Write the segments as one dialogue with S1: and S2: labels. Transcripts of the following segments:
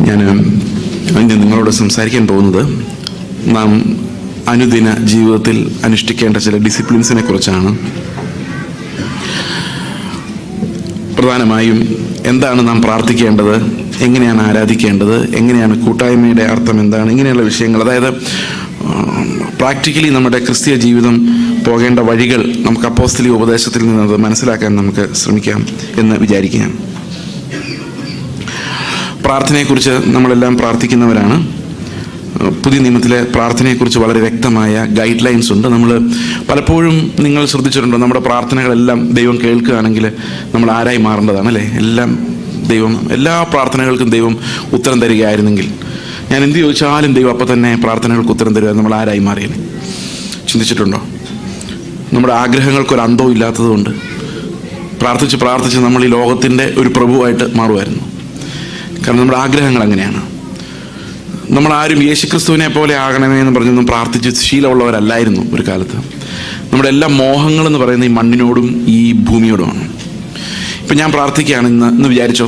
S1: ഞാൻ ഇന്ന് നിങ്ങളോട് സംസാരിക്കാൻ പോകുന്നത് നാം അനുദിന ജീവിതത്തിൽ അനുഷ്ഠിക്കേണ്ട ചില ഡിസിപ്ലിൻസിനെ കുറിച്ചാണ്. പ്രധാനമായും എന്താണ് നാം പ്രാർത്ഥിക്കേണ്ടത്, എങ്ങനെയാണ് ആരാധിക്കേണ്ടത്, എങ്ങനെയാണ് കൂട്ടായ്മയുടെ അർത്ഥം എന്താണ്, ഇങ്ങനെയുള്ള വിഷയങ്ങൾ. അതായത് പ്രാക്ടിക്കലി നമ്മുടെ ക്രിസ്തീയ ജീവിതം പോകേണ്ട വഴികൾ നമുക്ക് അപ്പോസ്തലിക ഉപദേശത്തിൽ നിന്നത് മനസ്സിലാക്കാൻ നമുക്ക് ശ്രമിക്കാം എന്ന് വിചാരിക്കുകയാണ്. പ്രാർത്ഥനയെക്കുറിച്ച് നമ്മളെല്ലാം പ്രാർത്ഥിക്കുന്നവരാണ്. പുതിയ നിയമത്തിലെ പ്രാർത്ഥനയെക്കുറിച്ച് വളരെ വ്യക്തമായ ഗൈഡ് ലൈൻസ് ഉണ്ട്. നമ്മൾ പലപ്പോഴും നിങ്ങൾ ശ്രദ്ധിച്ചിട്ടുണ്ടോ, നമ്മുടെ പ്രാർത്ഥനകളെല്ലാം ദൈവം കേൾക്കുകയാണെങ്കിൽ നമ്മൾ ആരായി മാറേണ്ടതാണ് അല്ലേ? എല്ലാ പ്രാർത്ഥനകൾക്കും ദൈവം ഉത്തരം തരികയായിരുന്നെങ്കിൽ, ഞാൻ എന്ത് ചോദിച്ചാലും ദൈവം അപ്പം തന്നെ പ്രാർത്ഥനകൾക്ക് ഉത്തരം തരിക, നമ്മൾ ആരായി മാറിയേനെ? ചിന്തിച്ചിട്ടുണ്ടോ? നമ്മുടെ ആഗ്രഹങ്ങൾക്കൊരു അന്തവും ഇല്ലാത്തതുകൊണ്ട് പ്രാർത്ഥിച്ച് നമ്മൾ ഈ ലോകത്തിൻ്റെ ഒരു പ്രഭുവായിട്ട് മാറുമായിരുന്നു. കാരണം നമ്മുടെ ആഗ്രഹങ്ങൾ അങ്ങനെയാണ്. നമ്മളാരും യേശുക്രിസ്തുവിനെ പോലെ ആകണമേ എന്ന് പറഞ്ഞൊന്നും പ്രാർത്ഥിച്ച് ശീലമുള്ളവരല്ലായിരുന്നു ഒരു കാലത്ത്. നമ്മുടെ എല്ലാ മോഹങ്ങളെന്ന് പറയുന്നത് ഈ മണ്ണിനോടും ഈ ഭൂമിയോടുമാണ്. ഇപ്പം ഞാൻ പ്രാർത്ഥിക്കുകയാണ് ഇന്ന് വിചാരിച്ചോ,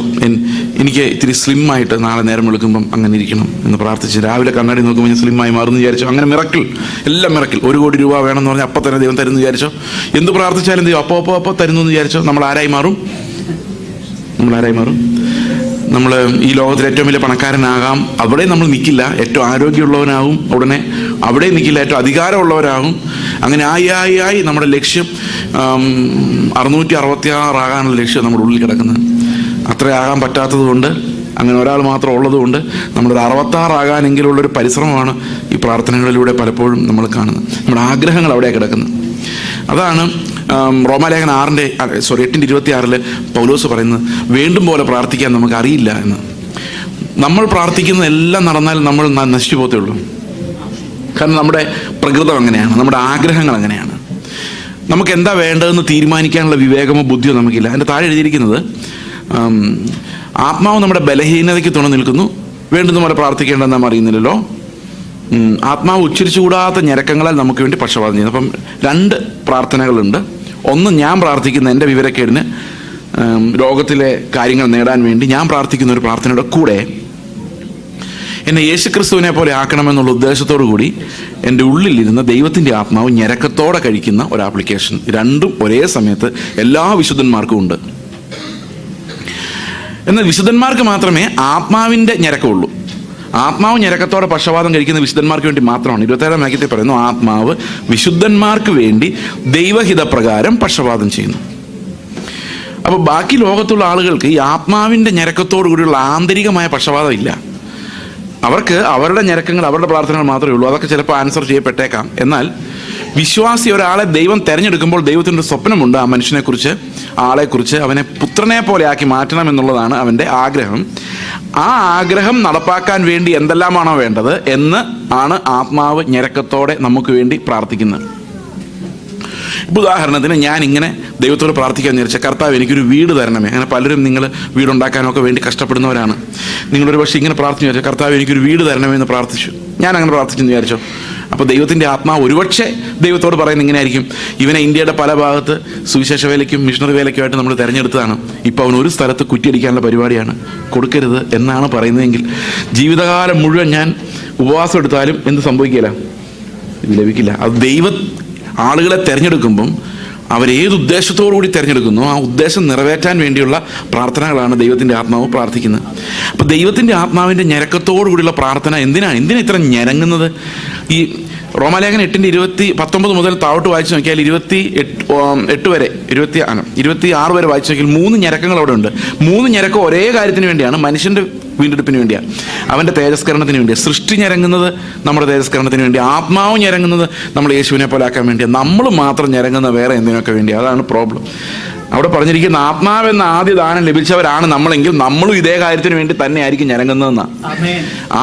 S1: എനിക്ക് ഇത്തിരി സ്ലിമ്മായിട്ട് നാളെ നേരം വെളുക്കുമ്പം അങ്ങനെ ഇരിക്കണം എന്ന് പ്രാർത്ഥിച്ച് രാവിലെ കണ്ണാടി നോക്കുമ്പോൾ ഞാൻ സ്ലിമ്മായി മാറുമെന്ന് വിചാരിച്ചോ. അങ്ങനെ മിറക്കിൾ, എല്ലാം മിറക്കിൾ. 1 കോടി രൂപ വേണമെന്ന് പറഞ്ഞാൽ അപ്പം തന്നെ ദൈവം തരുമെന്ന് വിചാരിച്ചോ. എന്ത് പ്രാർത്ഥിച്ചാലും ദൈവം അപ്പോൾ തരുന്നു എന്ന് വിചാരിച്ചോ. നമ്മൾ ആരായി മാറും? നമ്മൾ ഈ ലോകത്തിൽ ഏറ്റവും വലിയ പണക്കാരനാകാം, അവിടെ നമ്മൾ നിൽക്കില്ല. ഏറ്റവും ആരോഗ്യമുള്ളവനാകും, ഉടനെ അവിടെ നിൽക്കില്ല. ഏറ്റവും അധികാരമുള്ളവരാകും. അങ്ങനെ ആയി നമ്മുടെ ലക്ഷ്യം 666 ആകാനുള്ള ലക്ഷ്യം നമ്മുടെ ഉള്ളിൽ കിടക്കുന്നത്. അത്രയാകാൻ പറ്റാത്തത് കൊണ്ട്, അങ്ങനെ ഒരാൾ മാത്രം ഉള്ളതുകൊണ്ട് നമ്മളൊരു 66 ആകാനെങ്കിലുള്ളൊരു പരിശ്രമമാണ് ഈ പ്രാർത്ഥനകളിലൂടെ പലപ്പോഴും നമ്മൾ കാണുന്നത്. നമ്മുടെ ആഗ്രഹങ്ങൾ അവിടെയാണ് കിടക്കുന്നത്. അതാണ് റോമാലേഖനം 8:26 പൗലോസ് പറയുന്നത്, വേണ്ടും പോലെ പ്രാർത്ഥിക്കാൻ നമുക്ക് അറിയില്ല എന്ന്. നമ്മൾ പ്രാർത്ഥിക്കുന്നത് എല്ലാം നടന്നാൽ നമ്മൾ നശിച്ചു പോകത്തേ ഉള്ളൂ. കാരണം നമ്മുടെ പ്രകൃതം അങ്ങനെയാണ്, നമ്മുടെ ആഗ്രഹങ്ങൾ അങ്ങനെയാണ്. നമുക്ക് എന്താ വേണ്ടതെന്ന് തീരുമാനിക്കാനുള്ള വിവേകമോ ബുദ്ധിയോ നമുക്കില്ല. അതിൻ്റെ താഴെ എഴുതിയിരിക്കുന്നത്, ആത്മാവ് നമ്മുടെ ബലഹീനതയ്ക്ക് തുണ നിൽക്കുന്നു, വേണ്ടുന്ന പോലെ പ്രാർത്ഥിക്കേണ്ടെന്ന് നാം അറിയുന്നില്ലല്ലോ. ആത്മാവ് ഉച്ചരിച്ചുകൂടാത്ത ഞരക്കങ്ങളാൽ നമുക്ക് വേണ്ടി പക്ഷപാതം ചെയ്യുന്നു. അപ്പം 2 പ്രാർത്ഥനകളുണ്ട്. ഒന്ന്, ഞാൻ പ്രാർത്ഥിക്കുന്ന എൻ്റെ വിവരക്കേടിന് ലോകത്തിലെ കാര്യങ്ങൾ നേടാൻ വേണ്ടി ഞാൻ പ്രാർത്ഥിക്കുന്ന ഒരു പ്രാർത്ഥനയുടെ കൂടെ എന്നെ യേശുക്രിസ്തുവിനെ പോലെ ആക്കണമെന്നുള്ള ഉദ്ദേശത്തോടു കൂടി എൻ്റെ ഉള്ളിലിരുന്ന ദൈവത്തിൻ്റെ ആത്മാവ് ഞരക്കത്തോടെ കഴിക്കുന്ന ഒരു ആപ്ലിക്കേഷൻ. 2ഉം ഒരേ സമയത്ത് എല്ലാ വിശുദ്ധന്മാർക്കും ഉണ്ട്. എന്നാൽ വിശുദ്ധന്മാർക്ക് മാത്രമേ ആത്മാവിൻ്റെ ഞരക്കമുള്ളൂ. ആത്മാവ് ഞരക്കത്തോടെ പക്ഷപാതം കഴിക്കുന്ന വിശുദ്ധന്മാർക്ക് വേണ്ടി മാത്രമാണ്. 27-ാം വാക്യത്തിൽ പറയുന്നു, ആത്മാവ് വിശുദ്ധന്മാർക്ക് വേണ്ടി ദൈവഹിതപ്രകാരം പക്ഷപാതം ചെയ്യുന്നു. അപ്പോൾ ബാക്കി ലോകത്തുള്ള ആളുകൾക്ക് ഈ ആത്മാവിൻ്റെ ഞരക്കത്തോടു കൂടിയുള്ള ആന്തരികമായ പക്ഷപാതം ഇല്ല. അവർക്ക് അവരുടെ ഞരക്കങ്ങൾ, അവരുടെ പ്രാർത്ഥനകൾ മാത്രമേ ഉള്ളൂ. അതൊക്കെ ചിലപ്പോൾ ആൻസർ ചെയ്യപ്പെട്ടേക്കാം. എന്നാൽ വിശ്വാസി ഒരാളെ ദൈവം തിരഞ്ഞെടുക്കുമ്പോൾ ദൈവത്തിൻ്റെ സ്വപ്നമുണ്ട് ആ മനുഷ്യനെക്കുറിച്ച്, ആളെക്കുറിച്ച്. അവനെ പുത്രനെ പോലെ ആക്കി മാറ്റണം എന്നുള്ളതാണ് അവൻ്റെ ആഗ്രഹം. ആ ആഗ്രഹം നടപ്പാക്കാൻ വേണ്ടി എന്തെല്ലാമാണോ വേണ്ടത് എന്ന് ആണ് ആത്മാവ് ഞരക്കത്തോടെ നമുക്ക് വേണ്ടി പ്രാർത്ഥിക്കുന്നത്. ഇപ്പോൾ ഉദാഹരണത്തിന്, ഞാൻ ഇങ്ങനെ ദൈവത്തോട് പ്രാർത്ഥിക്കാൻ വിചാരിച്ച, കർത്താവ് എനിക്കൊരു വീട് തരണമേ. അങ്ങനെ പലരും നിങ്ങൾ വീടുണ്ടാക്കാനൊക്കെ വേണ്ടി കഷ്ടപ്പെടുന്നവരാണ്. നിങ്ങളൊരു പക്ഷേ ഇങ്ങനെ പ്രാർത്ഥിച്ചു വിചാരിച്ചു, കർത്താവ് എനിക്കൊരു വീട് തരണമേ എന്ന് പ്രാർത്ഥിച്ചു. ഞാൻ അങ്ങനെ പ്രാർത്ഥിച്ചെന്ന് വിചാരിച്ചോ. അപ്പോൾ ദൈവത്തിൻ്റെ ആത്മാവ് ഒരുപക്ഷെ ദൈവത്തോട് പറയുന്നത് ഇങ്ങനെ ആയിരിക്കും, ഇവനെ ഇന്ത്യയുടെ പല ഭാഗത്ത് സുവിശേഷ വേലയ്ക്കും മിഷണറി വേലയ്ക്കുമായിട്ട് നമ്മൾ തിരഞ്ഞെടുത്തതാണ്. ഇപ്പോൾ അവൻ ഒരു സ്ഥലത്ത് കുറ്റിയടിക്കാനുള്ള പരിപാടിയാണ്, കൊടുക്കരുത് എന്നാണ് പറയുന്നതെങ്കിൽ ജീവിതകാലം മുഴുവൻ ഞാൻ ഉപവാസം എടുത്താലും എന്ത് സംഭവിക്കില്ല? ഇത് ലഭിക്കില്ല. അത് ആളുകളെ തിരഞ്ഞെടുക്കുമ്പം അവരേത് ഉദ്ദേശത്തോടുകൂടി തിരഞ്ഞെടുക്കുന്നു ആ ഉദ്ദേശം നിറവേറ്റാൻ വേണ്ടിയുള്ള പ്രാർത്ഥനകളാണ് ദൈവത്തിൻ്റെ ആത്മാവ് പ്രാർത്ഥിക്കുന്നത്. അപ്പോൾ ദൈവത്തിൻ്റെ ആത്മാവിൻ്റെ ഞരക്കത്തോടു കൂടിയുള്ള പ്രാർത്ഥന എന്തിനാ ഇത്ര ഞരങ്ങുന്നത്? ഈ റോമാലേഖനം 8:19 മുതൽ താഴോട്ട് വായിച്ചു നോക്കിയാൽ 28 വരെ 26 വരെ വായിച്ചു നോക്കിയാൽ 3 ഞരക്കങ്ങൾ അവിടെ ഉണ്ട്. 3 ഞരക്കം ഒരേ കാര്യത്തിന് വേണ്ടിയാണ്, മനുഷ്യൻ്റെ വീണ്ടെടുപ്പിന് വേണ്ടിയാണ്, അവൻ്റെ തേജസ്കരണത്തിന് വേണ്ടിയാണ്. സൃഷ്ടി ഞരങ്ങുന്നത് നമ്മുടെ തേജസ്കരണത്തിന് വേണ്ടി, ആത്മാവ് ഞരങ്ങുന്നത് നമ്മൾ യേശുവിനെ പോലെ ആക്കാൻ വേണ്ടിയാണ്. നമ്മൾ മാത്രം ഞരങ്ങുന്ന വേറെ എന്തിനൊക്കെ വേണ്ടി. അതാണ് പ്രോബ്ലം. അവിടെ പറഞ്ഞിരിക്കുന്ന ആത്മാവെന്ന ആദ്യ ദാനം ലഭിച്ചവരാണ് നമ്മളെങ്കിൽ നമ്മളും ഇതേ കാര്യത്തിന് വേണ്ടി തന്നെ ആയിരിക്കും ഞരങ്ങുന്നതെന്നാണ്.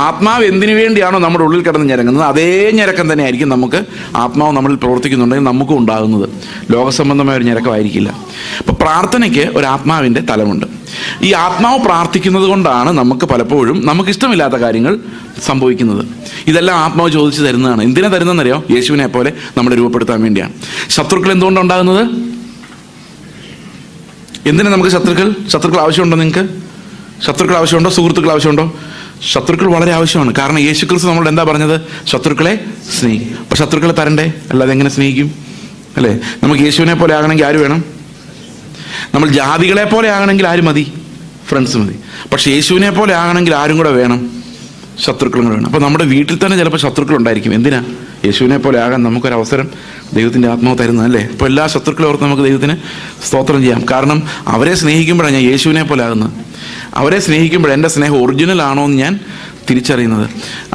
S1: ആത്മാവ് എന്തിനു വേണ്ടിയാണോ നമ്മുടെ ഉള്ളിൽ കിടന്ന് ഞരങ്ങുന്നത് അതേ ഞരക്കം തന്നെ ആയിരിക്കും നമുക്ക് ആത്മാവ് നമ്മളിൽ പ്രവർത്തിക്കുന്നുണ്ടെങ്കിൽ നമുക്കും ഉണ്ടാകുന്നത്. ലോകസംബന്ധമായ ഒരു ഞരക്കമായിരിക്കില്ല. അപ്പോൾ പ്രാർത്ഥനയ്ക്ക് ഒരു ആത്മാവിൻ്റെ തലമുണ്ട്. ഈ ആത്മാവ് പ്രാർത്ഥിക്കുന്നത് കൊണ്ടാണ് നമുക്ക് പലപ്പോഴും നമുക്കിഷ്ടമില്ലാത്ത കാര്യങ്ങൾ സംഭവിക്കുന്നത്. ഇതെല്ലാം ആത്മാവ് ചോദിച്ചു തരുന്നതാണ്. എന്തിനാ തരുന്നതെന്നറിയോ? യേശുവിനെ പോലെ നമ്മളെ രൂപപ്പെടുത്താൻ വേണ്ടിയാണ്. ശത്രുക്കൾ എന്തുകൊണ്ടാണ് ഉണ്ടാകുന്നത്? എന്തിനാ നമുക്ക് ശത്രുക്കൾ ആവശ്യമുണ്ടോ? നിങ്ങൾക്ക് ശത്രുക്കൾ ആവശ്യമുണ്ടോ? സുഹൃത്തുക്കൾ ആവശ്യമുണ്ടോ? ശത്രുക്കൾ വളരെ ആവശ്യമാണ്. കാരണം യേശുക്രിസ്തു നമ്മളോട് എന്താ പറഞ്ഞത്? ശത്രുക്കളെ സ്നേഹിക്കും. അപ്പൊ ശത്രുക്കളെ തരണ്ടേ, അല്ലാതെ എങ്ങനെ സ്നേഹിക്കും? അല്ലേ? നമുക്ക് യേശുവിനെ പോലെ ആകണമെങ്കിൽ ആര് വേണം? നമ്മൾ ജാതികളെ പോലെ ആകണമെങ്കിൽ ആര് മതി? ഫ്രണ്ട്സ് മതി. പക്ഷെ യേശുവിനെ പോലെ ആകണമെങ്കിൽ ആരും കൂടെ വേണം? ശത്രുക്കളും കൂടെ വേണം. അപ്പൊ നമ്മുടെ വീട്ടിൽ തന്നെ ചിലപ്പോൾ ശത്രുക്കൾ ഉണ്ടായിരിക്കും. എന്തിനാ? യേശുവിനെ പോലെ ആകാൻ നമുക്കൊരവസരം ദൈവത്തിൻ്റെ ആത്മാവ് തരുന്നത്, അല്ലേ? അപ്പോൾ എല്ലാ ശത്രുക്കളെ ഓർത്ത് നമുക്ക് ദൈവത്തിന് സ്തോത്രം ചെയ്യാം. കാരണം അവരെ സ്നേഹിക്കുമ്പോഴാണ് ഞാൻ യേശുവിനെ പോലെ ആകുന്നത്. അവരെ സ്നേഹിക്കുമ്പോൾ എൻ്റെ സ്നേഹം ഒറിജിനൽ ആണോ എന്ന് ഞാൻ തിരിച്ചറിയുന്നത്.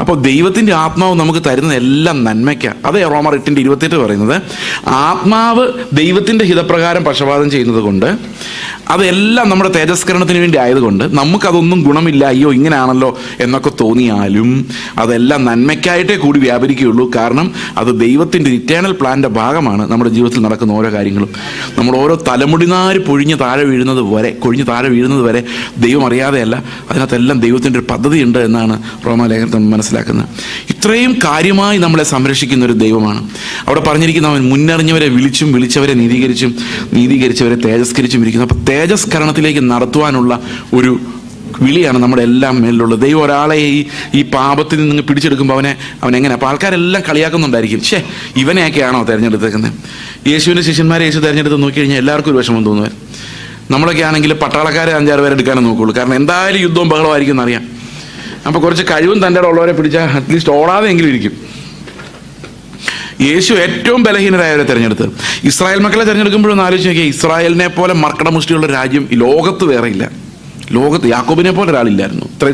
S1: അപ്പോൾ ദൈവത്തിൻ്റെ ആത്മാവ് നമുക്ക് തരുന്നത് എല്ലാം നന്മയ്ക്കാണ്. അതേ റോമർ 8:28 പറയുന്നത്. ആത്മാവ് ദൈവത്തിൻ്റെ ഹിതപ്രകാരം പക്ഷപാതം ചെയ്യുന്നത് കൊണ്ട്, അതെല്ലാം നമ്മുടെ തേജസ്കരണത്തിന് വേണ്ടി ആയതുകൊണ്ട് നമുക്കതൊന്നും ഗുണമില്ല, അയ്യോ ഇങ്ങനെയാണല്ലോ എന്നൊക്കെ തോന്നിയാലും അതെല്ലാം നന്മയ്ക്കായിട്ടേ കൂടി വ്യാപരിക്കുകയുള്ളൂ. കാരണം അത് ദൈവത്തിൻ്റെ ഇറ്റേണൽ പ്ലാൻ്റെ ഭാഗമാണ് നമ്മുടെ ജീവിതത്തിൽ നടക്കുന്ന ഓരോ കാര്യങ്ങളും. നമ്മൾ ഓരോ തലമുടിനാര് കൊഴിഞ്ഞ് താഴെ വീഴുന്നത് വരെ ദൈവം അറിയാതെയല്ല, അതിനകത്തെല്ലാം ദൈവത്തിൻ്റെ ഒരു പദ്ധതി ഉണ്ട് എന്നാണ് റോമാലേഖനം മനസ്സിലാക്കുന്നത്. ഇത്രയും കാര്യമായി നമ്മളെ സംരക്ഷിക്കുന്ന ഒരു ദൈവമാണ്. അവിടെ പറഞ്ഞിരിക്കുന്ന അവൻ മുന്നറിഞ്ഞവരെ വിളിച്ചും വിളിച്ചവരെ നീതീകരിച്ചവരെ തേജസ്കരിച്ചും ഇരിക്കുന്നു. അപ്പോൾ തേജസ്കരണത്തിലേക്ക് നടത്തുവാനുള്ള ഒരു വിളിയാണ് നമ്മുടെ എല്ലാം മേലിലുള്ളത്. ദൈവം ഒരാളെ ഈ പാപത്തിൽ നിന്ന് പിടിച്ചെടുക്കുമ്പോൾ അവൻ എങ്ങനെ? അപ്പോൾ ആൾക്കാരെല്ലാം കളിയാക്കുന്നുണ്ടായിരിക്കും, ഇവനെയൊക്കെയാണോ തിരഞ്ഞെടുത്തേക്കുന്നത്? യേശുവിൻ്റെ ശിഷ്യന്മാരെ യേശു തിരഞ്ഞെടുത്ത് നോക്കിക്കഴിഞ്ഞാൽ എല്ലാവർക്കും ഒരു വിഷമം തോന്നുവാൻ. നമ്മളൊക്കെ ആണെങ്കിൽ പട്ടാളക്കാരെ 5-6 പേരെ എടുക്കാനേ നോക്കുകയുള്ളൂ. കാരണം എന്തായാലും യുദ്ധവും ബഹളമായിരിക്കും എന്നറിയാം. അപ്പോൾ കുറച്ച് കഴിവും തൻ്റെ ഉള്ളവരെ പിടിച്ചാൽ അറ്റ്ലീസ്റ്റ് ഓടാതെ എങ്കിലും ഇരിക്കും. യേശു ഏറ്റവും ബലഹീനരായവരെ തിരഞ്ഞെടുത്ത്. ഇസ്രായേൽ മക്കളെ തിരഞ്ഞെടുക്കുമ്പോഴൊന്ന് ആലോചിച്ച് നോക്കിയാൽ, ഇസ്രായേലിനെ പോലെ മർക്കടമുഷ്ടിയുള്ള രാജ്യം ഈ ലോകത്ത് വേറെ ഇല്ല. ലോകത്ത് യാക്കോബിനെ പോലെ ഒരാളില്ലായിരുന്നു. ഇത്ര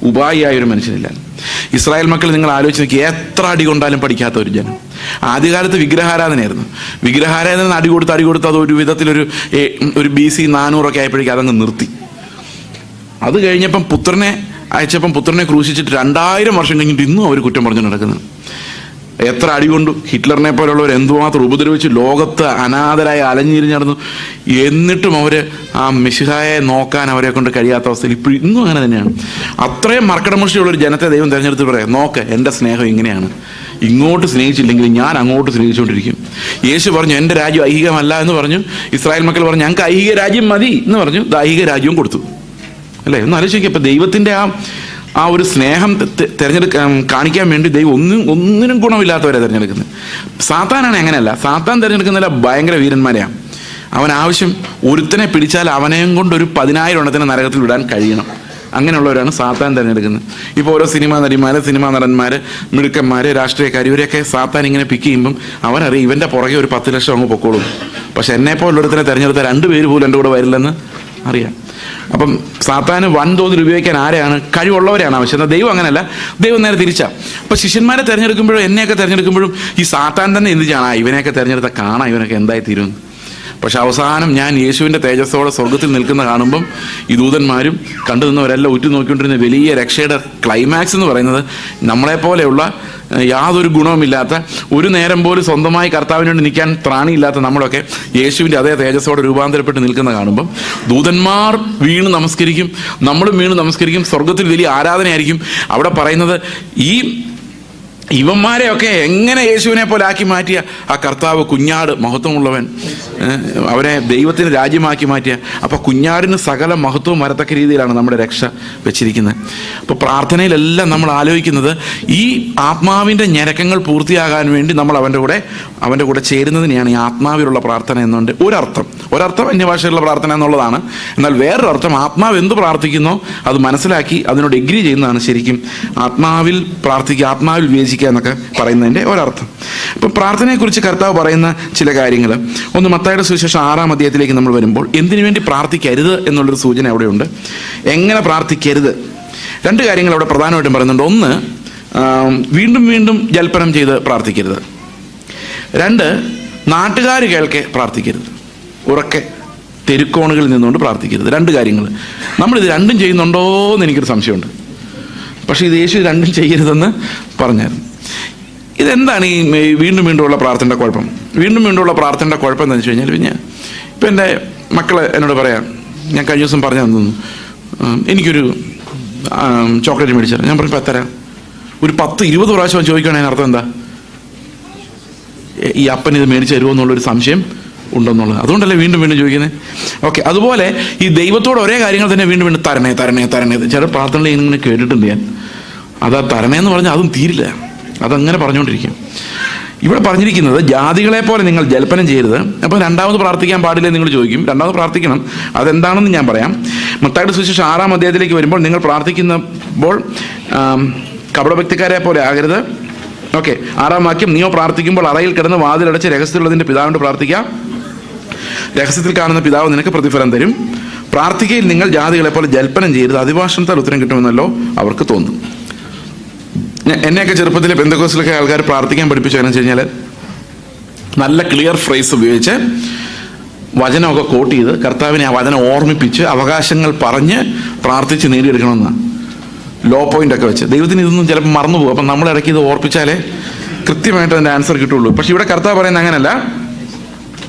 S1: ഉപായിയായ ഒരു മനുഷ്യനില്ലായിരുന്നു. ഇസ്രായേൽ മക്കൾ നിങ്ങൾ ആലോചിച്ച് നോക്കി, എത്ര അടി കൊണ്ടാലും പഠിക്കാത്ത ഒരു ജനം. ആദ്യകാലത്ത് വിഗ്രഹാരാധനയായിരുന്നു. വിഗ്രഹാരാധന അടി കൊടുത്ത് അത് ഒരു വിധത്തിലൊരു BC 400 ആയപ്പോഴേക്കും അതങ്ങ് നിർത്തി. അത് കഴിഞ്ഞപ്പം പുത്രനെ ക്രൂശിച്ചിട്ട് 2000 വർഷം കഴിഞ്ഞിട്ട് ഇന്നും അവർ കുറ്റം പറഞ്ഞു നടക്കുന്നത്. എത്ര അടി കൊണ്ടു. ഹിറ്റ്ലറിനെ പോലുള്ളവർ എന്തുമാത്രം ഉപദ്രവിച്ച് ലോകത്ത് അനാഥരായി അലഞ്ഞിരിഞ്ഞ് നടന്നു. എന്നിട്ടും അവർ ആ മിശിഹായെ നോക്കാൻ അവരെ കൊണ്ട് കഴിയാത്ത അവസ്ഥയിൽ ഇന്നും അങ്ങനെ തന്നെയാണ്. അത്രയും മർക്കടമുഷ്ടിയുള്ളൊരു ജനത്തെ ദൈവം തിരഞ്ഞെടുത്ത് പറയാം, നോക്ക് എൻ്റെ സ്നേഹം ഇങ്ങനെയാണ്, ഇങ്ങോട്ട് സ്നേഹിച്ചില്ലെങ്കിൽ ഞാൻ അങ്ങോട്ട് സ്നേഹിച്ചുകൊണ്ടിരിക്കും. യേശു പറഞ്ഞു എൻ്റെ രാജ്യം ഐഹികമല്ല എന്ന് പറഞ്ഞു. ഇസ്രായേൽ മക്കൾ പറഞ്ഞു ഞങ്ങൾക്ക് ഐഹിക രാജ്യം മതി എന്ന് പറഞ്ഞു. ഐഹിക രാജ്യവും കൊടുത്തു. അല്ലേ? ഒന്ന് ആലോചിക്കുക. ഇപ്പം ദൈവത്തിൻ്റെ ആ ഒരു സ്നേഹം കാണിക്കാൻ വേണ്ടി ദൈവം ഒന്നിനും ഗുണമില്ലാത്തവരെ തിരഞ്ഞെടുക്കുന്നത്. സാത്താനാണ് അങ്ങനെയല്ല. സാത്താൻ തിരഞ്ഞെടുക്കുന്നില്ല ഭയങ്കര വീരന്മാരെയാണ്. അവൻ ആവശ്യം ഒരുത്തനെ പിടിച്ചാൽ അവനെയും കൊണ്ട് ഒരു 10,000 എണ്ണത്തിനെ നരകത്തിൽ വിടാൻ കഴിയണം. അങ്ങനെയുള്ളവരാണ് സാത്താൻ തിരഞ്ഞെടുക്കുന്നത്. ഇപ്പോൾ ഓരോ സിനിമാ നടന്മാർ, മിടുക്കന്മാർ, രാഷ്ട്രീയക്കാർ, ഇവരെയൊക്കെ സാത്താൻ ഇങ്ങനെ പിക്ക് ചെയ്യുമ്പം അവനറിയാം ഇവൻ്റെ പുറകെ ഒരു 10 ലക്ഷം അങ്ങ് പൊക്കോളും. പക്ഷെ എന്നെപ്പോലുള്ളൊരുത്തനെ തിരഞ്ഞെടുത്ത 2 പേര് പോലും എൻ്റെ കൂടെ വരില്ലെന്ന് അറിയാം. അപ്പം സാത്താന് വൻതോതിൽ ഉപയോഗിക്കാൻ ആരെയാണ്? കഴിവുള്ളവരെയാണ് ആവശ്യം. എന്നാൽ ദൈവം അങ്ങനെയല്ല. ദൈവം നേരെ തിരിച്ചാ. അപ്പം ശിഷ്യന്മാരെ തിരഞ്ഞെടുക്കുമ്പോഴും എന്നെയൊക്കെ തിരഞ്ഞെടുക്കുമ്പോഴും ഈ സാത്താൻ തന്നെ എന്ത് ചെയ്യണം? ഇവനെയൊക്കെ തിരഞ്ഞെടുത്ത കാണാം ഇവനൊക്കെ എന്തായി തീരും. പക്ഷെ അവസാനം ഞാൻ യേശുവിൻ്റെ തേജസ്സോടെ സ്വർഗത്തിൽ നിൽക്കുന്ന കാണുമ്പം ഈ ദൂതന്മാരും കണ്ടു നിന്നവരെല്ലാം ഉറ്റുനോക്കിക്കൊണ്ടിരുന്ന വലിയ രക്ഷയുടെ ക്ലൈമാക്സ് എന്ന് പറയുന്നത് നമ്മളെപ്പോലെയുള്ള യാതൊരു ഗുണവുമില്ലാത്ത, ഒരു നേരം പോലും സ്വന്തമായി കർത്താവിന് വേണ്ടി നിൽക്കാൻ ത്രാണിയില്ലാത്ത നമ്മളൊക്കെ യേശുവിൻ്റെ അതേ തേജസ്സോടെ രൂപാന്തരപ്പെട്ട് നിൽക്കുന്ന കാണുമ്പം ദൂതന്മാർ വീണ് നമസ്കരിക്കും, നമ്മളും വീണ് നമസ്കരിക്കും. സ്വർഗത്തിൽ വലിയ ആരാധനയായിരിക്കും. അവിടെ പറയുന്നത് ഇവന്മാരെയൊക്കെ എങ്ങനെ യേശുവിനെ പോലെ ആക്കി മാറ്റിയ ആ കർത്താവ്, കുഞ്ഞാട്, മഹത്വമുള്ളവൻ, അവനെ ദൈവത്തിന് രാജ്യമാക്കി മാറ്റിയ. അപ്പോൾ കുഞ്ഞാടിന് സകല മഹത്വവും വരത്തക്ക രീതിയിലാണ് നമ്മുടെ രക്ഷ വെച്ചിരിക്കുന്നത്. അപ്പോൾ പ്രാർത്ഥനയിലെല്ലാം നമ്മൾ ആലോചിക്കുന്നത് ഈ ആത്മാവിൻ്റെ ഞരക്കങ്ങൾ പൂർത്തിയാകാൻ വേണ്ടി നമ്മൾ അവൻ്റെ കൂടെ ചേരുന്നതിനെയാണ് ഈ ആത്മാവിലുള്ള പ്രാർത്ഥന എന്നുണ്ട് ഒരർത്ഥം അന്യഭാഷയിലുള്ള പ്രാർത്ഥന എന്നുള്ളതാണ്. എന്നാൽ വേറൊരർത്ഥം ആത്മാവ് എന്ത് പ്രാർത്ഥിക്കുന്നോ അത് മനസ്സിലാക്കി അതിനോട് എഗ്രി ചെയ്യുന്നതാണ് ശരിക്കും ആത്മാവിൽ പ്രാർത്ഥിക്കുക, ആത്മാവിൽ വിവേചിക്കുക എന്നൊക്കെ പറയുന്നതിൻ്റെ ഒരർത്ഥം. അപ്പം പ്രാർത്ഥനയെക്കുറിച്ച് കർത്താവ് പറയുന്ന ചില കാര്യങ്ങൾ, ഒന്ന് മത്തായിയുടെ സുവിശേഷം 6-ാം അധ്യായത്തിലേക്ക് നമ്മൾ വരുമ്പോൾ എന്തിനു വേണ്ടി പ്രാർത്ഥിക്കരുത് എന്നുള്ളൊരു സൂചന അവിടെയുണ്ട്. എങ്ങനെ പ്രാർത്ഥിക്കരുത്? 2 കാര്യങ്ങൾ അവിടെ പ്രധാനമായിട്ടും പറയുന്നുണ്ട്. ഒന്ന്, വീണ്ടും വീണ്ടും ജൽപ്പനം ചെയ്ത് പ്രാർത്ഥിക്കരുത്. 2, നാട്ടുകാർ കേൾക്കെ പ്രാർത്ഥിക്കരുത്. ഉറക്കെ തെരുക്കോണുകളിൽ നിന്നുകൊണ്ട് പ്രാർത്ഥിക്കരുത്. 2 കാര്യങ്ങൾ. നമ്മളിത് രണ്ടും ചെയ്യുന്നുണ്ടോ എന്ന് എനിക്കൊരു സംശയമുണ്ട്. പക്ഷേ ഇത് യേശു 2ഉം ചെയ്യരുതെന്ന് പറഞ്ഞായിരുന്നു. ഇതെന്താണ് ഈ വീണ്ടും വീണ്ടുമുള്ള പ്രാർത്ഥനയുടെ കുഴപ്പം? വീണ്ടും വീണ്ടുമുള്ള പ്രാർത്ഥനയുടെ കുഴപ്പം എന്താണെന്ന് വെച്ച് കഴിഞ്ഞാൽ, ഇപ്പം എൻ്റെ മക്കൾ എന്നോട് പറയാം, ഞാൻ കഴിഞ്ഞ ദിവസം പറഞ്ഞു തന്നു, എനിക്കൊരു ചോക്ലേറ്റ് മേടിച്ചാൽ ഞാൻ പറഞ്ഞു തരാം. ഒരു 10-20 പ്രാവശ്യം ചോദിക്കുകയാണെങ്കിൽ അതിനർത്ഥം എന്താ? ഈ അപ്പൻ ഇത് മേടിച്ച് തരുമോ എന്നുള്ളൊരു സംശയം ഉണ്ടെന്നുള്ളത്. അതുകൊണ്ടല്ലേ വീണ്ടും വീണ്ടും ചോദിക്കുന്നത്. ഓക്കെ, അതുപോലെ ഈ ദൈവത്തോട് ഒരേ കാര്യങ്ങൾ തന്നെ വീണ്ടും വീണ്ടും തരണേ തരണേ തരണേ. ചില പ്രാർത്ഥനകൾ ഇങ്ങനെ കേട്ടിട്ടുണ്ട് ഞാൻ. അതാ തരണേന്ന് പറഞ്ഞാൽ അതും തീരില്ല, അതങ്ങനെ പറഞ്ഞുകൊണ്ടിരിക്കും. ഇവിടെ പറഞ്ഞിരിക്കുന്നത് ജാതികളെ പോലെ നിങ്ങൾ ജൽപ്പനം ചെയ്യരുത്. അപ്പോൾ രണ്ടാമത് പ്രാർത്ഥിക്കാൻ പാടില്ലേ നിങ്ങൾ ചോദിക്കും. രണ്ടാമത് പ്രാർത്ഥിക്കണം, അതെന്താണെന്ന് ഞാൻ പറയാം. മത്തായിയുടെ സുവിശേഷം 6-ാം അധ്യായത്തിലേക്ക് വരുമ്പോൾ നിങ്ങൾ പ്രാർത്ഥിക്കുമ്പോൾ കപടഭക്തിക്കാരെ പോലെ ആകരുത്. ഓക്കെ, 6-ാം വാക്യം, നീയോ പ്രാർത്ഥിക്കുമ്പോൾ അറയിൽ കിടന്ന് വാതിലടച്ച് രഹസ്യത്തിലുള്ളതിൻ്റെ പിതാവിനോട് പ്രാർത്ഥിക്കാം, രഹസ്യത്തിൽ കാണുന്ന പിതാവ് നിനക്ക് പ്രതിഫലം തരും. പ്രാർത്ഥിക്കയിൽ നിങ്ങൾ ജാതികളെ പോലെ ജൽപ്പനം ചെയ്യരുത്, അതിഭാഷണത്താൽ ഉത്തരം കിട്ടുമെന്നല്ലോ അവർക്ക് തോന്നും. എന്നെയൊക്കെ ചെറുപ്പത്തിൽ പെന്തക്കോസ്തിലൊക്കെ ആൾക്കാർ പ്രാർത്ഥിക്കാൻ പഠിപ്പിച്ചു വെച്ച് കഴിഞ്ഞാൽ നല്ല ക്ലിയർ ഫ്രേസ് ഉപയോഗിച്ച് വചനമൊക്കെ കോട്ട് ചെയ്ത് കർത്താവിനെ ആ വചനം ഓർമ്മിപ്പിച്ച് അവകാശങ്ങൾ പറഞ്ഞ് പ്രാർത്ഥിച്ച് നേടിയെടുക്കണമെന്നാണ്. ലോ പോയിന്റ് ഒക്കെ വെച്ച്. ദൈവത്തിന് ഇതൊന്നും ചിലപ്പോൾ മറന്നുപോകും. അപ്പം നമ്മൾ ഇടയ്ക്ക് ഇത് ഓർപ്പിച്ചാലേ കൃത്യമായിട്ട് അതിൻ്റെ ആൻസർ കിട്ടുള്ളൂ. പക്ഷെ ഇവിടെ കർത്താവ് പറയുന്നത് അങ്ങനല്ല.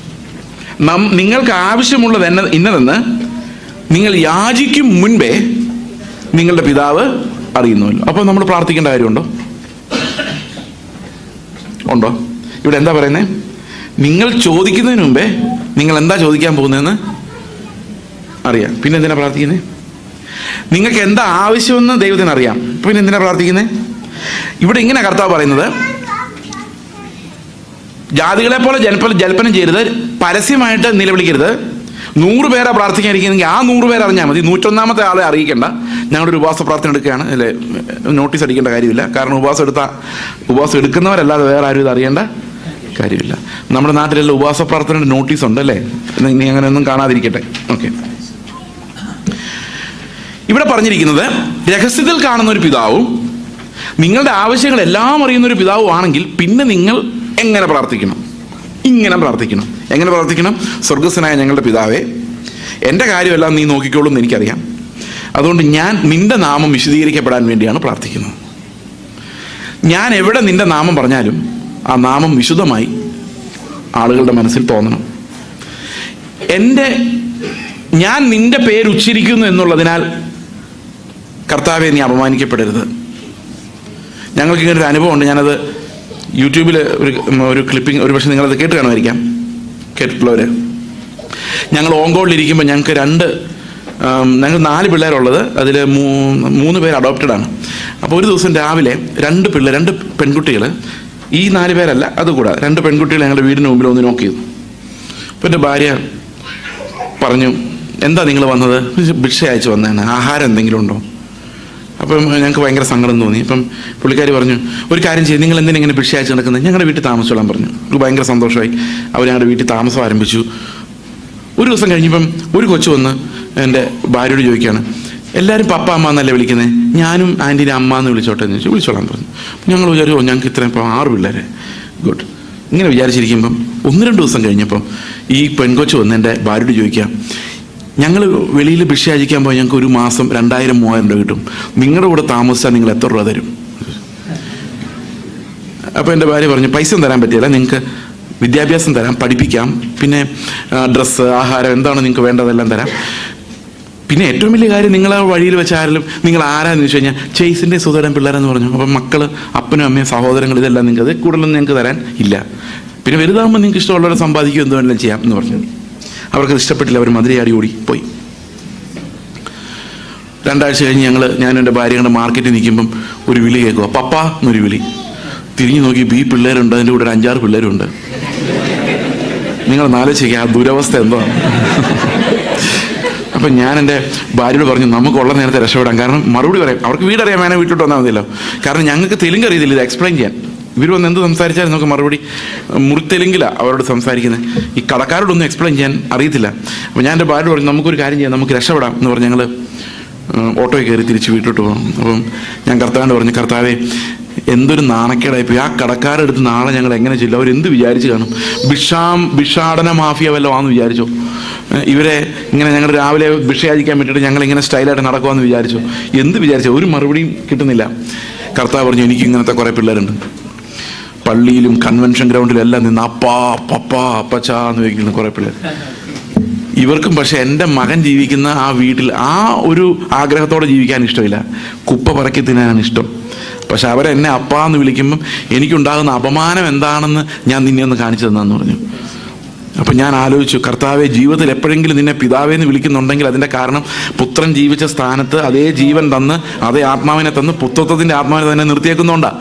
S1: നിങ്ങൾക്ക് ആവശ്യമുള്ളത് ഇന്നതെന്ന് നിങ്ങൾ യാചിക്കും മുൻപേ നിങ്ങളുടെ പിതാവ് അറിയുന്നുവല്ലോ. അപ്പോൾ നമ്മൾ പ്രാർത്ഥിക്കേണ്ട കാര്യമുണ്ടോ? ഉണ്ടോ? ഇവിടെ എന്താ പറയുന്നത്? നിങ്ങൾ ചോദിക്കുന്നതിന് മുമ്പേ നിങ്ങൾ എന്താ ചോദിക്കാൻ പോകുന്നതെന്ന് അറിയാം. പിന്നെ എന്തിനാ പ്രാർത്ഥിക്കുന്നത്? നിങ്ങൾക്ക് എന്താ ആവശ്യമെന്ന് ദൈവത്തിന് അറിയാം, പിന്നെ എന്തിനാ പ്രാർത്ഥിക്കുന്നത്? ഇവിടെ ഇങ്ങനെ കർത്താവ് പറയുന്നത്, ജാതികളെ പോലെ ജൽപ്പനം ചെയ്യരുത്, പരസ്യമായിട്ട് നിലവിളിക്കരുത്. 100 പേരാ പ്രാർത്ഥിക്കാനിരിക്കുന്നെങ്കിൽ ആ 100 പേര് അറിഞ്ഞാൽ മതി. 101-ാമത്തെ ആളെ അറിയിക്കേണ്ട. ഞങ്ങളൊരു ഉപവാസ പ്രാർത്ഥന എടുക്കുകയാണ് അല്ലേ, നോട്ടീസ് അടിക്കേണ്ട കാര്യമില്ല. കാരണം ഉപവാസം എടുക്കുന്നവരല്ലാതെ വേറെ ആരും ഇത് അറിയേണ്ട കാര്യമില്ല. നമ്മുടെ നാട്ടിലെല്ലാം ഉപവാസ പ്രാർത്ഥനയുടെ നോട്ടീസ് ഉണ്ട് അല്ലേ, നീ അങ്ങനെയൊന്നും കാണാതിരിക്കട്ടെ. ഓക്കെ, ഇവിടെ പറഞ്ഞിരിക്കുന്നത് രഹസ്യത്തിൽ കാണുന്ന ഒരു പിതാവും നിങ്ങളുടെ ആവശ്യങ്ങൾ എല്ലാം അറിയുന്ന ഒരു പിതാവും ആണെങ്കിൽ പിന്നെ നിങ്ങൾ എങ്ങനെ പ്രാർത്ഥിക്കണം? ഇങ്ങനെ പ്രാർത്ഥിക്കണം. എങ്ങനെ പ്രാർത്ഥിക്കണം? സ്വർഗസ്ഥനായ ഞങ്ങളുടെ പിതാവേ, എൻ്റെ കാര്യമെല്ലാം നീ നോക്കിക്കോളും എന്ന് എനിക്കറിയാം. അതുകൊണ്ട് ഞാൻ നിന്റെ നാമം വിശദീകരിക്കപ്പെടാൻ വേണ്ടിയാണ് പ്രാർത്ഥിക്കുന്നത്. ഞാൻ എവിടെ നിന്റെ നാമം പറഞ്ഞാലും ആ നാമം വിശുദ്ധമായി ആളുകളുടെ മനസ്സിൽ തോന്നണം. ഞാൻ നിന്റെ പേര് ഉച്ചരിക്കുന്നു എന്നുള്ളതിനാൽ കർത്താവെ നീ അപമാനിക്കപ്പെടരുത്. ഞങ്ങൾക്കിങ്ങനെ ഒരു അനുഭവമുണ്ട്. ഞാനത് യൂട്യൂബിൽ ഒരു ക്ലിപ്പിംഗ്, ഒരു പക്ഷേ നിങ്ങളത് കേട്ട് കാണുമായിരിക്കാം, കേട്ടിട്ടുള്ളവർ. ഞങ്ങൾ ഓങ്കോളിലിരിക്കുമ്പോൾ ഞങ്ങൾക്ക് ഞങ്ങൾ 4 പിള്ളേരുള്ളത്. അതിൽ 3 പേര് അഡോപ്റ്റഡാണ്. അപ്പോൾ ഒരു ദിവസം രാവിലെ 2 പെൺകുട്ടികൾ, ഈ 4 പേരല്ല അതുകൂടാതെ 2 പെൺകുട്ടികൾ ഞങ്ങളുടെ വീടിന് മുമ്പിൽ ഒന്ന് നോക്ക് ചെയ്തു. അപ്പോൾ എൻ്റെ ഭാര്യ പറഞ്ഞു, എന്താ നിങ്ങൾ വന്നത്? ഭിക്ഷ അയച്ചു വന്നതാണ്, ആഹാരം എന്തെങ്കിലും ഉണ്ടോ? അപ്പം ഞങ്ങൾക്ക് ഭയങ്കര സങ്കടം തോന്നി. അപ്പം പുള്ളിക്കാരി പറഞ്ഞു, ഒരു കാര്യം ചെയ്യും, നിങ്ങൾ എന്തിനാ ഇങ്ങനെ ഭിക്ഷ അയച്ച് നടക്കുന്നത്? ഞങ്ങളുടെ വീട്ടിൽ താമസിച്ചോളാൻ പറഞ്ഞു. നമുക്ക് ഭയങ്കര സന്തോഷമായി. അവർ ഞങ്ങളുടെ വീട്ടിൽ താമസം ആരംഭിച്ചു. ഒരു ദിവസം കഴിഞ്ഞപ്പം ഒരു കൊച്ചു വന്ന് എൻ്റെ ഭാര്യയോട് ചോദിക്കുകയാണ്, എല്ലാവരും പപ്പ അമ്മ എന്നല്ലേ വിളിക്കുന്നത്, ഞാനും ആൻറ്റീനെ അമ്മ എന്ന് വിളിച്ചോട്ടെ എന്ന് ചോദിച്ചു. വിളിച്ചോളാൻ പറഞ്ഞു. ഞങ്ങൾ വിചാരിച്ചു, ഞങ്ങൾക്ക് ഇത്രയും ഇപ്പം 6 പിള്ളേരെ, ഗുഡ്. ഇങ്ങനെ വിചാരിച്ചിരിക്കുമ്പം 1-2 ദിവസം കഴിഞ്ഞപ്പം ഈ പെൺകൊച്ചു വന്ന് എൻ്റെ ഭാര്യയോട് ചോദിക്കുക, ഞങ്ങൾ വെളിയിൽ ഭിക്ഷ യാചിക്കാൻ പോയി ഞങ്ങൾക്ക് ഒരു മാസം 2000-3000 രൂപ കിട്ടും, നിങ്ങളുടെ കൂടെ താമസിച്ചാൽ നിങ്ങൾ എത്ര രൂപ തരും? അപ്പോൾ എൻ്റെ ഭാര്യ പറഞ്ഞു, പൈസ ഒന്നും തരാൻ പറ്റില്ല, നിങ്ങൾക്ക് വിദ്യാഭ്യാസം തരാം, പഠിപ്പിക്കാം, പിന്നെ ഡ്രസ്സ്, ആഹാരം, എന്താണ് നിങ്ങൾക്ക് വേണ്ടതെല്ലാം തരാം. പിന്നെ ഏറ്റവും വലിയ കാര്യം, നിങ്ങളെ വഴിയിൽ വെച്ച് ആരെങ്കിലും നിങ്ങൾ ആരാന്ന് ചോദിച്ചു കഴിഞ്ഞാൽ ചേസിൻ്റെ സുധരൻ പിള്ളേരെന്ന് പറഞ്ഞു. അപ്പം മക്കൾ, അപ്പനും അമ്മയും സഹോദരങ്ങൾ, ഇതെല്ലാം നിങ്ങൾക്ക്, അത് കൂടുതലൊന്നും നിങ്ങൾക്ക് തരാൻ ഇല്ല. പിന്നെ വലുതാകുമ്പോൾ നിങ്ങൾക്ക് ഇഷ്ടമുള്ളവരെ സമ്പാദിക്കും, എന്ത് വേണമെങ്കിലും ചെയ്യാം എന്ന് പറഞ്ഞു. അവർക്കത് ഇഷ്ടപ്പെട്ടില്ല. അവർ മതിരയാടി ഓടി പോയി. 2 ആഴ്ച കഴിഞ്ഞ് ഞാനും എൻ്റെ ഭാര്യ കണ്ട് മാർക്കറ്റിൽ നിൽക്കുമ്പം ഒരു വിളി കേൾക്കുക, പപ്പ എന്നൊരു വിളി. തിരിഞ്ഞു നോക്കി ഈ പിള്ളേരുണ്ട്, അതിൻ്റെ കൂടെ ഒരു 5-6 പിള്ളേരുണ്ട്. നിങ്ങൾ ആലോചിക്കുക ആ ദുരവസ്ഥ എന്തോ. അപ്പം ഞാൻ എൻ്റെ ഭാര്യയോട് പറഞ്ഞു, നമുക്കുള്ള നേരത്തെ രക്ഷപ്പെടാം. കാരണം മറുപടി പറയാം, അവർക്ക് വീടറിയാൻ വേണേൽ വീട്ടിലോട്ട് വന്നാൽ മതിയല്ലോ. കാരണം ഞങ്ങൾക്ക് തെലുങ്ക് അറിയത്തില്ല ഇത് എക്സ്പ്ലെയിൻ ചെയ്യാൻ. ഇവർ വന്ന് എന്ത് സംസാരിച്ചാലും നമുക്ക് മറുപടി മുറിത്തെലുങ്കിലാണ് അവരോട് സംസാരിക്കുന്നത്. ഈ കടക്കാരോടൊന്നും എക്സ്പ്ലെയിൻ ചെയ്യാൻ അറിയത്തില്ല. അപ്പോൾ ഞാൻ എൻ്റെ ഭാര്യയോട് പറഞ്ഞു, നമുക്കൊരു കാര്യം ചെയ്യാം, നമുക്ക് രക്ഷപ്പെടാം എന്ന് പറഞ്ഞ് ഞങ്ങൾ ഓട്ടോയിൽ കയറി തിരിച്ച് വീട്ടിലോട്ട് പോകണം. അപ്പം ഞാൻ കർത്താവിനോട് പറഞ്ഞു, കർത്താവേ, എന്തൊരു നാണക്കേടായിപ്പോയി. ആ കടക്കാരെടുത്ത് നാളെ ഞങ്ങൾ എങ്ങനെ ചെല്ലും? അവരെന്ത് വിചാരിച്ച് കാണും? ഭിക്ഷാടന മാഫിയ വല്ലതും ആണെന്ന് വിചാരിച്ചോ? ഇവരെ ഇങ്ങനെ ഞങ്ങൾ രാവിലെ ഭിക്ഷയാചിക്കാൻ പറ്റിയിട്ട് ഞങ്ങളിങ്ങനെ സ്റ്റൈലായിട്ട് നടക്കുമെന്ന് വിചാരിച്ചോ? എന്ത് വിചാരിച്ചോ? ഒരു മറുപടിയും കിട്ടുന്നില്ല. കർത്താവ് പറഞ്ഞു, എനിക്ക് ഇങ്ങനത്തെ കുറേ പിള്ളേരുണ്ട്, പള്ളിയിലും കൺവെൻഷൻ ഗ്രൗണ്ടിലും എല്ലാം നിന്ന് അപ്പാ പപ്പാ അപ്പച്ചാ എന്ന് ചോദിക്കുന്ന കുറേ പിള്ളേർ. ഇവർക്കും പക്ഷെ എൻ്റെ മകൻ ജീവിക്കുന്ന ആ വീട്ടിൽ ആ ഒരു ആഗ്രഹത്തോടെ ജീവിക്കാൻ ഇഷ്ടമില്ല, കുപ്പ പറക്കി തിന്നാനാണ് ഇഷ്ടം. പക്ഷെ അവരെന്നെ അപ്പാന്ന് വിളിക്കുമ്പം എനിക്കുണ്ടാകുന്ന അപമാനം എന്താണെന്ന് ഞാൻ നിന്നെ ഒന്ന് കാണിച്ചു തന്നെന്ന് പറഞ്ഞു. അപ്പം ഞാൻ ആലോചിച്ചു, കർത്താവെ, ജീവിതത്തിൽ എപ്പോഴെങ്കിലും നിന്നെ പിതാവേന്ന് വിളിക്കുന്നുണ്ടെങ്കിൽ അതിൻ്റെ കാരണം പുത്രൻ ജീവിച്ച സ്ഥാനത്ത് അതേ ജീവൻ തന്ന് അതേ ആത്മാവിനെ തന്ന് പുത്രത്വത്തിൻ്റെ ആത്മാവിനെ തന്നെ നിർത്തിയേക്കുന്നുണ്ടാണ്.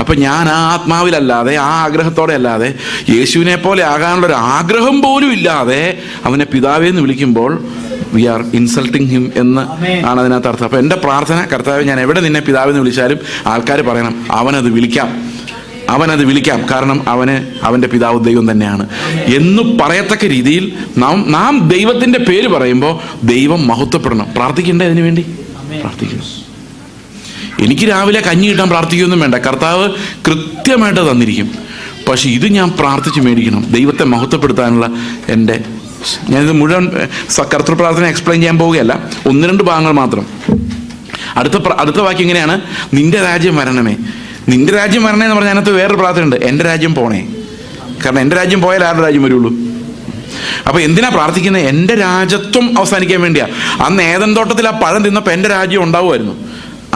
S1: അപ്പം ഞാൻ ആ ആത്മാവിലല്ലാതെ, ആ ആഗ്രഹത്തോടെ അല്ലാതെ, യേശുവിനെ പോലെ ആകാനുള്ളൊരു ആഗ്രഹം പോലും ഇല്ലാതെ അവനെ പിതാവേന്ന് വിളിക്കുമ്പോൾ വി ആർ ഇൻസൾട്ടിങ് ഹിം എന്ന് ആണ് അതിനകത്ത് അർത്ഥം. അപ്പം എൻ്റെ പ്രാർത്ഥന, കർത്താവെ, ഞാൻ എവിടെ നിന്നെ പിതാവെന്ന് വിളിച്ചാലും ആൾക്കാർ പറയണം അവനത് വിളിക്കാം, കാരണം അവൻ്റെ പിതാവ് ദൈവം തന്നെയാണ് എന്ന് പറയത്തക്ക രീതിയിൽ നാം ദൈവത്തിൻ്റെ പേര് പറയുമ്പോൾ ദൈവം മഹത്വപ്പെടണം. പ്രാർത്ഥിക്കണ്ടേ അതിനു വേണ്ടി? പ്രാർത്ഥിക്കണം. എനിക്ക് രാവിലെ കഞ്ഞി കിട്ടാൻ പ്രാർത്ഥിക്കുകയൊന്നും വേണ്ട, കർത്താവ് കൃത്യമായിട്ട് തന്നിരിക്കും. പക്ഷെ ഇത് ഞാൻ പ്രാർത്ഥിച്ച് മേടിക്കണം, ദൈവത്തെ മഹത്വപ്പെടുത്താനുള്ള ഞാനിത് മുഴുവൻ കർത്തൃ പ്രാർത്ഥന എക്സ്പ്ലെയിൻ ചെയ്യാൻ പോവുകയല്ല, 1-2 ഭാഗങ്ങൾ മാത്രം. അടുത്ത വാക്യം ഇങ്ങനെയാണ്: നിന്റെ രാജ്യം വരണമേ. നിന്റെ രാജ്യം വരണേ എന്ന് പറഞ്ഞാൽ അതിനകത്ത് വേറൊരു പ്രാർത്ഥനയുണ്ട്, എൻ്റെ രാജ്യം പോണേ. കാരണം എൻ്റെ രാജ്യം പോയാൽ ആരുടെ രാജ്യം വരുള്ളൂ? അപ്പൊ എന്തിനാ പ്രാർത്ഥിക്കുന്നത്? എൻ്റെ രാജ്യത്വം അവസാനിക്കാൻ വേണ്ടിയാ. അന്ന് ഏദൻ തോട്ടത്തിൽ ആ പഴം തിന്നപ്പോൾ എൻ്റെ രാജ്യം ഉണ്ടാവുമായിരുന്നു.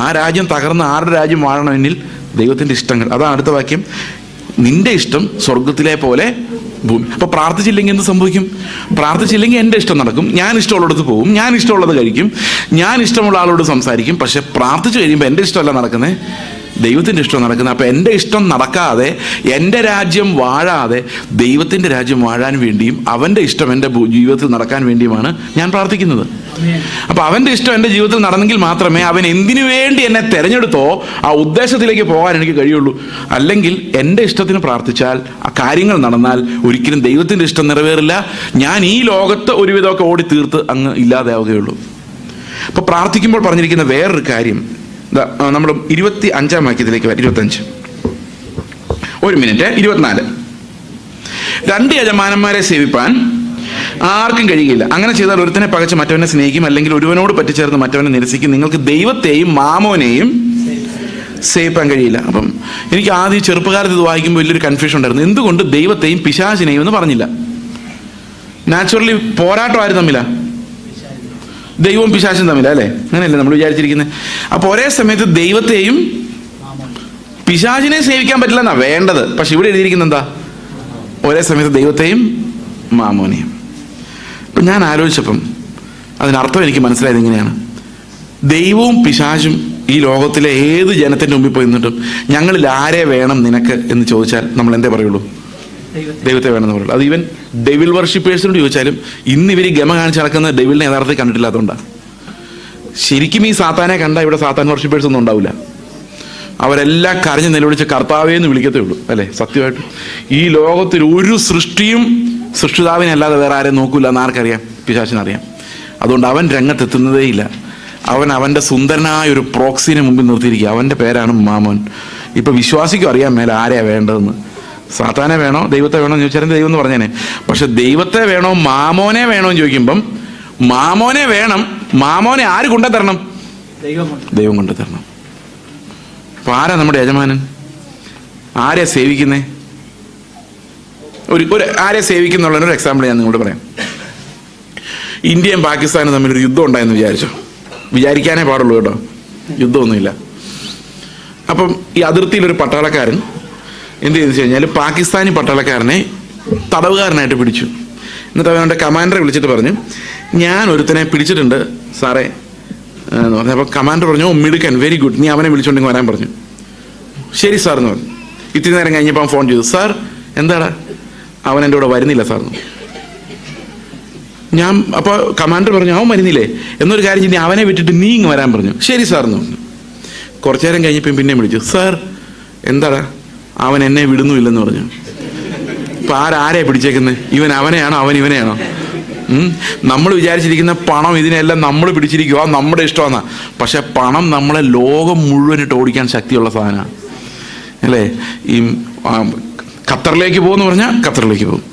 S1: ആ രാജ്യം തകർന്ന് ആരുടെ രാജ്യം വാഴണമെന്നിൽ? ദൈവത്തിൻ്റെ ഇഷ്ടങ്ങൾ. അതാണ് അടുത്ത വാക്യം, നിന്റെ ഇഷ്ടം സ്വർഗത്തിലെ പോലെ ഭൂമി. അപ്പൊ പ്രാർത്ഥിച്ചില്ലെങ്കിൽ എന്ത് സംഭവിക്കും? പ്രാർത്ഥിച്ചില്ലെങ്കിൽ എൻ്റെ ഇഷ്ടം നടക്കും, ഞാൻ ഇഷ്ടമുള്ളിടത്ത് പോകും, ഞാൻ ഇഷ്ടമുള്ളത് കഴിക്കും, ഞാൻ ഇഷ്ടമുള്ള ആളോട് സംസാരിക്കും. പക്ഷെ പ്രാർത്ഥിച്ചു കഴിയുമ്പോൾ എൻ്റെ ഇഷ്ടമല്ല നടക്കുന്നത്, ദൈവത്തിൻ്റെ ഇഷ്ടം നടക്കുന്നത്. അപ്പം എൻ്റെ ഇഷ്ടം നടക്കാതെ, എൻ്റെ രാജ്യം വാഴാതെ, ദൈവത്തിൻ്റെ രാജ്യം വാഴാൻ വേണ്ടിയും അവൻ്റെ ഇഷ്ടം എൻ്റെ ജീവിതത്തിൽ നടക്കാൻ വേണ്ടിയുമാണ് ഞാൻ പ്രാർത്ഥിക്കുന്നത്. അപ്പം അവൻ്റെ ഇഷ്ടം എൻ്റെ ജീവിതത്തിൽ നടന്നെങ്കിൽ മാത്രമേ അവൻ എന്തിനു വേണ്ടി എന്നെ തിരഞ്ഞെടുത്തോ ആ ഉദ്ദേശത്തിലേക്ക് പോകാൻ എനിക്ക് കഴിയുള്ളൂ. അല്ലെങ്കിൽ എൻ്റെ ഇഷ്ടത്തിന് പ്രാർത്ഥിച്ചാൽ ആ കാര്യങ്ങൾ നടന്നാൽ ഒരിക്കലും ദൈവത്തിൻ്റെ ഇഷ്ടം നിറവേറില്ല. ഞാൻ ഈ ലോകത്ത് ഒരുവിധമൊക്കെ ഓടി തീർത്ത് അങ്ങ് ഇല്ലാതെ ആവുകയുള്ളൂ. അപ്പോൾ പ്രാർത്ഥിക്കുമ്പോൾ പറഞ്ഞിരിക്കുന്ന വേറൊരു കാര്യം, നമ്മൾ 25-ാം വാക്യത്തിലേക്ക് 25, 24. 2 യജമാനന്മാരെ സേവിപ്പാൻ ആർക്കും കഴിയില്ല. അങ്ങനെ ചെയ്താൽ ഒരുത്തനെ പകച്ച് മറ്റവനെ സ്നേഹിക്കും, അല്ലെങ്കിൽ ഒരുവനോട് പറ്റിച്ചേർന്ന് മറ്റവനെ നിരസിക്കും. നിങ്ങൾക്ക് ദൈവത്തെയും മാമോനെയും സേവിപ്പാൻ കഴിയില്ല. അപ്പം എനിക്ക് ആദ്യം ചെറുപ്പകാലത്ത് ഇത് വായിക്കുമ്പോൾ വലിയൊരു കൺഫ്യൂഷൻ ഉണ്ടായിരുന്നു. എന്തുകൊണ്ട് ദൈവത്തെയും പിശാചിനെയും എന്ന് പറഞ്ഞില്ല? നാച്ചുറലി പോരാട്ടം ആര് തമ്മിലാ? ദൈവവും പിശാചും തമ്മില, അല്ലേ? അങ്ങനെയല്ലേ നമ്മൾ വിചാരിച്ചിരിക്കുന്നത്? അപ്പോൾ ഒരേ സമയത്ത് ദൈവത്തെയും പിശാചിനെയും സേവിക്കാൻ പറ്റില്ല എന്നാ വേണ്ടത്. പക്ഷെ ഇവിടെ എഴുതിയിരിക്കുന്ന എന്താ? ഒരേ സമയത്ത് ദൈവത്തെയും മാമോനെയും. അപ്പം ഞാൻ ആലോചിച്ചപ്പം അതിനർത്ഥം എനിക്ക് മനസ്സിലായത് ഇങ്ങനെയാണ്: ദൈവവും പിശാചും ഈ ലോകത്തിലെ ഏത് ജനത്തിൻ്റെ മുമ്പിൽ പോയി നിന്നിട്ടും ഞങ്ങളിൽ ആരെ വേണം നിനക്ക് എന്ന് ചോദിച്ചാൽ നമ്മൾ എന്തേ പറയുള്ളൂ? ദൈവത്തെ വേണമെന്ന് പറയുള്ളൂ. അത് ഈവൻ ഡെവിൾ വർഷിപ്പേഴ്സിനോട് ചോദിച്ചാലും ഇന്ന് ഇവർ ഗമ കാണിച്ച് നടക്കുന്ന ഡെവിളിനെ യഥാർത്ഥത്തിൽ കണ്ടിട്ടില്ലാത്തതുകൊണ്ടാണ്. ശരിക്കും ഈ സാത്താനെ കണ്ടാൽ ഇവിടെ സാത്താൻ വർഷിപ്പേഴ്സ് ഒന്നും ഉണ്ടാവില്ല. അവരെല്ലാം കരഞ്ഞ് നിലവിളിച്ച് കർത്താവേന്ന് വിളിക്കത്തേ ഉള്ളൂ, അല്ലേ? സത്യമായിട്ട് ഈ ലോകത്തിൽ ഒരു സൃഷ്ടിയും സൃഷ്ടിതാവിനെ അല്ലാതെ വേറെ ആരെയും നോക്കൂല എന്ന് ആർക്കറിയാം? പിശാചിനറിയാം. അതുകൊണ്ട് അവൻ രംഗത്തെത്തുന്നതേ ഇല്ല. അവൻ്റെ സുന്ദരനായ ഒരു പ്രോക്സിനെ മുമ്പിൽ നിർത്തിയിരിക്കുക. അവൻ്റെ പേരാണ് മാമോൻ. ഇപ്പൊ വിശ്വാസിക്കും അറിയാൻ മേലെ ആരെയാ വേണ്ടതെന്ന്. സാത്താനെ വേണോ ദൈവത്തെ വേണോ എന്ന് ചോദിച്ചാൽ ദൈവം എന്ന് പറഞ്ഞേനെ. പക്ഷെ ദൈവത്തെ വേണോ മാമോനെ വേണോ എന്ന് ചോദിക്കുമ്പം മാമോനെ വേണം. മാമോനെ ആര് കൊണ്ടുതരണം? ദൈവം കൊണ്ടുതരണം. അപ്പൊ ആരാ നമ്മുടെ യജമാനൻ? ആരെ സേവിക്കുന്നേ? ഒരു ആരെ സേവിക്കുന്നുള്ളൊരു എക്സാമ്പിൾ ഞാൻ നിങ്ങളോട് പറയാം. ഇന്ത്യയും പാകിസ്ഥാനും തമ്മിലൊരു യുദ്ധം ഉണ്ടായെന്ന് വിചാരിക്കാനേ പാടുള്ളൂ കേട്ടോ, യുദ്ധമൊന്നുമില്ല. അപ്പം ഈ അതിർത്തിയിലൊരു പട്ടാളക്കാരൻ എന്ത് ചെയ്തെന്ന് വെച്ച് കഴിഞ്ഞാൽ പാകിസ്ഥാനി പട്ടാളക്കാരനെ തടവുകാരനായിട്ട് പിടിച്ചു. എന്നിട്ട് അവൻ്റെ കമാൻഡറെ വിളിച്ചിട്ട് പറഞ്ഞു, ഞാൻ ഒരുത്തനെ പിടിച്ചിട്ടുണ്ട് സാറേ എന്ന് പറഞ്ഞു. അപ്പോൾ കമാൻഡർ പറഞ്ഞു, മിടുക്കൻ, വെരി ഗുഡ്, നീ അവനെ വിളിച്ചുകൊണ്ടെങ്കിൽ വരാൻ പറഞ്ഞു. ശരി സാർ എന്ന് പറഞ്ഞു. ഇത്തിരി നേരം കഴിഞ്ഞപ്പോൾ അവൻ ഫോൺ ചെയ്തു, സാർ എന്താടാ? അവൻ എൻ്റെ കൂടെ വരുന്നില്ല സാർ എന്ന്. അപ്പോൾ കമാൻഡർ പറഞ്ഞു, അവൻ വരുന്നില്ലേ? എന്നൊരു കാര്യം ചെയ്ത് അവനെ വിട്ടിട്ട് നീ ഇങ്ങ് വരാൻ പറഞ്ഞു. ശരി സാർ എന്ന് പറഞ്ഞു. കുറച്ചു നേരം കഴിഞ്ഞപ്പോൾ പിന്നെയും വിളിച്ചു, സാർ എന്താടാ? അവൻ എന്നെ വിടുന്നുമില്ലെന്ന് പറഞ്ഞു. ഇപ്പം ആരെയാ പിടിച്ചേക്കുന്നത്? ഇവൻ അവനെയാണോ അവൻ ഇവനെയാണോ? നമ്മൾ വിചാരിച്ചിരിക്കുന്ന പണം ഇതിനെല്ലാം നമ്മൾ പിടിച്ചിരിക്കുക, നമ്മുടെ ഇഷ്ടമാണ്. പക്ഷെ പണം നമ്മളെ ലോകം മുഴുവനിട്ട് ഓടിക്കാൻ ശക്തിയുള്ള സാധനമാണ്, അല്ലേ? ഈ ഖത്തറിലേക്ക് പോകുമെന്ന് പറഞ്ഞാൽ ഖത്തറിലേക്ക് പോകും,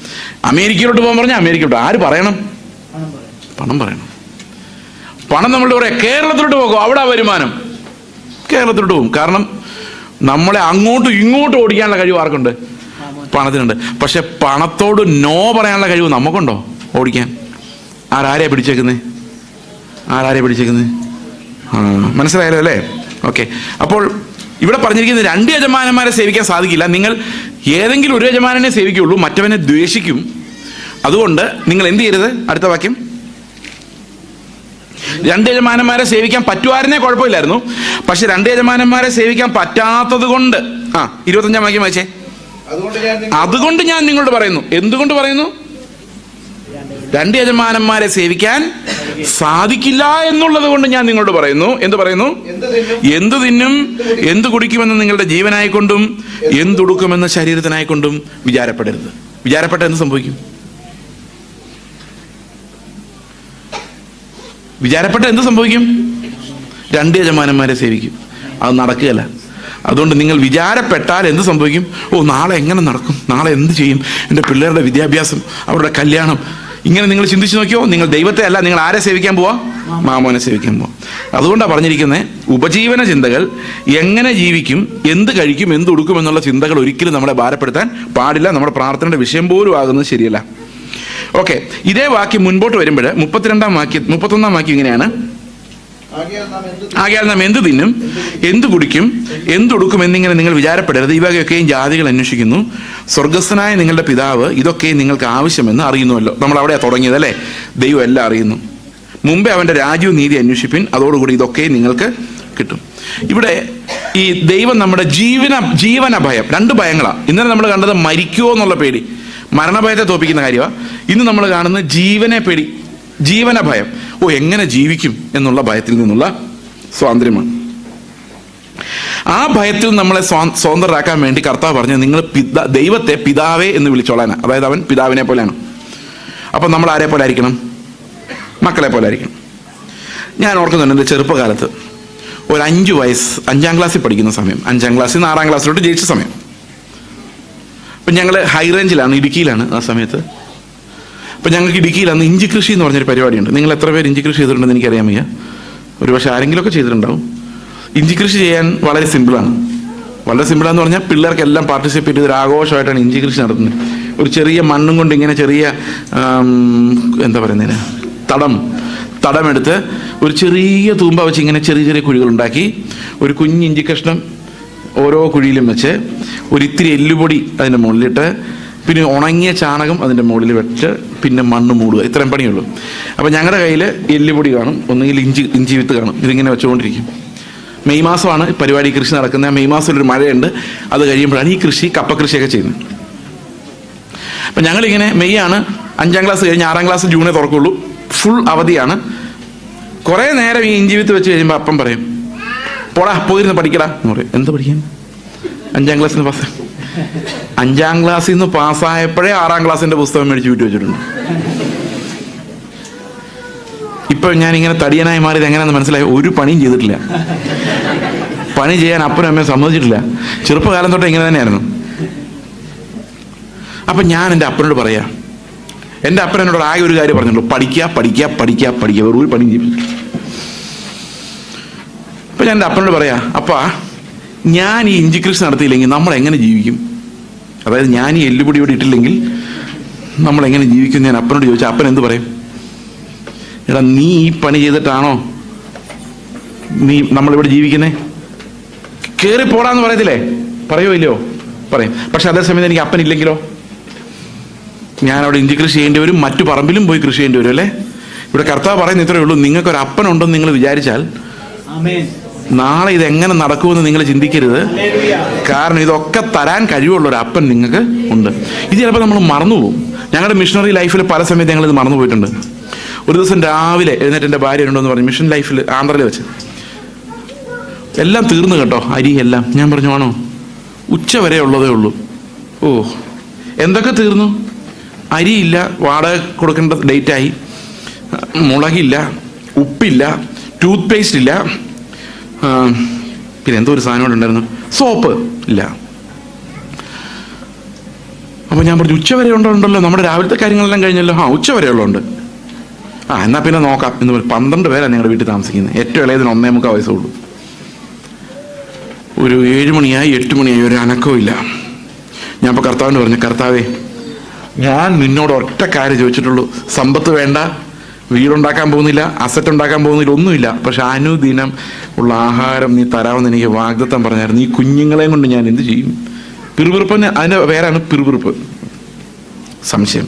S1: അമേരിക്കയിലോട്ട് പോകാൻ പറഞ്ഞാൽ അമേരിക്കയിലോട്ട്. ആര് പറയണം? പണം പറയണം. പണം നമ്മളുടെ പറയാം കേരളത്തിലോട്ട് പോകും, അവിടെ വരുമാനം കേരളത്തിലോട്ട് പോകും. കാരണം നമ്മളെ അങ്ങോട്ടും ഇങ്ങോട്ടും ഓടിക്കാനുള്ള കഴിവ് ആർക്കുണ്ട്? പണത്തിനുണ്ട്. പക്ഷെ പണത്തോട് നോ പറയാനുള്ള കഴിവ് നമുക്കുണ്ടോ ഓടിക്കാൻ? ആരെയാ പിടിച്ചേക്കുന്നത്? മനസ്സിലായല്ലോ അല്ലേ? ഓക്കെ. അപ്പോൾ ഇവിടെ പറഞ്ഞിരിക്കുന്നത് 2 യജമാനന്മാരെ സേവിക്കാൻ സാധിക്കില്ല. നിങ്ങൾ ഏതെങ്കിലും ഒരു യജമാനനെ സേവിക്കുകയുള്ളൂ, മറ്റവനെ ദ്വേഷിക്കും. അതുകൊണ്ട് നിങ്ങൾ എന്ത് ചെയ്യരുത്? അടുത്ത വാക്യം, 2 യജമാനന്മാരെ സേവിക്കാൻ പറ്റുമായിരുന്നേ കുഴപ്പമില്ലായിരുന്നു. പക്ഷെ 2 യജമാനന്മാരെ സേവിക്കാൻ പറ്റാത്തത് കൊണ്ട് 25-ാം വാക്യം വായിച്ചേ. അതുകൊണ്ട് ഞാൻ നിങ്ങളോട് പറയുന്നു. എന്തുകൊണ്ട് പറയുന്നു? 2 യജമാനന്മാരെ സേവിക്കാൻ സാധിക്കില്ല എന്നുള്ളത് കൊണ്ട് ഞാൻ നിങ്ങളോട് പറയുന്നു. എന്ത് പറയുന്നു? എന്ത് തിന്നും എന്ത് കുടിക്കുമെന്ന് നിങ്ങളുടെ ജീവനായിക്കൊണ്ടും എന്തുടുക്കുമെന്ന് ശരീരത്തിനായിക്കൊണ്ടും വിചാരപ്പെടരുത്. വിചാരപ്പെട്ട എന്ത് സംഭവിക്കും? വിചാരപ്പെട്ട എന്ത് സംഭവിക്കും? 2 യജമാനന്മാരെ സേവിക്കും. അത് നടക്കുകയല്ല. അതുകൊണ്ട് നിങ്ങൾ വിചാരപ്പെട്ടാൽ എന്ത് സംഭവിക്കും? നാളെ എങ്ങനെ നടക്കും, നാളെ എന്ത് ചെയ്യും, എൻ്റെ പിള്ളേരുടെ വിദ്യാഭ്യാസം, അവരുടെ കല്യാണം, ഇങ്ങനെ നിങ്ങൾ ചിന്തിച്ചു നോക്കിയോ. നിങ്ങൾ ദൈവത്തെ അല്ല, നിങ്ങൾ ആരെ സേവിക്കാൻ പോവാ? മാമോനെ സേവിക്കാൻ പോവാം. അതുകൊണ്ടാണ് പറഞ്ഞിരിക്കുന്നത്, ഉപജീവന ചിന്തകൾ, എങ്ങനെ ജീവിക്കും, എന്ത് കഴിക്കും, എന്ത് ഉടുക്കും എന്നുള്ള ചിന്തകൾ ഒരിക്കലും നമ്മളെ ഭാരപ്പെടുത്താൻ പാടില്ല. നമ്മുടെ പ്രാർത്ഥനയുടെ വിഷയം പോലും ആകുന്നത് ശരിയല്ല. ഓക്കെ, ഇതേ വാക്യം മുൻപോട്ട് വരുമ്പോൾ 31-ാം വാക്യം ഇങ്ങനെയാണ്: ആകയാൽ നാം എന്ത് തിന്നും എന്ത് കുടിക്കും എന്തുടുക്കും എന്നിങ്ങനെ നിങ്ങൾ വിചാരപ്പെടരുത്. ഇവയൊക്കെയും ജാതികൾ അന്വേഷിക്കുന്നു. സ്വർഗസ്ഥനായ നിങ്ങളുടെ പിതാവ് ഇതൊക്കെയും നിങ്ങൾക്ക് ആവശ്യമെന്ന് അറിയുന്നുവല്ലോ. നമ്മൾ അവിടെയാണ് തുടങ്ങിയത് അല്ലേ? ദൈവം എല്ലാം അറിയുന്നു. മുമ്പേ അവൻ്റെ രാജ്യവും നീതി അന്വേഷിപ്പിൻ, അതോടുകൂടി ഇതൊക്കെയും നിങ്ങൾക്ക് കിട്ടും. ഇവിടെ ഈ ദൈവം നമ്മുടെ ജീവന ഭയം, 2 ഭയങ്ങളാണ്. ഇന്നലെ നമ്മൾ കണ്ടത് മരിക്കുമോ എന്നുള്ള പേടി, മരണഭയത്തെ തോപ്പിക്കുന്ന കാര്യമാണ്. ഇന്ന് നമ്മൾ കാണുന്ന ജീവനെ പേടി, ജീവന ഭയം. എങ്ങനെ ജീവിക്കും എന്നുള്ള ഭയത്തിൽ നിന്നുള്ള സ്വാതന്ത്ര്യമാണ്. ആ ഭയത്തിൽ നമ്മളെ സ്വതന്ത്രരാക്കാൻ വേണ്ടി കർത്താവ് പറഞ്ഞു, നിങ്ങൾ ദൈവത്തെ പിതാവേ എന്ന് വിളിച്ചോളാനാണ്. അതായത് അവൻ പിതാവിനെ പോലെയാണ്. അപ്പം നമ്മൾ ആരെ പോലെ ആയിരിക്കണം? മക്കളെ പോലെ ആയിരിക്കണം. ഞാൻ ഓർക്കുന്നുണ്ട്, എൻ്റെ ചെറുപ്പകാലത്ത് ഒരു 5 വയസ്സ്, 5-ാം ക്ലാസ്സിൽ പഠിക്കുന്ന സമയം, 5-ാം ക്ലാസ്സിൽ നിന്ന് 6-ാം ക്ലാസ്സിലോട്ട് ജയിച്ച സമയം. അപ്പം ഞങ്ങൾ ഹൈ റേഞ്ചിലാണ്, ഇടുക്കിയിലാണ് ആ സമയത്ത്. അപ്പം ഞങ്ങൾക്ക് ഇടുക്കിയിൽ അന്ന് ഇഞ്ചി കൃഷി എന്ന് പറഞ്ഞൊരു പരിപാടിയുണ്ട്. നിങ്ങൾ എത്ര പേര് ഇഞ്ചി കൃഷി ചെയ്തിട്ടുണ്ടെന്ന് എനിക്കറിയാൻ വയ്യ. ഒരു പക്ഷേ ആരെങ്കിലുമൊക്കെ ചെയ്തിട്ടുണ്ടാവും. ഇഞ്ചി കൃഷി ചെയ്യാൻ വളരെ സിമ്പിളാണ്. വളരെ സിമ്പിളാന്ന് പറഞ്ഞാൽ പിള്ളേർക്കെല്ലാം പാർട്ടിസിപ്പേറ്റ് ചെയ്ത് ഒരു ആഘോഷമായിട്ടാണ് ഇഞ്ചി കൃഷി നടത്തുന്നത്. ഒരു ചെറിയ മണ്ണും കൊണ്ട് ഇങ്ങനെ ചെറിയ എന്താ പറയുന്നതിന് തടമെടുത്ത് ഒരു ചെറിയ തൂമ്പ വെച്ച് ഇങ്ങനെ ചെറിയ ചെറിയ കുഴികളുണ്ടാക്കി ഒരു കുഞ്ഞ് ഇഞ്ചി കഷ്ണം ഓരോ കുഴിയിലും വെച്ച് ഒരിത്തിരി എല്ലുപൊടി അതിൻ്റെ മുകളിലിട്ട് പിന്നെ ഉണങ്ങിയ ചാണകം അതിൻ്റെ മുകളിൽ വെച്ച് പിന്നെ മണ്ണ് മൂടുക. ഇത്രയും പണിയുള്ളൂ. അപ്പോൾ ഞങ്ങളുടെ കയ്യിൽ എല്ലുപൊടി കാണും, ഒന്നുകിൽ ഇഞ്ചി വിത്ത് കാണും. ഇതിങ്ങനെ വെച്ചുകൊണ്ടിരിക്കും. മെയ് മാസമാണ് പരിപാടി, കൃഷി നടക്കുന്നത്. മെയ് മാസത്തിലൊരു മഴയുണ്ട്. അത് കഴിയുമ്പോഴാണ് ഈ കപ്പ കൃഷിയൊക്കെ ചെയ്യുന്നത്. അപ്പം ഞങ്ങളിങ്ങനെ മെയ് ആണ്, 5-ാം ക്ലാസ് കഴിഞ്ഞ് 6-ാം ക്ലാസ് ജൂണേ തുറക്കുള്ളൂ. ഫുൾ അവധിയാണ്. കുറേ നേരം ഈ ഇഞ്ചി വിത്ത് വെച്ച് കഴിയുമ്പോൾ അപ്പം പറയും, പോടാ പോയിരുന്ന് പഠിക്കടാ എന്ന് പറയും. എന്താ പഠിക്കാൻ? 5-ാം ക്ലാസ്സിൽ നിന്ന് പാസ്. 5-ാം ക്ലാസ്സിൽ നിന്ന് പാസ്സായപ്പോഴേ 6-ാം ക്ലാസ്സിൻ്റെ പുസ്തകം മേടിച്ച് വീട്ടിൽ വെച്ചിട്ടുണ്ട്. ഇപ്പോൾ ഞാനിങ്ങനെ തടിയനായി മാറിയത് എങ്ങനെയാണെന്ന് മനസ്സിലായി. ഒരു പണിയും ചെയ്തിട്ടില്ല. പണി ചെയ്യാൻ അപ്പനും അമ്മയും സമ്മതിച്ചിട്ടില്ല. ചെറുപ്പകാലം തൊട്ട് ഇങ്ങനെ തന്നെയായിരുന്നു. അപ്പം ഞാൻ എൻ്റെ അപ്പനോട് പറയാം, എൻ്റെ അപ്പൻ എന്നോട് ആകെ ഒരു കാര്യം പറഞ്ഞുള്ളൂ, പഠിക്കുക. ഒരു പണിയും ചെയ്യും. അപ്പം ഞാൻ എൻ്റെ അപ്പനോട് പറയാം, അപ്പാ ഞാൻ ഈ ഇഞ്ചി കൃഷി നടത്തിയില്ലെങ്കിൽ നമ്മൾ എങ്ങനെ ജീവിക്കും? അതായത് ഞാൻ ഈ എല്ലുപൊടി ഇവിടെ ഇട്ടില്ലെങ്കിൽ നമ്മൾ എങ്ങനെ ജീവിക്കും? ഞാൻ അപ്പനോട് ചോദിച്ചാൽ അപ്പൻ എന്ത് പറയും? എടാ, നീ ഈ പണി ചെയ്തിട്ടാണോ നമ്മളിവിടെ ജീവിക്കുന്നേ? കയറി പോടാന്ന് പറയത്തില്ലേ? പറയോ ഇല്ലയോ? പറയും. പക്ഷെ അതേസമയത്ത് എനിക്ക് അപ്പനില്ലെങ്കിലോ? ഞാൻ അവിടെ ഇഞ്ചി കൃഷി ചെയ്യേണ്ടി വരും, മറ്റു പറമ്പിലും പോയി കൃഷി ചെയ്യേണ്ടി വരും അല്ലേ? ഇവിടെ കർത്താവ് പറയുന്ന ഇത്രയേ ഉള്ളൂ, നിങ്ങൾക്കൊരു അപ്പനുണ്ടെന്ന് നിങ്ങൾ വിചാരിച്ചാൽ നാളെ ഇതെങ്ങനെ നടക്കുമെന്ന് നിങ്ങൾ ചിന്തിക്കരുത്. കാരണം ഇതൊക്കെ തരാൻ കഴിവുള്ള ഒരു അപ്പൻ നിങ്ങൾക്ക് ഉണ്ട്. ഇത് ചിലപ്പോൾ നമ്മൾ മറന്നുപോകും. ഞങ്ങളുടെ മിഷണറി ലൈഫിൽ പല സമയത്ത് ഞങ്ങളിത് മറന്നു പോയിട്ടുണ്ട്. ഒരു ദിവസം രാവിലെ എഴുന്നേറ്റ് എൻ്റെ ഭാര്യ ഉണ്ടോയെന്ന് പറഞ്ഞു, മിഷൻ ലൈഫിൽ ആന്ധ്രയിൽ വെച്ച് എല്ലാം തീർന്നു കേട്ടോ, അരി എല്ലാം. ഞാൻ പറഞ്ഞു, ആണോ? ഉച്ച വരെ ഉള്ളതേ ഉള്ളൂ. എന്തൊക്കെ തീർന്നു? അരിയില്ല, വാടക കൊടുക്കേണ്ട ഡേറ്റായി, മുളകില്ല, ഉപ്പില്ല, ടൂത്ത് പേസ്റ്റ് ഇല്ല, പിന്നെ എന്തോ ഒരു സാധനം ഉണ്ടായിരുന്നു, സോപ്പ് ഇല്ല. അപ്പോൾ ഞാൻ പറഞ്ഞു, ഉച്ചവരെ ഉണ്ടല്ലോ, നമ്മുടെ രാവിലത്തെ കാര്യങ്ങളെല്ലാം കഴിഞ്ഞല്ലോ. ഉച്ചവരെ ഉള്ളതുണ്ട്. എന്നാൽ പിന്നെ നോക്കാം എന്ന് പറഞ്ഞു. 12 പേരാണ് ഞങ്ങളുടെ വീട്ടിൽ താമസിക്കുന്നത്. ഏറ്റവും ഇളയതിന് 1.25 വയസ്സുള്ളൂ. ഒരു 7 മണിയായി 8 മണിയായി, ഒരു അനക്കവും ഇല്ല. ഞാൻ ഇപ്പോൾ കർത്താവിന് പറഞ്ഞു, കർത്താവേ, ഞാൻ നിന്നോട് ഒറ്റ കാര്യം ചോദിച്ചിട്ടുള്ളൂ, സമ്പത്ത് വേണ്ട, വീടുണ്ടാക്കാൻ പോകുന്നില്ല, അസറ്റ് ഉണ്ടാക്കാൻ പോകുന്നില്ല, ഒന്നുമില്ല. പക്ഷെ അനുദിനം ഉള്ള ആഹാരം നീ തരാമെന്ന് എനിക്ക് വാഗ്ദത്തം പറഞ്ഞായിരുന്നു. ഈ കുഞ്ഞുങ്ങളെയും കൊണ്ട് ഞാൻ എന്ത് ചെയ്യും? പിറുപിറുപ്പിന് അതിൻ്റെ പേരാണ് പിറുപിറുപ്പ്, സംശയം.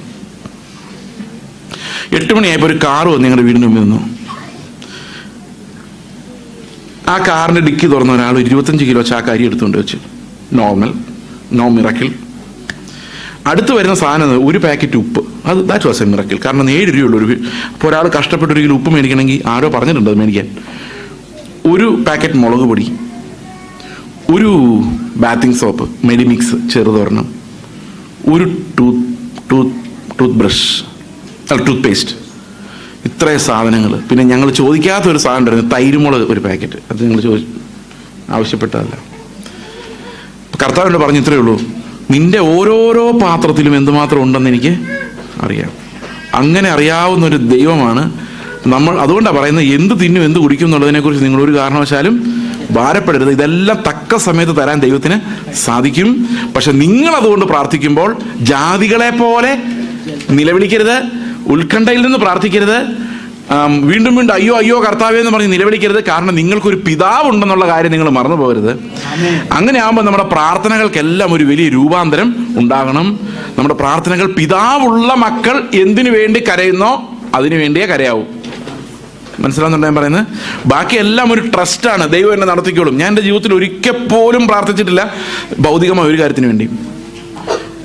S1: 8 മണിയായപ്പോൾ ഒരു കാറ് വന്ന് ഞങ്ങളുടെ വീടിന് മുമ്പിൽ നിന്നു. ആ കാറിന്റെ ഡിക്കി തുറന്ന ഒരാൾ 25 കിലോ ചാക്ക് അരി എടുത്തുകൊണ്ട് വെച്ചു. Normal, no miracle. അടുത്ത് വരുന്ന സാധനം ഒരു പാക്കറ്റ് ഉപ്പ്. അത് ദാറ്റ് വാസ് എ മിറക്കിൾ. കാരണം 7 രൂപയുള്ളൂ ഒരു. അപ്പോൾ ഒരാൾ കഷ്ടപ്പെട്ട് 1 കിലോ ഉപ്പ് മേടിക്കണമെങ്കിൽ ആരോ പറഞ്ഞിട്ടുണ്ട് അത് മേടിക്കാൻ. ഒരു പാക്കറ്റ് മുളക് പൊടി, ഒരു ബാത്തിങ് സോപ്പ്, മെഡിമിക്സ് ചെറുതൊരെണ്ണം, ഒരു ടൂത്ത് ബ്രഷ്, ടൂത്ത് പേസ്റ്റ്, ഇത്രയും സാധനങ്ങൾ. പിന്നെ ഞങ്ങൾ ചോദിക്കാത്തൊരു സാധനം ഉണ്ടായിരുന്നു, തൈരുമുളക് ഒരു പാക്കറ്റ്. അത് ഞങ്ങൾ ആവശ്യപ്പെട്ടതല്ല. കർത്താവിനോട് പറഞ്ഞു, ഇത്രയേ ഉള്ളൂ, നിന്റെ ഓരോരോ പാത്രത്തിലും എന്തുമാത്രം ഉണ്ടെന്ന് എനിക്ക് അറിയാം. അങ്ങനെ അറിയാവുന്ന ഒരു ദൈവമാണ് നമ്മൾ. അതുകൊണ്ടാണ് പറയുന്നത്, എന്ത് തിന്നും എന്ത് കുടിക്കും എന്നുള്ളതിനെക്കുറിച്ച് നിങ്ങൾ ഒരു കാരണവശാലും ഭാരപ്പെടരുത്. ഇതെല്ലാം തക്ക സമയത്ത് തരാൻ ദൈവത്തിന് സാധിക്കും. പക്ഷെ നിങ്ങൾ അതുകൊണ്ട് പ്രാർത്ഥിക്കുമ്പോൾ ജാതികളെ പോലെ നിലവിളിക്കരുത്, ഉത്കണ്ഠയിൽ നിന്ന് പ്രാർത്ഥിക്കരുത്, വീണ്ടും വീണ്ടും അയ്യോ അയ്യോ കർത്താവേ എന്ന് പറഞ്ഞ് നിലവിളിക്കരുത്. കാരണം നിങ്ങൾക്കൊരു പിതാവ് ഉണ്ടെന്നുള്ള കാര്യം നിങ്ങൾ മറന്നു പോകരുത്. അങ്ങനെ ആകുമ്പോൾ നമ്മുടെ പ്രാർത്ഥനകൾക്കെല്ലാം ഒരു വലിയ രൂപാന്തരം ഉണ്ടാകണം. നമ്മുടെ പ്രാർത്ഥനകൾ, പിതാവുള്ള മക്കൾ എന്തിനു വേണ്ടി കരയുന്നോ അതിനു വേണ്ടിയേ കരയാവൂ. മനസ്സിലാവുന്നുണ്ടോ ഞാൻ പറയുന്നത്? ബാക്കിയെല്ലാം ഒരു ട്രസ്റ്റാണ്. ദൈവം എന്നെ നടത്തിക്കോളും. ഞാൻ എൻ്റെ ജീവിതത്തിൽ ഒരിക്കൽ പോലും പ്രാർത്ഥിച്ചിട്ടില്ല ഭൗതികമായ ഒരു കാര്യത്തിന് വേണ്ടി.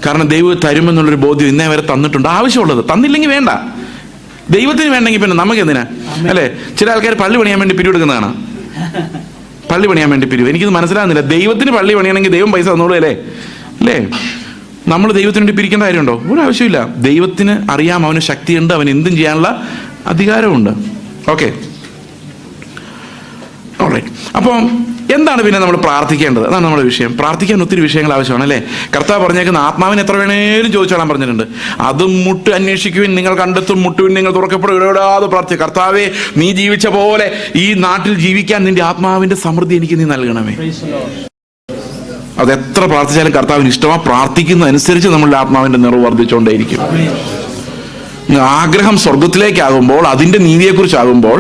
S1: കാരണം ദൈവം തരുമെന്നുള്ളൊരു ബോധ്യം ഇന്നേ വരെ തന്നിട്ടുണ്ട്. ആവശ്യമുള്ളത് തന്നില്ലെങ്കിൽ വേണ്ട. ദൈവത്തിന് വേണ്ടെങ്കിൽ പിന്നെ നമുക്ക് എന്തിനാ, അല്ലേ? ചില ആൾക്കാർ പള്ളി പണിയാൻ വേണ്ടി പിരിവെടുക്കുന്നതാണ്. പള്ളി പണിയാൻ വേണ്ടി പിരിവ്. എനിക്കിത് മനസ്സിലാകുന്നില്ല. ദൈവത്തിന് പള്ളി പണിയണമെങ്കിൽ ദൈവം പൈസ തന്നോളൂ അല്ലേ? നമ്മൾ ദൈവത്തിന് വേണ്ടി പിരിക്കേണ്ട കാര്യമുണ്ടോ? ഒരു ആവശ്യമില്ല. ദൈവത്തിന് അറിയാം, അവന് ശക്തിയുണ്ട്, അവൻ എന്തും ചെയ്യാനുള്ള അധികാരമുണ്ട്. Okay, alright. അപ്പോൾ എന്താണ് പിന്നെ നമ്മൾ പ്രാർത്ഥിക്കേണ്ടത്? അതാണ് നമ്മുടെ വിഷയം. പ്രാർത്ഥിക്കാൻ ഒത്തിരി വിഷയങ്ങൾ ആവശ്യമാണ്, അല്ലേ? കർത്താവ് പറഞ്ഞേക്കുന്ന ആത്മാവിന് എത്ര വേണേലും ചോദിച്ചോളാൻ പറഞ്ഞിട്ടുണ്ട്. അതും മുട്ട് അന്വേഷിക്കുവിൻ, നിങ്ങൾ കണ്ടെത്തും, മുട്ടുവിൻ നിങ്ങൾ തുറക്കപ്പെടും, ഇടപെടാതെ പ്രാർത്ഥിക്കുക. കർത്താവേ, നീ ജീവിച്ച പോലെ ഈ നാട്ടിൽ ജീവിക്കാൻ നിന്റെ ആത്മാവിന്റെ സമൃദ്ധി എനിക്ക് നീ നൽകണമേ. അതെത്ര പ്രാർത്ഥിച്ചാലും കർത്താവിന് ഇഷ്ടമാണ്. പ്രാർത്ഥിക്കുന്നതനുസരിച്ച് നമ്മളുടെ ആത്മാവിന്റെ നിറവ് വർദ്ധിച്ചുകൊണ്ടേയിരിക്കും. ആഗ്രഹം സ്വർഗത്തിലേക്കാകുമ്പോൾ, അതിന്റെ നീതിയെക്കുറിച്ചാകുമ്പോൾ,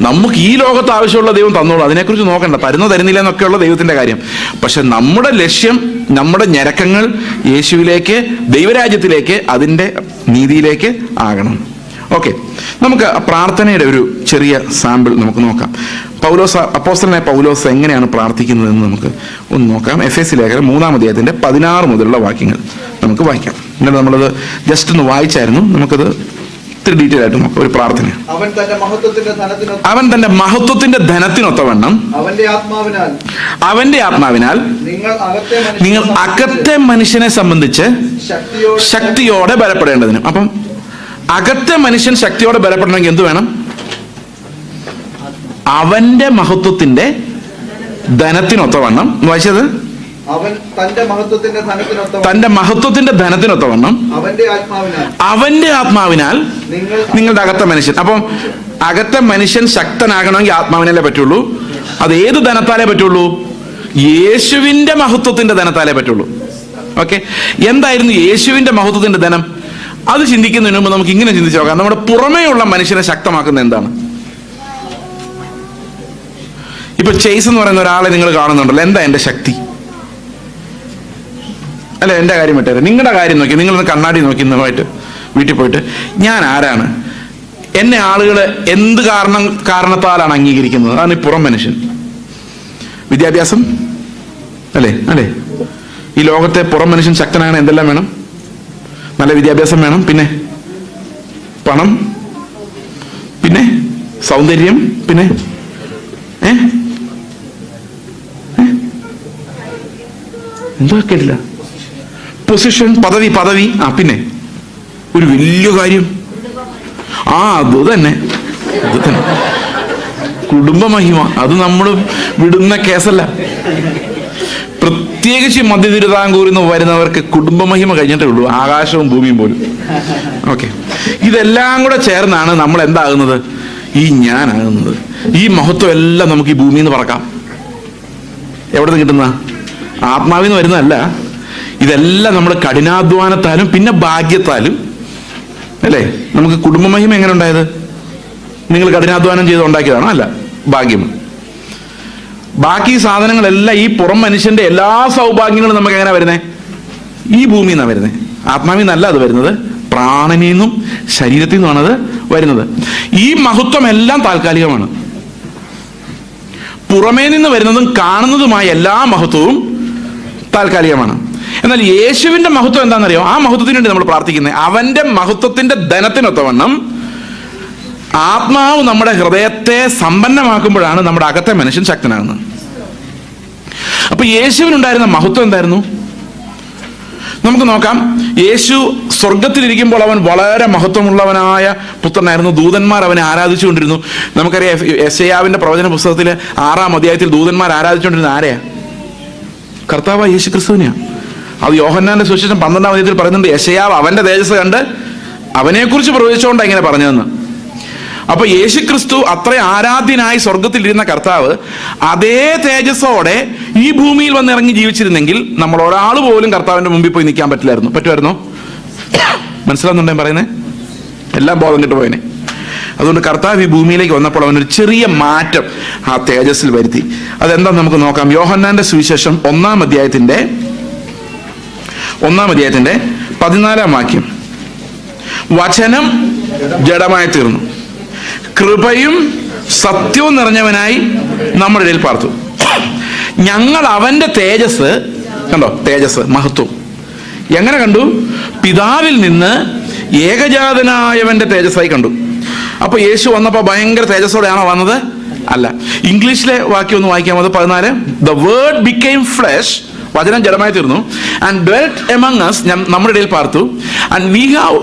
S1: നമുക്ക് ഈ ലോകത്ത് ആവശ്യമുള്ള ദൈവം തന്നോളൂ. അതിനെക്കുറിച്ച് നോക്കണ്ട, തരുന്നില്ല എന്നൊക്കെയുള്ള ദൈവത്തിന്റെ കാര്യം. പക്ഷെ നമ്മുടെ ലക്ഷ്യം, നമ്മുടെ ഞരക്കങ്ങൾ യേശുവിലേക്ക്, ദൈവരാജ്യത്തിലേക്ക്, അതിന്റെ നീതിയിലേക്ക് ആകണം. ഓക്കെ, നമുക്ക് പ്രാർത്ഥനയുടെ ഒരു ചെറിയ സാമ്പിൾ നമുക്ക് നോക്കാം. അപ്പോസ്തലനായ പൗലോസ് എങ്ങനെയാണ് പ്രാർത്ഥിക്കുന്നതെന്ന് നമുക്ക് ഒന്ന് നോക്കാം. എഫേസ്യ ലേഖനം 3-ാം അധ്യായത്തിന്റെ 16 മുതലുള്ള വാക്യങ്ങൾ നമുക്ക് വായിക്കാം. എന്നിട്ട് നമ്മളത് ജസ്റ്റ് ഒന്ന് വായിച്ചായിരുന്നു. നമുക്കത് ഇത്തിരി ഡീറ്റെയിൽ ആയിട്ട് നോക്കാം. ഒരു പ്രാർത്ഥന. അവൻ തന്റെ മഹത്വത്തിന്റെ ധനത്തിനൊത്തവണ്ണം അവന്റെ ആത്മാവിനാൽ നിങ്ങൾ അകത്തെ മനുഷ്യനെ സംബന്ധിച്ച് ശക്തിയോടെ ബലപ്പെടേണ്ടതിനും. അപ്പം അകത്തെ മനുഷ്യൻ ശക്തിയോടെ ബലപ്പെടണമെങ്കിൽ എന്ത് വേണം? അവന്റെ മഹത്വത്തിന്റെ ധനത്തിനൊത്തവണ്ണം. വായിച്ചത്, തന്റെ മഹത്വത്തിന്റെ ധനത്തിനൊത്തവണ്ണം അവന്റെ ആത്മാവിനാൽ നിങ്ങളുടെ അകത്തെ മനുഷ്യൻ. അപ്പം അകത്തെ മനുഷ്യൻ ശക്തനാകണമെങ്കിൽ ആത്മാവിനല്ലേ പറ്റുള്ളൂ. അത് ഏത് ധനത്താലേ പറ്റുള്ളൂ? യേശുവിന്റെ മഹത്വത്തിന്റെ ധനത്താലേ പറ്റുള്ളൂ. ഓക്കെ, എന്തായിരുന്നു യേശുവിന്റെ മഹത്വത്തിന്റെ ധനം? അത് ചിന്തിക്കുന്നതിന് മുമ്പ് നമുക്ക് ഇങ്ങനെ ചിന്തിച്ചു നോക്കാം. നമ്മുടെ പുറമേയുള്ള മനുഷ്യനെ ശക്തമാക്കുന്ന എന്താണ്? ഇപ്പൊ ചേസ് എന്ന് പറയുന്ന ഒരാളെ നിങ്ങൾ കാണുന്നുണ്ടല്ലോ, എന്താ എന്റെ ശക്തി? അല്ലെ, എന്റെ കാര്യം വിട്ടേരെ, നിങ്ങളുടെ കാര്യം നോക്കി, നിങ്ങളൊന്ന് കണ്ണാടി നോക്കി ഇന്നുമായിട്ട് വീട്ടിൽ പോയിട്ട്, ഞാൻ ആരാണ്? എന്നെ ആളുകൾ എന്ത് കാരണത്താലാണ് അംഗീകരിക്കുന്നത്? അതാണ് ഈ പുറം മനുഷ്യൻ. വിദ്യാഭ്യാസം, അല്ലേ? ഈ ലോകത്തെ പുറം മനുഷ്യൻ ശക്തനാണ്. എന്തെല്ലാം വേണം? നല്ല വിദ്യാഭ്യാസം വേണം, പിന്നെ പണം, പിന്നെ സൗന്ദര്യം, പിന്നെ എന്തോ കേട്ടില്ല, പൊസിഷൻ, പദവി. പിന്നെ ഒരു വലിയ കാര്യം, അത് തന്നെ കുടുംബമഹിമ. അത് നമ്മൾ വിടുന്ന കേസല്ല. പ്രത്യേകിച്ച് മധ്യ തിരുവിതാംകൂറിൽ നിന്ന് വരുന്നവർക്ക് കുടുംബമഹിമ കഴിഞ്ഞിട്ടേ ഉള്ളൂ, ആകാശവും ഭൂമിയും പോലും. ഓക്കെ, ഇതെല്ലാം കൂടെ ചേർന്നാണ് നമ്മൾ എന്താകുന്നത്? ഈ ഞാനാകുന്നത്. ഈ മഹത്വം എല്ലാം നമുക്ക് ഈ ഭൂമിയിൽ നിന്ന് പറക്കാം. എവിടെ നിന്ന് കിട്ടുന്ന? ആത്മാവിൽ നിന്ന് വരുന്നതല്ല. ഇതെല്ലാം നമ്മൾ കഠിനാധ്വാനത്താലും പിന്നെ ഭാഗ്യത്താലും, അല്ലേ? നമുക്ക് കുടുംബമഹിമ എങ്ങനെ ഉണ്ടായത്? നിങ്ങൾ കഠിനാധ്വാനം ചെയ്ത് ഉണ്ടാക്കിയതാണോ? അല്ല, ഭാഗ്യം. ബാക്കി സാധനങ്ങളെല്ലാം, ഈ പുറം മനുഷ്യന്റെ എല്ലാ സൗഭാഗ്യങ്ങളും നമുക്ക് എങ്ങനെ വരുന്നത്? ഈ ഭൂമിയിൽ നിന്നാണ് വരുന്നത്. ആത്മാവിൽ നിന്നല്ല അത് വരുന്നത്, പ്രാണനിൽ നിന്നും ശരീരത്തിൽ നിന്നുമാണത് വരുന്നത്. ഈ മഹത്വം എല്ലാം താൽക്കാലികമാണ്. പുറമേ നിന്ന് വരുന്നതും കാണുന്നതുമായ എല്ലാ മഹത്വവും താൽക്കാലികമാണ്. എന്നാൽ യേശുവിന്റെ മഹത്വം എന്താണെന്നറിയോ? ആ മഹത്വത്തിന് വേണ്ടി നമ്മൾ പ്രാർത്ഥിക്കുന്നത്. അവന്റെ മഹത്വത്തിന്റെ ധനത്തിനൊത്തവണ്ണം ആത്മാവ് നമ്മുടെ ഹൃദയത്തെ സമ്പന്നമാക്കുമ്പോഴാണ് നമ്മുടെ അകത്തെ മനുഷ്യൻ ശക്തനാകുന്നത്. അപ്പൊ യേശുവിനുണ്ടായിരുന്ന മഹത്വം എന്തായിരുന്നു? നമുക്ക് നോക്കാം. യേശു സ്വർഗത്തിലിരിക്കുമ്പോൾ അവൻ വളരെ മഹത്വമുള്ളവനായ പുത്രനായിരുന്നു. ദൂതന്മാർ അവനെ ആരാധിച്ചുകൊണ്ടിരുന്നു. നമുക്കറിയാം, യെശയ്യാവിന്റെ പ്രവചന പുസ്തകത്തിൽ 6-ാം അധ്യായത്തിൽ ദൂതന്മാർ ആരാധിച്ചുകൊണ്ടിരുന്ന ആരെയാ? കർത്താവ് യേശു ക്രിസ്തുവിനെയാ. അത് യോഹന്നാന്റെ സുവിശേഷം 12-ാം അധ്യായത്തിൽ പറയുന്നുണ്ട്, യെശയ്യാവ് അവന്റെ തേജസ് കണ്ട് അവനെക്കുറിച്ച് പ്രവചിച്ചുകൊണ്ടാണ് ഇങ്ങനെ പറഞ്ഞതെന്ന്. അപ്പൊ യേശു ക്രിസ്തു അത്ര ആരാധ്യനായി സ്വർഗത്തിലിരുന്ന കർത്താവ് അതേ തേജസ്സോടെ ഈ ഭൂമിയിൽ വന്ന് ഇറങ്ങി ജീവിച്ചിരുന്നെങ്കിൽ നമ്മൾ ഒരാൾ പോലും കർത്താവിന്റെ മുമ്പിൽ പോയി നിൽക്കാൻ പറ്റുമായിരുന്നോ? മനസ്സിലാവുന്നുണ്ടോ പറയുന്നത്? എല്ലാം ബോധം കിട്ടുപോയനെ. അതുകൊണ്ട് കർത്താവ് ഈ ഭൂമിയിലേക്ക് വന്നപ്പോൾ അവനൊരു ചെറിയ മാറ്റം ആ തേജസ്സിൽ വരുത്തി. അതെന്താ നമുക്ക് നോക്കാം. യോഹന്നാന്റെ സുവിശേഷം 1-ാം അധ്യായത്തിന്റെ 14-ാം വാക്യം. വചനം ജഡമായി തീർന്നു, കൃപയും സത്യവും നിറഞ്ഞവനായി നമ്മുടെ ഇടയിൽ പാർത്തു. ഞങ്ങൾ അവന്റെ തേജസ് കണ്ടോ? തേജസ്, മഹത്വം എങ്ങനെ കണ്ടു? പിതാവിൽ നിന്ന് ഏകജാതനായവന്റെ തേജസ്സായി കണ്ടു. അപ്പൊ യേശു വന്നപ്പോ ഭയങ്കര തേജസ്സോടെയാണോ വന്നത്? അല്ല. ഇംഗ്ലീഷിലെ വാക്യം ഒന്ന് വായിക്കാം. അത് 14. The word became flesh, വചനം ജഡമായി തീർന്നു, and dwelt among us, നമ്മുടെ ഇടയിൽ പാർത്തു, and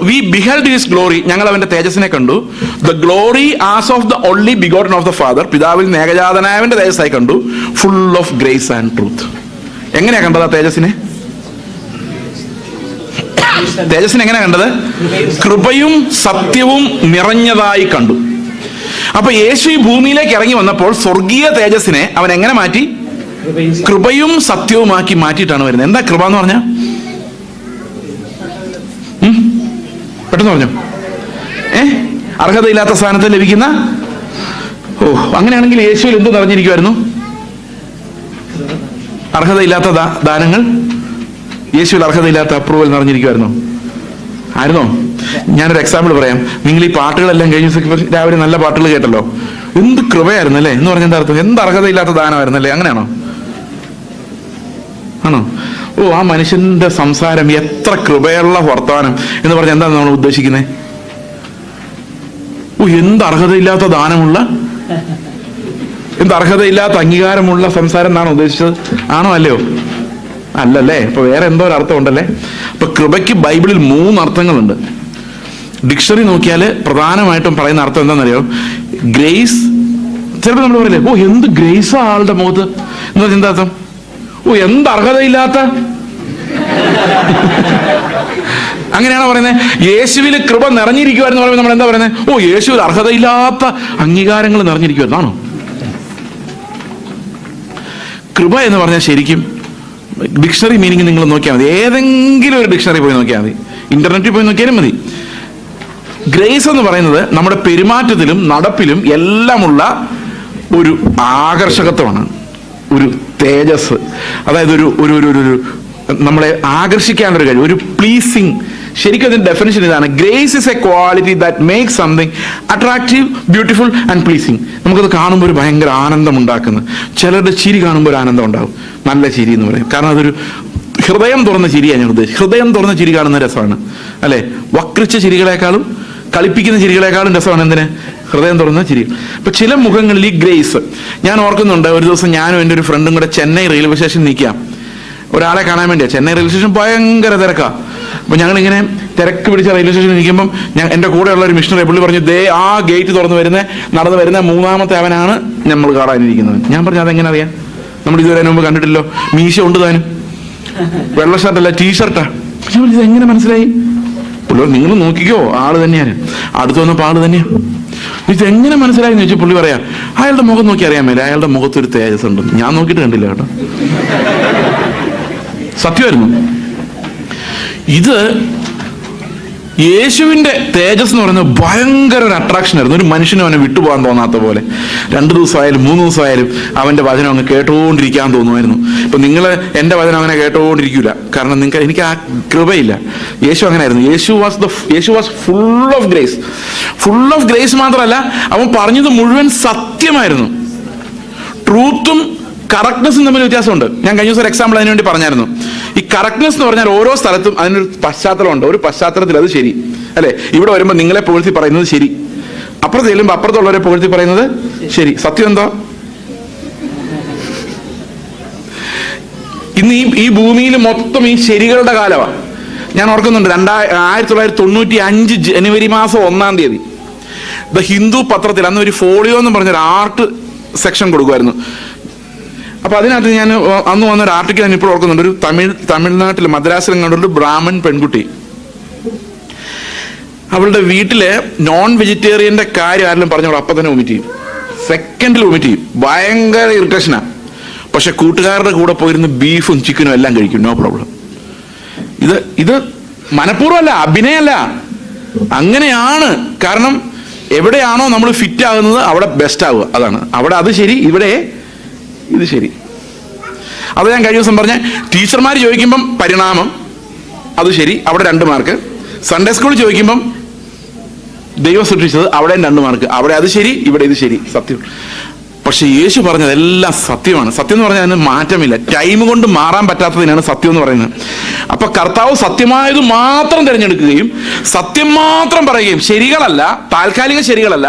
S1: we beheld his glory, ഞങ്ങൾ അവന്റെ തേജസ്സിനെ കണ്ടു, the glory as of the only begotten of the Father, പിതാവിൽ നിന്ന് ഏകജാതനായവന്റെ തേജസ്സായി കണ്ടു, full of grace and truth. എങ്ങനെയാ കണ്ടത് ആ തേജസ്സിനെ? തേജസ്സിനെ എങ്ങനെയാ കണ്ടത്? കൃപയും സത്യവും നിറഞ്ഞതായി കണ്ടു. അപ്പൊ യേശു ഈ ഭൂമിയിലേക്ക് ഇറങ്ങി വന്നപ്പോൾ സ്വർഗീയ തേജസ്സിനെ അവൻ എങ്ങനെ മാറ്റി? കൃപയും സത്യവുമാക്കി മാറ്റിയിട്ടാണ് വരുന്നത്. എന്താ കൃപ എന്ന് പറഞ്ഞ? പെട്ടെന്ന് പറഞ്ഞു. അർഹതയില്ലാത്ത സ്ഥാനത്ത് ലഭിക്കുന്ന. അങ്ങനെയാണെങ്കിൽ യേശുവിൽ എന്ത് നിറഞ്ഞിരിക്കുമായിരുന്നു? അർഹതയില്ലാത്ത ദാനങ്ങൾ. യേശുവിൽ അർഹതയില്ലാത്ത അപ്രൂവൽ നിറഞ്ഞിരിക്കുമായിരുന്നോ? ആയിരുന്നോ? ഞാനൊരു എക്സാമ്പിൾ പറയാം. നിങ്ങൾ ഈ പാട്ടുകളെല്ലാം കഴിഞ്ഞ രാവിലെ നല്ല പാട്ടുകൾ കേട്ടല്ലോ. എന്ത് കൃപയായിരുന്നല്ലേ എന്ന് പറഞ്ഞ എന്താ അർത്ഥം? എന്ത് അർഹതയില്ലാത്ത ദാനമായിരുന്നല്ലേ? അങ്ങനെയാണോ? ആണോ? ആ മനുഷ്യന്റെ സംസാരം എത്ര കൃപയുള്ള വർത്തമാനം എന്ന് പറഞ്ഞാൽ എന്താണ് നമ്മൾ ഉദ്ദേശിക്കുന്നത്? എന്ത് അർഹതയില്ലാത്ത ദാനമുള്ള, എന്ത് അർഹതയില്ലാത്ത അംഗീകാരമുള്ള സംസാരം എന്നാണ് ഉദ്ദേശിച്ചത്. ആണോ? അല്ലയോ? അല്ലല്ലേ? അപ്പൊ വേറെ എന്തോ ഒരു അർത്ഥം ഉണ്ടല്ലേ. അപ്പൊ കൃപയ്ക്ക് ബൈബിളിൽ 3 അർത്ഥങ്ങളുണ്ട്. ഡിക്ഷണറി നോക്കിയാല് പ്രധാനമായിട്ടും പറയുന്ന അർത്ഥം എന്താണെന്നറിയോ? ഗ്രേസ്. ചിലപ്പോൾ നമ്മൾ പറയില്ലേ, എന്ത് ഗ്രേസാ ആളുടെ മുഖത്ത് എന്ന് പറഞ്ഞാൽ എന്താ അർത്ഥം? എന്ത് അർഹതയില്ലാത്ത. അങ്ങനെയാണോ പറയുന്നത്? യേശുവിൽ കൃപ നിറഞ്ഞിരിക്കുവായിരുന്നു പറയുമ്പോൾ നമ്മൾ എന്താ പറയുന്നത്? യേശുവിൽ അർഹതയില്ലാത്ത അംഗീകാരങ്ങൾ നിറഞ്ഞിരിക്കുവായിരുന്നാണോ? കൃപ എന്ന് പറഞ്ഞാൽ ശരിക്കും ഡിക്ഷണറി മീനിങ് നിങ്ങൾ നോക്കിയാൽ മതി. ഏതെങ്കിലും ഒരു ഡിക്ഷണറി പോയി നോക്കിയാൽ മതി, ഇന്റർനെറ്റിൽ പോയി നോക്കിയാലും മതി. ഗ്രേസ് എന്ന് പറയുന്നത് നമ്മുടെ പെരുമാറ്റത്തിലും നടപ്പിലും എല്ലാമുള്ള ഒരു ആകർഷകത്വമാണ്, ഒരു തേജസ്. അതായത് ഒരു നമ്മളെ ആകർഷിക്കാനൊരു കഴിവ്, ഒരു പ്ലീസിങ്. ശരിക്കും അതിന്റെ ഡെഫിനിഷൻ ഇതാണ്: grace is A quality that makes something attractive, beautiful and pleasing. നമുക്കത് കാണുമ്പോൾ ഒരു ഭയങ്കര ആനന്ദം ഉണ്ടാക്കുന്നത്. ചിലരുടെ ചിരി കാണുമ്പോൾ ഒരു ആനന്ദം ഉണ്ടാവും, നല്ല ചിരി എന്ന് പറയും. കാരണം അതൊരു ഹൃദയം തുറന്ന ചിരിയാണ് ഞാൻ ഉദ്ദേശിച്ചത്. ഹൃദയം തുറന്ന ചിരി കാണുന്ന രസമാണ് അല്ലെ? വക്രിച്ച ചിരികളെക്കാളും കളിപ്പിക്കുന്ന ചിരികളെക്കാളും രസമാണ് എന്തിന്? ഹൃദയം തുറന്ന ചിരി. അപ്പൊ ചില മുഖങ്ങളിൽ ഈ ഗ്രേസ് ഞാൻ ഓർക്കുന്നുണ്ട്. ഒരു ദിവസം ഞാനും എൻ്റെ ഒരു ഫ്രണ്ടും കൂടെ ചെന്നൈ റെയിൽവേ സ്റ്റേഷൻ നിൽക്കാം, ഒരാളെ കാണാൻ വേണ്ടിയാ. ചെന്നൈ റെയിൽവേ സ്റ്റേഷൻ ഭയങ്കര തിരക്കാ. അപ്പൊ ഞങ്ങളിങ്ങനെ തിരക്ക് പിടിച്ച റെയിൽവേ സ്റ്റേഷനിൽ നിൽക്കുമ്പോൾ എൻ്റെ കൂടെയുള്ള ഒരു മിഷണറി പുള്ളി പറഞ്ഞു, ദേ ആ ഗേറ്റ് തുറന്ന് നടന്നു വരുന്ന 3-ാമത്തെ അവനാണ് നമ്മൾ കാണാനിരിക്കുന്നത്. ഞാൻ പറഞ്ഞു, അതെങ്ങനെ അറിയാം? നമ്മൾ ഇതുവരെ മുമ്പ് കണ്ടിട്ടില്ലോ. മീശ ഉണ്ട് താനും, വെള്ള ഷർട്ടല്ല ടീഷർട്ടാ. ഞാൻ പറഞ്ഞു, ഇതെങ്ങനെ മനസ്സിലായി? പുള്ളി നിങ്ങൾ നോക്കിക്കോ, ആള് തന്നെയാണ്. അടുത്ത് വന്നപ്പോൾ ആള് തന്നെയാണ്. ഇതെങ്ങനെ മനസ്സിലായി എന്ന് ചോദിച്ചാൽ പുള്ളി പറയാ, അയാളുടെ മുഖം നോക്കി അറിയാൻ മേലെ, അയാളുടെ മുഖത്തൊരു തേജസ് ഉണ്ട്. ഞാൻ നോക്കിയിട്ട് കണ്ടില്ല കേട്ടോ, സത്യമായിരുന്നു. ഇത് യേശുവിന്റെ തേജസ് എന്ന് പറയുന്നത് ഭയങ്കര ഒരു അട്രാക്ഷൻ ആയിരുന്നു. ഒരു മനുഷ്യനും അവനെ വിട്ടുപോകാൻ തോന്നാത്ത പോലെ. 2 ദിവസമായാലും 3 ദിവസമായാലും അവൻ്റെ വചനം അങ്ങ് കേട്ടുകൊണ്ടിരിക്കാൻ തോന്നുമായിരുന്നു. ഇപ്പം നിങ്ങൾ എൻ്റെ വചനം അങ്ങനെ കേട്ടുകൊണ്ടിരിക്കില്ല, കാരണം എനിക്ക് ആ കൃപയില്ല. യേശു അങ്ങനെയായിരുന്നു. Yeshu was full of grace. Full of grace മാത്രമല്ല, അവൻ പറഞ്ഞത് മുഴുവൻ സത്യമായിരുന്നു. ട്രൂത്തും കറക്റ്റ്നെസ്സും തമ്മിൽ വ്യത്യാസമുണ്ട്. ഞാൻ കഴിഞ്ഞ ദിവസം ഒരു എക്സാമ്പിൾ അതിനുവേണ്ടി പറഞ്ഞായിരുന്നു. ഈ കറക്റ്റ്നെസ് എന്ന് പറഞ്ഞാൽ ഓരോ സ്ഥലത്തും അതിനൊരു പശ്ചാത്തലമുണ്ട്. ഒരു പശ്ചാത്തലത്തിൽ അത് ശരി അല്ലേ. ഇവിടെ വരുമ്പോൾ നിങ്ങളെ പുകഴ്ത്തി പറയുന്നത് ശരി, അപ്പുറത്ത് ചെല്ലുമ്പോൾ അപ്പുറത്തുള്ളവരെ പുകഴ്ത്തി പറയുന്നത് ശരി. സത്യം എന്തോ? ഇന്ന് ഈ ഭൂമിയിൽ മൊത്തം ഈ ശരികളുടെ കാലമാണ്. ഞാൻ ഓർക്കുന്നുണ്ട് 1995 ജനുവരി മാസം 1-ാം തീയതി ദ ഹിന്ദു പത്രത്തിൽ അന്ന് ഒരു ഫോളിയോ എന്ന് പറഞ്ഞൊരു ആർട്ട് സെക്ഷൻ കൊടുക്കുമായിരുന്നു. അപ്പൊ അതിനകത്ത് ഞാൻ അന്ന് വന്നൊരു ആർട്ടിക്കിൾ ഞാൻ ഇപ്പോൾ ഓർക്കുന്നുണ്ട്. ഒരു തമിഴ്നാട്ടിൽ മദ്രാസിലും കണ്ടൊരു ബ്രാഹ്മൺ പെൺകുട്ടി, അവളുടെ വീട്ടിലെ നോൺ വെജിറ്റേറിയന്റെ കാര്യം ആരെങ്കിലും പറഞ്ഞോളൂ, അപ്പൊ തന്നെ വൊമിറ്റ് ചെയ്യും. സെക്കൻഡിൽ വൊമിറ്റ് ചെയ്യും. ഭയങ്കര ഇറിറ്റേഷനാ. പക്ഷെ കൂട്ടുകാരുടെ കൂടെ പോയിരുന്ന് ബീഫും ചിക്കനും എല്ലാം കഴിക്കും, നോ പ്രോബ്ലം. ഇത് മനഃപൂർവ്വമല്ല, അഭിനയമല്ല, അങ്ങനെയാണ്. കാരണം എവിടെയാണോ നമ്മൾ ഫിറ്റ് ആകുന്നത് അവിടെ ബെസ്റ്റ് ആവുക. അതാണ് അവിടെ അത് ശരി, ഇവിടെ ഇത് ശരി. അത് ഞാൻ കഴിഞ്ഞ ദിവസം പറഞ്ഞ ടീച്ചർമാർ ചോദിക്കുമ്പം പരിണാമം അത് ശരി, അവിടെ 2 മാർക്ക്. സൺഡേ സ്കൂളിൽ ചോദിക്കുമ്പം ദൈവം സൃഷ്ടിച്ചത് അവിടെ 2 മാർക്ക്. അവിടെ അത് ശരി, ഇവിടെ ഇത് ശരി. സത്യം. പക്ഷെ യേശു പറഞ്ഞതെല്ലാം സത്യമാണ്. സത്യം എന്ന് പറഞ്ഞാൽ അതിന് മാറ്റമില്ല. ടൈം കൊണ്ട് മാറാൻ പറ്റാത്തതിനാണ് സത്യം എന്ന് പറയുന്നത്. അപ്പൊ കർത്താവ് സത്യമായത് മാത്രം തിരഞ്ഞെടുക്കുകയും സത്യം മാത്രം പറയുകയും, ശരികളല്ല, താൽക്കാലിക ശരികളല്ല,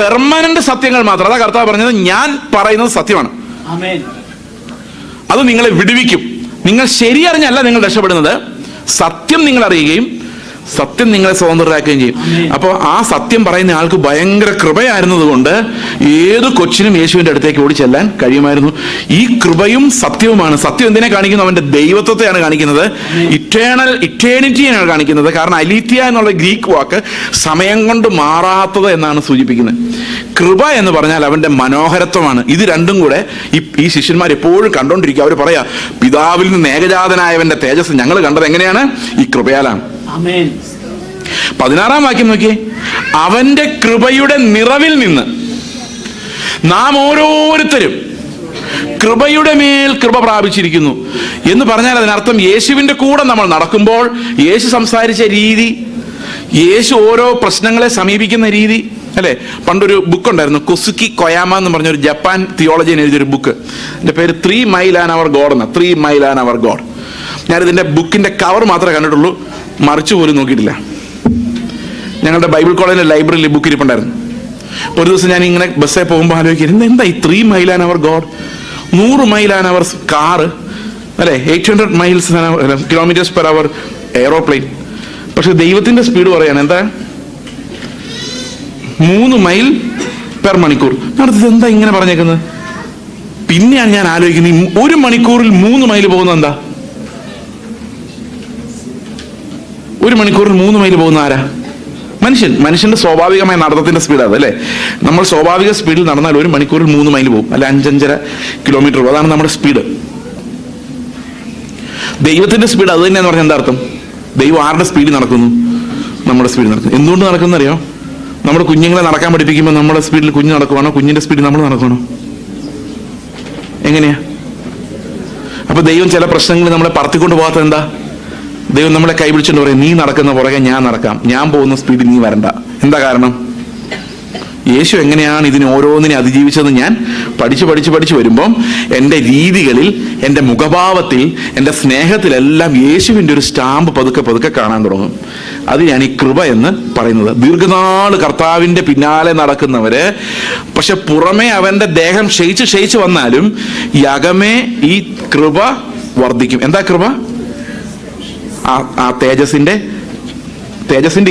S1: പെർമനന്റ് സത്യങ്ങൾ മാത്രം. അതാ കർത്താവ് പറഞ്ഞത്, ഞാൻ പറയുന്നത് സത്യമാണ്, അത് നിങ്ങളെ വിടുവിക്കും. നിങ്ങൾ ശരിയറിഞ്ഞല്ല നിങ്ങൾ രക്ഷപ്പെടുന്നത്, സത്യം നിങ്ങൾ അറിയുകയും സത്യം നിങ്ങളെ സ്വതന്ത്രരാക്കുകയും ചെയ്യും. അപ്പോൾ ആ സത്യം പറയുന്ന ആൾക്ക് ഭയങ്കര കൃപയായിരുന്നത് കൊണ്ട് ഏത് കൊച്ചിനും യേശുവിന്റെ അടുത്തേക്ക് ഓടി ചെല്ലാൻ കഴിയുമായിരുന്നു. ഈ കൃപയും സത്യവുമാണ്. സത്യം എന്തിനെ കാണിക്കുന്നു? അവന്റെ ദൈവത്വത്തെയാണ് കാണിക്കുന്നത്, ഇറ്റേണിറ്റിയാണ് കാണിക്കുന്നത്. കാരണം അലീത്യ എന്നുള്ള ഗ്രീക്ക് വാക്ക് സമയം കൊണ്ട് മാറാത്തത് എന്നാണ് സൂചിപ്പിക്കുന്നത്. കൃപ എന്ന് പറഞ്ഞാൽ അവന്റെ മനോഹരത്വമാണ്. ഇത് രണ്ടും കൂടെ ഈ ശിഷ്യന്മാർ എപ്പോഴും കണ്ടോണ്ടിരിക്കുക. അവർ പറയാ, പിതാവിൽ നിന്ന് ഏകജാതനായവന്റെ തേജസ് ഞങ്ങൾ കണ്ടത് എങ്ങനെയാണ്? ഈ കൃപയാലാണ്. 16-ാം വാക്യം നോക്കിയേ. അവന്റെ കൃപയുടെ നിറവിൽ നിന്ന് നാം ഓരോരുത്തരും കൃപയുടെ മേൽ കൃപ പ്രാപിച്ചിരിക്കുന്നു എന്ന് പറഞ്ഞാൽ അതിനർത്ഥം യേശുവിന്റെ കൂടെ നമ്മൾ നടക്കുമ്പോൾ യേശു സംസാരിച്ച രീതി, യേശു ഓരോ പ്രശ്നങ്ങളെ സമീപിക്കുന്ന രീതി അല്ലെ. പണ്ടൊരു ബുക്ക് ഉണ്ടായിരുന്നു, കൊസുക്കി കൊയാമ എന്ന് പറഞ്ഞൊരു ജപ്പാൻ തിയോളജിയൻ എഴുതിയൊരു ബുക്ക്. എൻ്റെ പേര് 3 മൈൽ ആൻഡ് അവർ ഗോഡ് എന്ന. 3 മൈൽ ആൻഡ് അവർ ഗോഡ്. ഞാനിതിൻ്റെ ബുക്കിൻ്റെ കവർ മാത്രമേ കണ്ടിട്ടുള്ളൂ, മറിച്ചു പോലും നോക്കിയിട്ടില്ല. ഞങ്ങളുടെ ബൈബിൾ കോളേജിലെ ലൈബ്രറിയിൽ ബുക്ക് ഇരിപ്പുണ്ടായിരുന്നു. ഒരു ദിവസം ഞാൻ ഇങ്ങനെ ബസ്സിൽ പോകുമ്പോൾ ആലോചിക്കുന്നത്, എന്താ ഈ 3 mile and hour God, 100 mile and hour car അല്ലെ, 800 miles kilometres per hour aeroplane. പക്ഷെ ദൈവത്തിന്റെ സ്പീഡ് പറയാണ് എന്താ? 3 മൈൽ പെർ മണിക്കൂർ. അടുത്തത് എന്താ ഇങ്ങനെ പറഞ്ഞേക്കുന്നത്? പിന്നെയാണ് ഞാൻ ആലോചിക്കുന്നത്, 1 മണിക്കൂറിൽ 3 മൈൽ പോകുന്നത് എന്താ? 1 മണിക്കൂറിൽ 3 മൈൽ പോകുന്ന ആരാ? മനുഷ്യന്റെ സ്വാഭാവികമായ നടത്തത്തിന്റെ സ്പീഡ് അത് അല്ലേ. നമ്മൾ സ്വാഭാവിക സ്പീഡിൽ നടന്നാൽ 1 മണിക്കൂറിൽ 3 മൈൽ പോകും, അല്ല 5-5.5 കിലോമീറ്റർ പോകും. അതാണ് നമ്മുടെ സ്പീഡ്. ദൈവത്തിന്റെ സ്പീഡ് അത് തന്നെയാന്ന് പറഞ്ഞാൽ എന്താ അർത്ഥം? ദൈവം ആരുടെ സ്പീഡിൽ നടക്കുന്നു? നമ്മുടെ സ്പീഡിൽ നടക്കുന്നു. എന്തുകൊണ്ട് നടക്കുന്ന അറിയോ? നമ്മുടെ കുഞ്ഞുങ്ങളെ നടക്കാൻ പഠിപ്പിക്കുമ്പോൾ നമ്മുടെ സ്പീഡിൽ കുഞ്ഞ് നടക്കുവാണോ, കുഞ്ഞിന്റെ സ്പീഡിൽ നമ്മൾ നടക്കണോ? എങ്ങനെയാ? അപ്പൊ ദൈവം ചില പ്രശ്നങ്ങൾ നമ്മളെ പറത്തിക്കൊണ്ട് പോകാത്തത് എന്താ? ദൈവം നമ്മളെ കൈപിടിച്ചുകൊണ്ട് പറയും, നീ നടക്കുന്ന പുറകെ ഞാൻ നടക്കാം, ഞാൻ പോകുന്ന സ്പീഡിൽ നീ വരണ്ട. എന്താ കാരണം? യേശു എങ്ങനെയാണ് ഇതിനെ ഓരോന്നിനെ അതിജീവിച്ചത് ഞാൻ പഠിച്ചു വരുമ്പം എൻ്റെ രീതികളിൽ, എൻ്റെ മുഖഭാവത്തിൽ, എൻ്റെ സ്നേഹത്തിലെല്ലാം യേശുവിൻ്റെ ഒരു സ്റ്റാമ്പ് പതുക്കെ കാണാൻ തുടങ്ങും. അതിനാണ് ഈ കൃപ എന്ന് പറയുന്നത്. ദീർഘനാൾ കർത്താവിൻ്റെ പിന്നാലെ നടക്കുന്നവര്, പക്ഷെ പുറമേ അവൻ്റെ ദേഹം ക്ഷയിച്ച് വന്നാലും യകമേ ഈ കൃപ വർദ്ധിക്കും. എന്താ കൃപ? ആ തേജസിന്റെ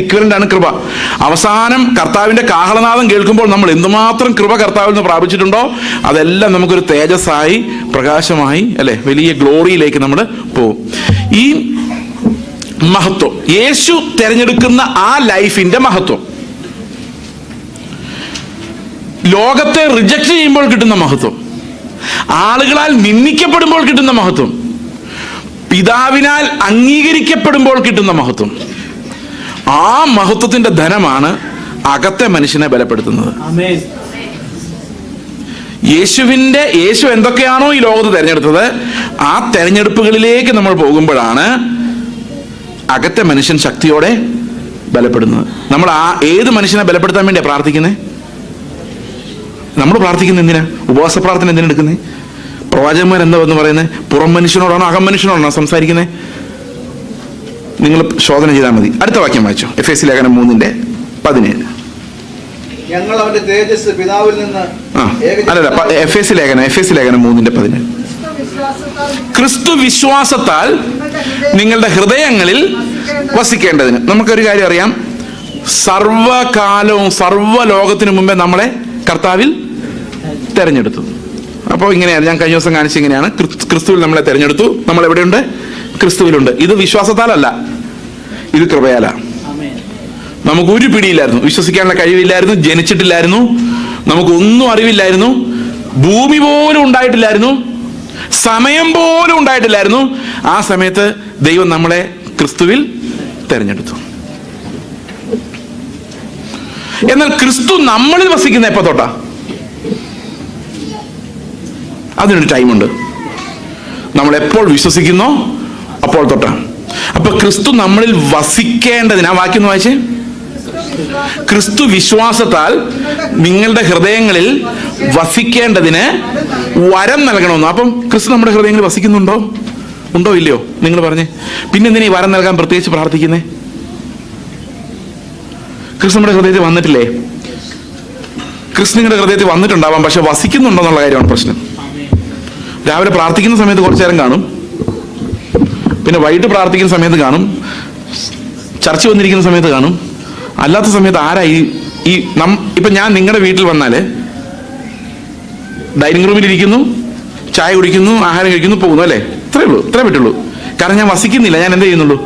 S1: ഇക്വലന്റ് ആണ് കൃപ. അവസാനം കർത്താവിന്റെ കാഹളനാദം കേൾക്കുമ്പോൾ നമ്മൾ എന്തുമാത്രം കൃപ കർത്താവിൽ നിന്ന് പ്രാപിച്ചിട്ടുണ്ടോ അതെല്ലാം നമുക്കൊരു തേജസ്സായി, പ്രകാശമായി അല്ലെ, വലിയ ഗ്ലോറിയിലേക്ക് നമ്മൾ പോകും. ഈ മഹത്വം, യേശു തിരഞ്ഞെടുക്കുന്ന ആ ലൈഫിന്റെ മഹത്വം, ലോകത്തെ റിജക്ട് ചെയ്യുമ്പോൾ കിട്ടുന്ന മഹത്വം, ആളുകളാൽ നിന്ദിക്കപ്പെടുമ്പോൾ കിട്ടുന്ന മഹത്വം, പിതാവിനാൽ അംഗീകരിക്കപ്പെടുമ്പോൾ കിട്ടുന്ന മഹത്വം, ആ മഹത്വത്തിന്റെ ധനമാണ് അകത്തെ മനുഷ്യനെ ബലപ്പെടുത്തുന്നത്. യേശു എന്തൊക്കെയാണോ ഈ ലോകത്ത് തിരഞ്ഞെടുത്തത്, ആ തെരഞ്ഞെടുപ്പുകളിലേക്ക് നമ്മൾ പോകുമ്പോഴാണ് അകത്തെ മനുഷ്യൻ ശക്തിയോടെ ബലപ്പെടുന്നത്. നമ്മൾ ഏത് മനുഷ്യനെ ബലപ്പെടുത്താൻ വേണ്ടിയാണ് പ്രാർത്ഥിക്കുന്നത്? നമ്മൾ പ്രാർത്ഥിക്കുന്നത് എന്തിനാ? ഉപവാസ പ്രാർത്ഥന എന്തിനാ എടുക്കുന്നത്? പ്രവാചകന്മാർ എന്താ എന്ന് പറയുന്നത്? പുറം മനുഷ്യനോടാണോ അകം മനുഷ്യനോടാണോ സംസാരിക്കുന്നത്? നിങ്ങൾ ശോധന ചെയ്താൽ മതി. അടുത്ത വാക്യം വായിച്ചോ. എഫേസ്യ ലേഖനം 3:17.
S2: ഞങ്ങൾ അവന്റെ തേജസ് പിതാവിൽ നിന്ന്
S1: എഫേസ്യ ലേഖനം 3:17. ക്രിസ്തു വിശ്വാസത്താൽ നിങ്ങളുടെ ഹൃദയങ്ങളിൽ വസിക്കേണ്ടതിന്. നമുക്കൊരു കാര്യം അറിയാം, സർവകാലവും സർവ്വലോകത്തിനു മുമ്പേ നമ്മളെ കർത്താവിൽ തെരഞ്ഞെടുത്തു. അപ്പോൾ ഇങ്ങനെയാണ് ഞാൻ കഴിഞ്ഞ ദിവസം കാണിച്ച ഇങ്ങനെയാണ്. ക്രിസ്തുവിൽ നമ്മളെ തെരഞ്ഞെടുത്തു. നമ്മൾ എവിടെയുണ്ട്? ക്രിസ്തുവിലുണ്ട്. ഇത് വിശ്വാസത്താലല്ല, ഇത് കൃപയാല. നമുക്കൊരു പിടിയില്ലായിരുന്നു, വിശ്വസിക്കാനുള്ള കഴിവില്ലായിരുന്നു, ജനിച്ചിട്ടില്ലായിരുന്നു, നമുക്കൊന്നും അറിവില്ലായിരുന്നു, ഭൂമി പോലും ഉണ്ടായിട്ടില്ലായിരുന്നു, സമയം പോലും ഉണ്ടായിട്ടില്ലായിരുന്നു. ആ സമയത്ത് ദൈവം നമ്മളെ ക്രിസ്തുവിൽ തെരഞ്ഞെടുത്തു. എന്നാൽ ക്രിസ്തു നമ്മളിൽ വസിക്കുന്ന എപ്പോ തൊട്ടാ? അതിനൊരു ടൈമുണ്ട്. നമ്മൾ എപ്പോൾ വിശ്വസിക്കുന്നോ അപ്പോൾ തൊട്ടാ. അപ്പൊ ക്രിസ്തു നമ്മളിൽ വസിക്കേണ്ടതിന്, ആ വാക്യം ഒന്ന് വായിച്ചേ. ക്രിസ്തു വിശ്വാസത്താൽ നിങ്ങളുടെ ഹൃദയങ്ങളിൽ വസിക്കേണ്ടതിന് വരം നൽകണമെന്ന്. അപ്പം ക്രിസ്തു നമ്മുടെ ഹൃദയങ്ങളിൽ വസിക്കുന്നുണ്ടോ? ഉണ്ടോ ഇല്ലയോ? നിങ്ങൾ പറഞ്ഞേ. പിന്നെ എന്തിനാ ഈ വരം നൽകാൻ പ്രത്യേകിച്ച് പ്രാർത്ഥിക്കുന്നേ? ക്രിസ്തു നമ്മുടെ ഹൃദയത്തിൽ വന്നിട്ടില്ലേ? ക്രിസ്തു നിങ്ങളുടെ ഹൃദയത്തിൽ വന്നിട്ടുണ്ടാവാം, പക്ഷെ വസിക്കുന്നുണ്ടോ എന്നുള്ള കാര്യമാണ് പ്രശ്നം. രാവിലെ പ്രാർത്ഥിക്കുന്ന സമയത്ത് കുറച്ചു നേരം കാണും, പിന്നെ വൈകിട്ട് പ്രാർത്ഥിക്കുന്ന സമയത്ത് കാണും, ചർച്ച വന്നിരിക്കുന്ന സമയത്ത് കാണും. അല്ലാത്ത സമയത്ത് ആരാ ഇപ്പൊ ഞാൻ നിങ്ങളുടെ വീട്ടിൽ വന്നാല് ഡൈനിങ് റൂമിൽ ഇരിക്കുന്നു, ചായ കുടിക്കുന്നു, ആഹാരം കഴിക്കുന്നു, പോകുന്നു, അല്ലേ? ഇത്രേ പറ്റുള്ളൂ. കാരണം ഞാൻ വസിക്കുന്നില്ല. ഞാൻ എന്ത് ചെയ്യുന്നുള്ളൂ?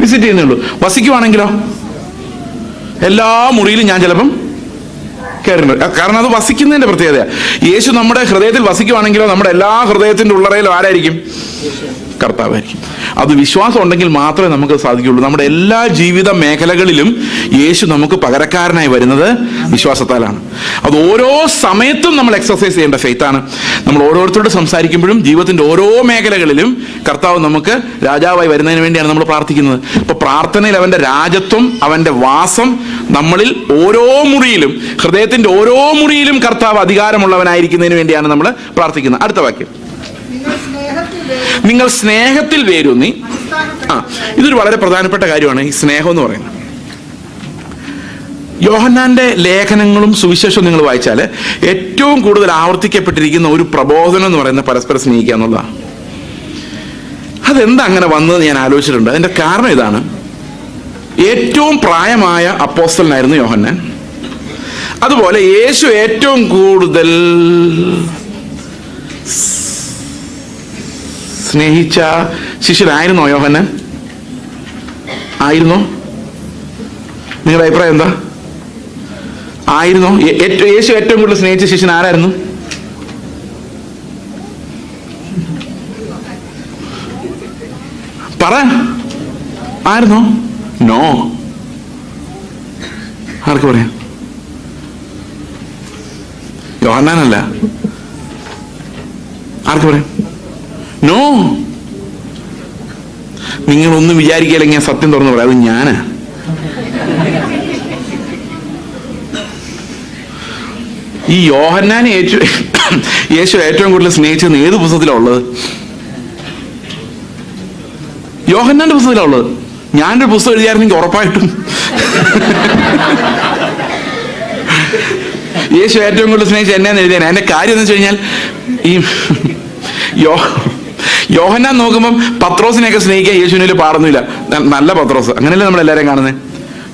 S1: വിസിറ്റ് ചെയ്യുന്നുള്ളൂ. വസിക്കുവാണെങ്കിലോ എല്ലാ മുറിയിലും ഞാൻ ചിലപ്പം കയറുന്നുണ്ട്. കാരണം അത് വസിക്കുന്നതിന്റെ പ്രത്യേകത. യേശു നമ്മുടെ ഹൃദയത്തിൽ വസിക്കുവാണെങ്കിലോ നമ്മുടെ എല്ലാ ഹൃദയത്തിന്റെ ഉള്ളറയിലും ആരായിരിക്കും? കർത്താവായിരിക്കും. അത് വിശ്വാസം ഉണ്ടെങ്കിൽ മാത്രമേ നമുക്ക് സാധിക്കുകയുള്ളൂ. നമ്മുടെ എല്ലാ ജീവിത മേഖലകളിലും യേശു നമുക്ക് പകരക്കാരനായി വരുന്നത് വിശ്വാസത്താലാണ്. അത് ഓരോ സമയത്തും നമ്മൾ എക്സർസൈസ് ചെയ്യേണ്ട ഫെയ്ത്താണ്. നമ്മൾ ഓരോരുത്തരോട് സംസാരിക്കുമ്പോഴും ജീവിതത്തിന്റെ ഓരോ മേഖലകളിലും കർത്താവ് നമുക്ക് രാജാവായി വരുന്നതിന് വേണ്ടിയാണ് നമ്മൾ പ്രാർത്ഥിക്കുന്നത്. ഇപ്പൊ പ്രാർത്ഥനയിൽ അവന്റെ രാജത്വം, അവന്റെ വാസം നമ്മളിൽ ഓരോ മുറിയിലും, ഹൃദയത്തിന്റെ ഓരോ മുറിയിലും കർത്താവ് അധികാരമുള്ളവനായിരിക്കുന്നതിന് വേണ്ടിയാണ് നമ്മൾ പ്രാർത്ഥിക്കുന്നത്. അടുത്ത വാക്യം, നിങ്ങൾ സ്നേഹത്തിൽ വേരൂന്നി. ഇതൊരു വളരെ പ്രധാനപ്പെട്ട കാര്യമാണ്, ഈ സ്നേഹം എന്ന് പറയുന്നത്. യോഹന്നാന്റെ ലേഖനങ്ങളും സുവിശേഷവും നിങ്ങൾ വായിച്ചാൽ ഏറ്റവും കൂടുതൽ ആവർത്തിക്കപ്പെട്ടിരിക്കുന്ന ഒരു പ്രബോധനം എന്ന് പറയുന്നത് പരസ്പരം സ്നേഹിക്കുക എന്നുള്ളതാണ്. അതെന്താ അങ്ങനെ വന്നതെന്ന് ഞാൻ ആലോചിച്ചിട്ടുണ്ട്. അതിന്റെ കാരണം ഇതാണ്. ഏറ്റവും പ്രായമായ അപ്പോസ്തലനായിരുന്നു യോഹന്നാൻ. അതുപോലെ യേശു ഏറ്റവും കൂടുതൽ സ്നേഹിച്ച ശിഷ്യനായിരുന്നോ യോഹന്നാൻ? ആയിരുന്നോ? നിങ്ങളുടെ അഭിപ്രായം എന്താ? ആയിരുന്നോ? യേശു ഏറ്റവും കൂടുതൽ സ്നേഹിച്ച ശിഷ്യൻ ആരായിരുന്നു? പറ. ആയിരുന്നോ? നോ. ആർക്ക് പറയാം? യോഹന്നാനല്ല. ആർക്ക് പറയാം? നോ. നിങ്ങളൊന്നും വിചാരിക്കില്ലെങ്കിൽ ഞാൻ സത്യം തുറന്നു പറയാം, അത് ഞാനാ. ഈ യോഹന്നാനെ യേശു ഏറ്റവും കൂടുതൽ സ്നേഹിച്ചെന്ന് ഏത് പുസ്തകത്തിലാണ് ഉള്ളത്? യോഹന്നാന്റെ പുസ്തകത്തിലാണ് ഉള്ളത്. ഞാനൊരു പുസ്തകം എഴുതിയായിരുന്നെങ്കിൽ ഉറപ്പായിട്ടും യേശു ഏറ്റവും കൂടുതൽ സ്നേഹിച്ച് എന്നെന്ന് എഴുതിയാണ്. അതിന്റെ കാര്യം എന്ന് വെച്ച് കഴിഞ്ഞാൽ, ഈ യോഹന്നാൻ നോക്കുമ്പം പത്രോസിനെയൊക്കെ സ്നേഹിക്കാൻ യേശുവിനെ പാടുന്നില്ല. നല്ല പത്രോസ്, അങ്ങനെയല്ലേ നമ്മളെല്ലാവരെയും കാണുന്നത്.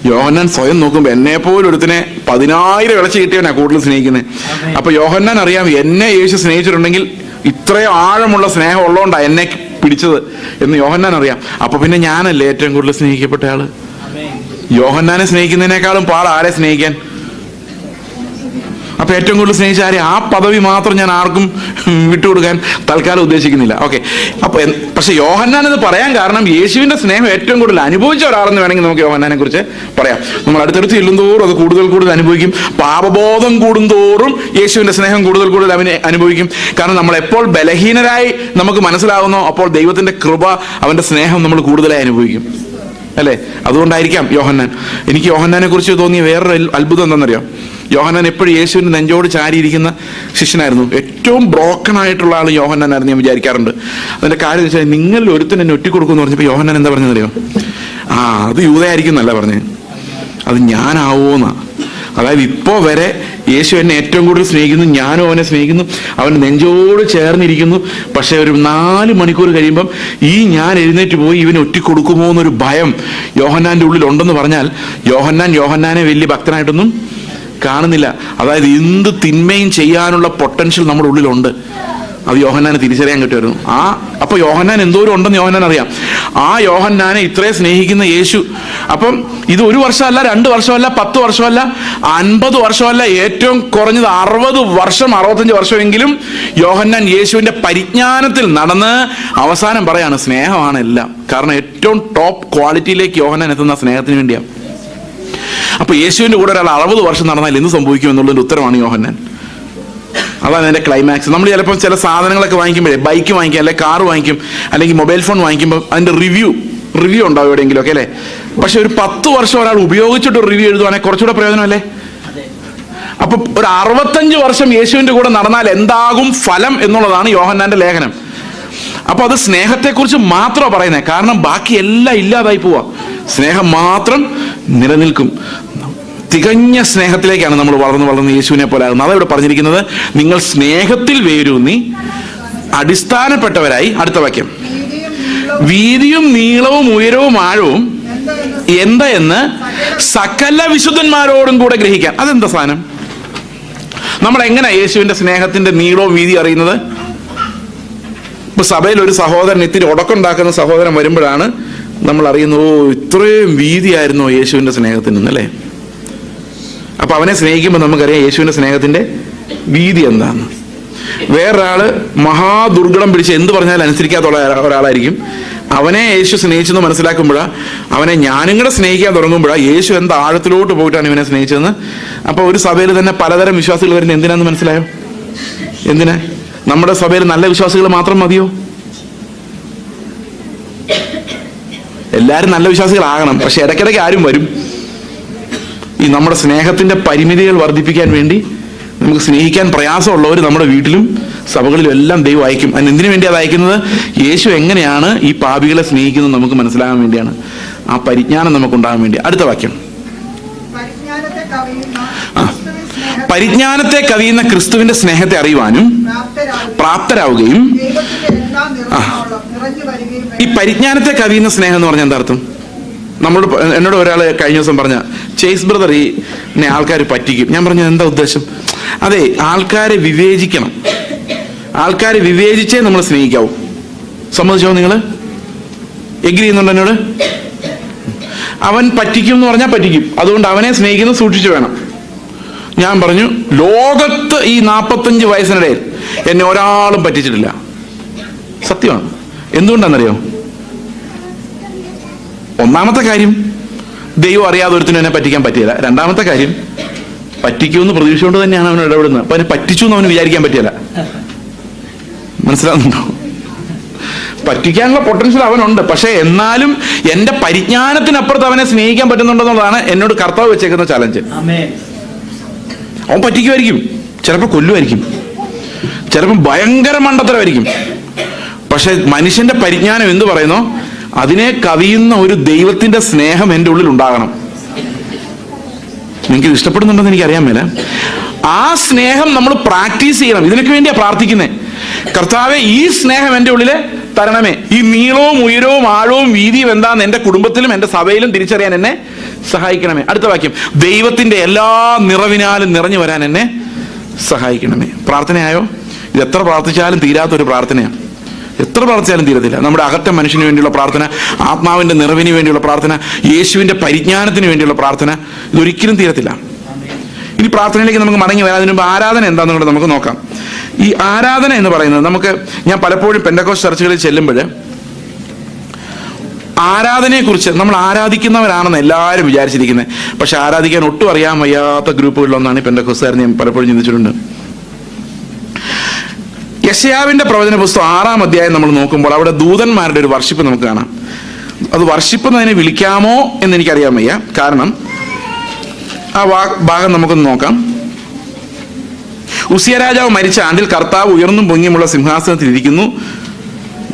S1: യോഹന്നാൻ സ്വയം നോക്കുമ്പോൾ എന്നെ പോലും ഒരുത്തിനെ 10,000 ഇളച്ച് കിട്ടിയവനാ കൂടുതൽ സ്നേഹിക്കുന്നത്. അപ്പൊ യോഹന്നാൻ അറിയാം, എന്നെ യേശു സ്നേഹിച്ചിട്ടുണ്ടെങ്കിൽ ഇത്രയും ആഴമുള്ള സ്നേഹം ഉള്ളതുകൊണ്ടാണ് എന്നെ പിടിച്ചത് എന്ന് യോഹന്നാൻ അറിയാം. അപ്പൊ പിന്നെ ഞാനല്ലേ ഏറ്റവും കൂടുതൽ സ്നേഹിക്കപ്പെട്ട ആള്? യോഹന്നാനെ സ്നേഹിക്കുന്നതിനേക്കാളും പാട് ആരെ സ്നേഹിക്കാൻ? അപ്പൊ ഏറ്റവും കൂടുതൽ സ്നേഹിച്ച ആരെ? ആ പദവി മാത്രം ഞാൻ ആർക്കും വിട്ടുകൊടുക്കാൻ തൽക്കാലം ഉദ്ദേശിക്കുന്നില്ല. ഓക്കെ, അപ്പൊ പക്ഷെ യോഹന്നാൻ എന്ന് പറയാൻ കാരണം യേശുവിന്റെ സ്നേഹം ഏറ്റവും കൂടുതൽ അനുഭവിച്ച ഒരാളെന്ന് വേണമെങ്കിൽ നമുക്ക് യോഹന്നാനെ കുറിച്ച് പറയാം. നമ്മൾ അടുത്തടുത്ത് ചെല്ലുന്തോറും അത് കൂടുതൽ കൂടുതൽ അനുഭവിക്കും. പാപബോധം കൂടുന്തോറും യേശുവിന്റെ സ്നേഹം കൂടുതൽ കൂടുതൽ അവനെ അനുഭവിക്കും. കാരണം നമ്മൾ എപ്പോൾ ബലഹീനരായി നമുക്ക് മനസ്സിലാവുന്നോ അപ്പോൾ ദൈവത്തിന്റെ കൃപ, അവന്റെ സ്നേഹം നമ്മൾ കൂടുതലായി അനുഭവിക്കും, അല്ലേ? അതുകൊണ്ടായിരിക്കാം യോഹന്നാൻ. എനിക്ക് യോഹന്നാനെ കുറിച്ച് തോന്നിയ വേറൊരു അത്ഭുതം എന്താണെന്നറിയോ? യോഹന്നാൻ എപ്പോഴും യേശുവിന്റെ നെഞ്ചോട് ചാരിയിരിക്കുന്ന ശിഷ്യനായിരുന്നു. ഏറ്റവും ബ്രോക്കൺ ആയിട്ടുള്ള ആൾ യോഹന്നാനായിരുന്നു ഞാൻ വിചാരിക്കാറുണ്ട്. അതിന്റെ കാര്യം എന്ന് വെച്ചാൽ, നിങ്ങൾ ഒരുത്തൻ എന്നെ ഒറ്റിക്കൊടുക്കുമെന്ന് പറഞ്ഞപ്പോൾ യോഹന്നാൻ എന്താ പറഞ്ഞതറിയോ? അത് യൂദയായിരിക്കും എന്നല്ല പറഞ്ഞേ, അത് ഞാനാവോന്നാ. അതായത് ഇപ്പോൾ വരെ യേശു എന്നെ ഏറ്റവും കൂടുതൽ സ്നേഹിക്കുന്നു, ഞാനും അവനെ സ്നേഹിക്കുന്നു, അവൻ നെഞ്ചോട് ചേർന്നിരിക്കുന്നു. പക്ഷെ ഒരു 4 മണിക്കൂർ കഴിയുമ്പം ഞാൻ എഴുന്നേറ്റ് പോയി ഇവന് ഒറ്റിക്കൊടുക്കുമോ എന്നൊരു ഭയം യോഹന്നാന്റെ ഉള്ളിൽ ഉണ്ടെന്ന് പറഞ്ഞാൽ യോഹന്നാനെ വലിയ ഭക്തനായിട്ടൊന്നും കാണുന്നില്ല. അതായത് എന്ത് തിന്മയും ചെയ്യാനുള്ള പൊട്ടൻഷ്യൽ നമ്മുടെ ഉള്ളിലുണ്ട്. അത് യോഹന്നാനെ തിരിച്ചറിയാൻ കിട്ടുമായിരുന്നു. അപ്പൊ യോഹന്നാൻ എന്തോരം ഉണ്ടെന്ന് യോഹന്നാൻ അറിയാം. ആ യോഹന്നാനെ ഇത്രയും സ്നേഹിക്കുന്ന യേശു, അപ്പം ഇത് 1 വർഷമല്ല, 2 വർഷമല്ല, 10 വർഷമല്ല, 50 വർഷമല്ല, ഏറ്റവും കുറഞ്ഞത് 60 വർഷം, 65 വർഷമെങ്കിലും യോഹന്നാൻ യേശുവിന്റെ പരിജ്ഞാനത്തിൽ നടന്ന് അവസാനം പറയാണ് സ്നേഹമാണ് എല്ലാം. കാരണം ഏറ്റവും ടോപ്പ് ക്വാളിറ്റിയിലേക്ക് യോഹന്നാൻ എത്തുന്ന സ്നേഹത്തിന് വേണ്ടിയാണ്. അപ്പൊ യേശുവിന്റെ കൂടെ ഒരാൾ 60 വർഷം നടന്നാൽ എന്ത് സംഭവിക്കും എന്നുള്ളതിന്റെ ഉത്തരമാണ് യോഹന്നാൻ. അതാണ് എൻ്റെ ക്ലൈമാക്സ്. നമ്മൾ ചിലപ്പോൾ ചില സാധനങ്ങളൊക്കെ വാങ്ങിക്കുമ്പോഴേ, ബൈക്ക് വാങ്ങിക്കും, അല്ലെങ്കിൽ കാർ വാങ്ങിക്കും, അല്ലെങ്കിൽ മൊബൈൽ ഫോൺ വാങ്ങിക്കുമ്പോൾ അതിന്റെ റിവ്യൂ ഉണ്ടാവും എവിടെയെങ്കിലും ഒക്കെ, അല്ലേ? പക്ഷെ ഒരു 10 വർഷം ഒരാൾ ഉപയോഗിച്ചിട്ട് റിവ്യൂ എഴുതുവാണെങ്കിൽ കുറച്ചുകൂടെ പ്രയോജനമല്ലേ? അപ്പൊ ഒരു 65 വർഷം യേശുവിന്റെ കൂടെ നടന്നാൽ എന്താകും ഫലം എന്നുള്ളതാണ് യോഹന്നാന്റെ ലേഖനം. അപ്പൊ അത് സ്നേഹത്തെക്കുറിച്ച് മാത്രമാണ് പറയുന്നത്. കാരണം ബാക്കി എല്ലാം ഇല്ലാതായി പോവാ, സ്നേഹം മാത്രം നിലനിൽക്കും. തികഞ്ഞ സ്നേഹത്തിലേക്കാണ് നമ്മൾ വളർന്ന് യേശുവിനെ പോലെ ആകുന്നത്. അതാണ് ഇവിടെ പറഞ്ഞിരിക്കുന്നത്, നിങ്ങൾ സ്നേഹത്തിൽ വേരൂന്നി അടിസ്ഥാനപ്പെട്ടവരായി. അടുത്ത വാക്യം, വീതിയും നീളവും ഉയരവും ആഴവും എന്താ എന്ന് സകല വിശുദ്ധന്മാരോടും കൂടെ ഗ്രഹിക്കാൻ. അതെന്താ സാധനം? നമ്മൾ എങ്ങനെ യേശുവിന്റെ സ്നേഹത്തിന്റെ നീളവും വീതി അറിയുന്നത്? ഇപ്പൊ സഭയിൽ ഒരു സഹോദരൻ ഇത്തിരി ഉടക്കുണ്ടാക്കുന്ന സഹോദരൻ വരുമ്പോഴാണ് നമ്മൾ അറിയുന്നത്, ഇത്രയും വീതിയായിരുന്നോ യേശുവിന്റെ സ്നേഹത്തിന്, അല്ലേ? അപ്പൊ അവനെ സ്നേഹിക്കുമ്പോൾ നമുക്കറിയാം യേശുവിന്റെ സ്നേഹത്തിന്റെ വീതി എന്താന്ന്. വേറൊരാള് മഹാദുർഘടം പിടിച്ച് എന്ത് പറഞ്ഞാലും അനുസരിക്കാത്ത ഒരാളായിരിക്കും. അവനെ യേശു സ്നേഹിച്ചെന്ന് മനസ്സിലാക്കുമ്പോഴാ, അവനെ ഞാനും കൂടെ സ്നേഹിക്കാൻ തുടങ്ങുമ്പോഴാ യേശു എന്ത് ആഴത്തിലോട്ട് പോയിട്ടാണ് ഇവനെ സ്നേഹിച്ചതെന്ന്. അപ്പൊ ഒരു സഭയിൽ തന്നെ പലതരം വിശ്വാസികൾ വരുന്നത് എന്തിനാന്ന് മനസ്സിലായോ? എന്തിനാ? നമ്മുടെ സഭയിൽ നല്ല വിശ്വാസികൾ മാത്രം മതിയോ? എല്ലാരും നല്ല വിശ്വാസികളാകണം, പക്ഷെ ഇടയ്ക്കിടയ്ക്ക് ആരും വരും ഈ നമ്മുടെ സ്നേഹത്തിന്റെ പരിമിതികൾ വർദ്ധിപ്പിക്കാൻ വേണ്ടി. നമുക്ക് സ്നേഹിക്കാൻ പ്രയാസമുള്ളവർ നമ്മുടെ വീട്ടിലും സഭകളിലും എല്ലാം ദൈവം അയക്കും. അതിന് എന്തിനു വേണ്ടി അത് അയക്കുന്നത്? യേശു എങ്ങനെയാണ് ഈ പാപികളെ സ്നേഹിക്കുന്നത് നമുക്ക് മനസ്സിലാകാൻ വേണ്ടിയാണ്. ആ പരിജ്ഞാനം നമുക്കുണ്ടാകാൻ വേണ്ടി. അടുത്ത വാക്യം, പരിജ്ഞാനത്തെ കവിയുന്ന ക്രിസ്തുവിന്റെ സ്നേഹത്തെ അറിയുവാനും പ്രാപ്തരാവുകയും. ഈ പരിജ്ഞാനത്തെ കവിയുന്ന സ്നേഹം എന്ന് പറഞ്ഞാൽ എന്താ അർത്ഥം? എന്നോട് ഒരാൾ കഴിഞ്ഞ ദിവസം പറഞ്ഞ, ചേസ് ബ്രദർ എന്നെ ആൾക്കാർ പറ്റിക്കും. ഞാൻ പറഞ്ഞു, എന്താ ഉദ്ദേശം? അതെ, ആൾക്കാരെ വിവേചിക്കണം. ആൾക്കാരെ വിവേചിച്ചേ നമ്മൾ സ്നേഹിക്കാവൂ. സമ്മതിച്ചോ? നിങ്ങൾ എഗ്രി ചെയ്യുന്നുണ്ടോ എന്നോട്? അവൻ പറ്റിക്കും എന്ന് പറഞ്ഞാൽ പറ്റിക്കും, അതുകൊണ്ട് അവനെ സ്നേഹിക്കുന്നത് സൂക്ഷിച്ചു വേണം. ഞാൻ പറഞ്ഞു, ലോകത്ത് ഈ 45 വയസ്സിനിടയിൽ എന്നെ ഒരാളും പറ്റിച്ചിട്ടില്ല. സത്യമാണ്. എന്തുകൊണ്ടാണെന്നറിയോ? ഒന്നാമത്തെ കാര്യം, ദൈവം അറിയാതെ ഒരുത്തിനും എന്നെ പറ്റിക്കാൻ പറ്റിയില്ല. രണ്ടാമത്തെ കാര്യം, പറ്റിക്കുമെന്ന് പ്രതീക്ഷിച്ചുകൊണ്ട് തന്നെയാണ് അവൻ ഇടപെടുന്നത്. അപ്പൊ അവനെ പറ്റിച്ചു എന്ന് അവന് വിചാരിക്കാൻ പറ്റില്ല. മനസ്സിലാവുന്നുണ്ടോ? പറ്റിക്കാനുള്ള പൊട്ടൻഷ്യൽ അവനുണ്ട്, പക്ഷെ എന്നാലും എന്റെ പരിജ്ഞാനത്തിനപ്പുറത്ത് അവനെ സ്നേഹിക്കാൻ പറ്റുന്നുണ്ടെന്നുള്ളതാണ് എന്നോട് കർത്താവ് വെച്ചേക്കുന്ന ചലഞ്ച്. അവൻ പറ്റിക്കുമായിരിക്കും, ചിലപ്പോൾ കൊല്ലുമായിരിക്കും, ചിലപ്പോൾ ഭയങ്കര മണ്ടത്തരമായിരിക്കും. പക്ഷെ മനുഷ്യന്റെ പരിജ്ഞാനം എന്ത് പറയുന്നോ അതിനെ കവിയുന്ന ഒരു ദൈവത്തിന്റെ സ്നേഹം എൻ്റെ ഉള്ളിൽ ഉണ്ടാകണം. നിങ്ങൾക്ക് ഇഷ്ടപ്പെടുന്നുണ്ടെന്ന് എനിക്കറിയാൻ മേല. ആ സ്നേഹം നമ്മൾ പ്രാക്ടീസ് ചെയ്യണം. ഇതിനൊക്കെ വേണ്ടിയാ പ്രാർത്ഥിക്കുന്നത്. കർത്താവെ, ഈ സ്നേഹം എൻ്റെ ഉള്ളിലെ തരണമേ. ഈ നീളവും ഉയരവും ആഴവും വീതിയും എന്താന്ന് എൻ്റെ കുടുംബത്തിലും എൻ്റെ സഭയിലും തിരിച്ചറിയാൻ എന്നെ സഹായിക്കണമേ. അടുത്ത വാക്യം, ദൈവത്തിന്റെ എല്ലാ നിറവിനാലും നിറഞ്ഞു വരാൻ എന്നെ സഹായിക്കണമേ. പ്രാർത്ഥനയായോ? ഇത് എത്ര പ്രാർത്ഥിച്ചാലും തീരാത്തൊരു പ്രാർത്ഥനയാണ്. എത്ര പ്രാർത്ഥിച്ചാലും തീരത്തില്ല. നമ്മുടെ അകത്തെ മനുഷ്യന് വേണ്ടിയുള്ള പ്രാർത്ഥന, ആത്മാവിന്റെ നിറവിന് വേണ്ടിയുള്ള പ്രാർത്ഥന, യേശുവിന്റെ പരിജ്ഞാനത്തിന് വേണ്ടിയുള്ള പ്രാർത്ഥന, ഇതൊരിക്കലും തീരത്തില്ല. ഇനി പ്രാർത്ഥനയിലേക്ക് നമുക്ക് മടങ്ങി വരാം. അതിന് മുമ്പ് ആരാധന എന്താണെന്ന് കൂടെ നമുക്ക് നോക്കാം. ഈ ആരാധന എന്ന് പറയുന്നത് ഞാൻ പലപ്പോഴും പെന്തക്കോസ്റ്റ് ചർച്ചുകളിൽ ചെല്ലുമ്പോൾ ആരാധനയെക്കുറിച്ച് നമ്മൾ ആരാധിക്കുന്നവരാണെന്ന് എല്ലാവരും വിചാരിച്ചിരിക്കുന്നത്. പക്ഷെ ആരാധിക്കാൻ ഒട്ടും അറിയാൻ വയ്യാത്ത ഗ്രൂപ്പുകളിലൊന്നാണ് ഈ പെന്തക്കോസ്തുകാർ. ഞാൻ പലപ്പോഴും ചിന്തിച്ചിട്ടുണ്ട്. യെശയ്യാവിന്റെ പ്രവചന പുസ്തകം 6-ാം അധ്യായം നമ്മൾ നോക്കുമ്പോൾ അവിടെ ദൂതന്മാരുടെ ഒരു വർഷിപ്പ് നമുക്ക് കാണാം. അത് വർഷിപ്പ് എന്നതിനെ വിളിക്കാമോ എന്ന് എനിക്കറിയാൻ വയ്യ. കാരണം ആ ഭാഗം നമുക്കൊന്ന് നോക്കാം. ഉസിയ രാജാവ് മരിച്ച ആണ്ടിൽ കർത്താവ് ഉയർന്നും പൊങ്ങിയുമുള്ള സിംഹാസനത്തിൽ ഇരിക്കുന്നു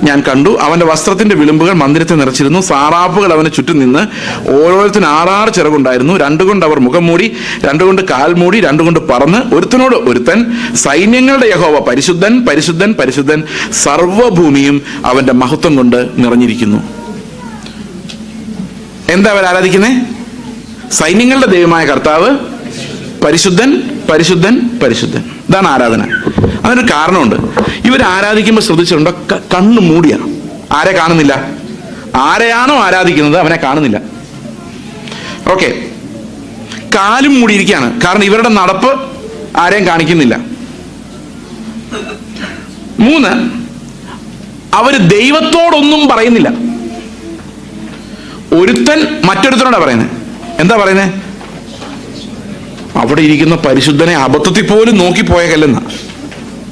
S1: ഞാൻ കണ്ടു. അവന്റെ വസ്ത്രത്തിന്റെ വിളിമ്പുകൾ മന്ദിരത്തെ നിറച്ചിരുന്നു. സാറാപ്പുകൾ അവന് ചുറ്റും നിന്ന് ഓരോരുത്തരും 6 ചിറകുണ്ടായിരുന്നു. 2 കൊണ്ട് അവർ മുഖം മൂടി, 2 കൊണ്ട് കാൽ മൂടി, 2 കൊണ്ട് പറന്ന് ഒരുത്തനോട് ഒരുത്തൻ സൈന്യങ്ങളുടെ യഹോവ പരിശുദ്ധൻ പരിശുദ്ധൻ പരിശുദ്ധൻ, സർവ്വഭൂമിയും അവന്റെ മഹത്വം കൊണ്ട് നിറഞ്ഞിരിക്കുന്നു. എന്താ അവർ ആരാധിക്കുന്നേ? സൈന്യങ്ങളുടെ ദൈവമായ കർത്താവ് പരിശുദ്ധൻ പരിശുദ്ധൻ പരിശുദ്ധൻ. ഇതാണ് ആരാധന. അതിനൊരു കാരണമുണ്ട്. ഇവർ ആരാധിക്കുമ്പോൾ ശ്രദ്ധിച്ചിട്ടുണ്ടോ? കണ്ണു മൂടിയ. ആരെ കാണുന്നില്ല? ആരെയാണോ ആരാധിക്കുന്നത് അവനെ കാണുന്നില്ല. ഓക്കെ, കാലും മൂടിയിരിക്കുകയാണ്. കാരണം ഇവരുടെ നടപ്പ് ആരെയും കാണിക്കുന്നില്ല. 3, അവര് ദൈവത്തോടൊന്നും പറയുന്നില്ല. ഒരുത്തൻ മറ്റൊരുത്തനോടാ പറയുന്നത്. എന്താ പറയുന്നത്? അവിടെ ഇരിക്കുന്ന പരിശുദ്ധനെ അബദ്ധത്തിൽ പോലും നോക്കിപ്പോയേക്കല്ലെന്ന.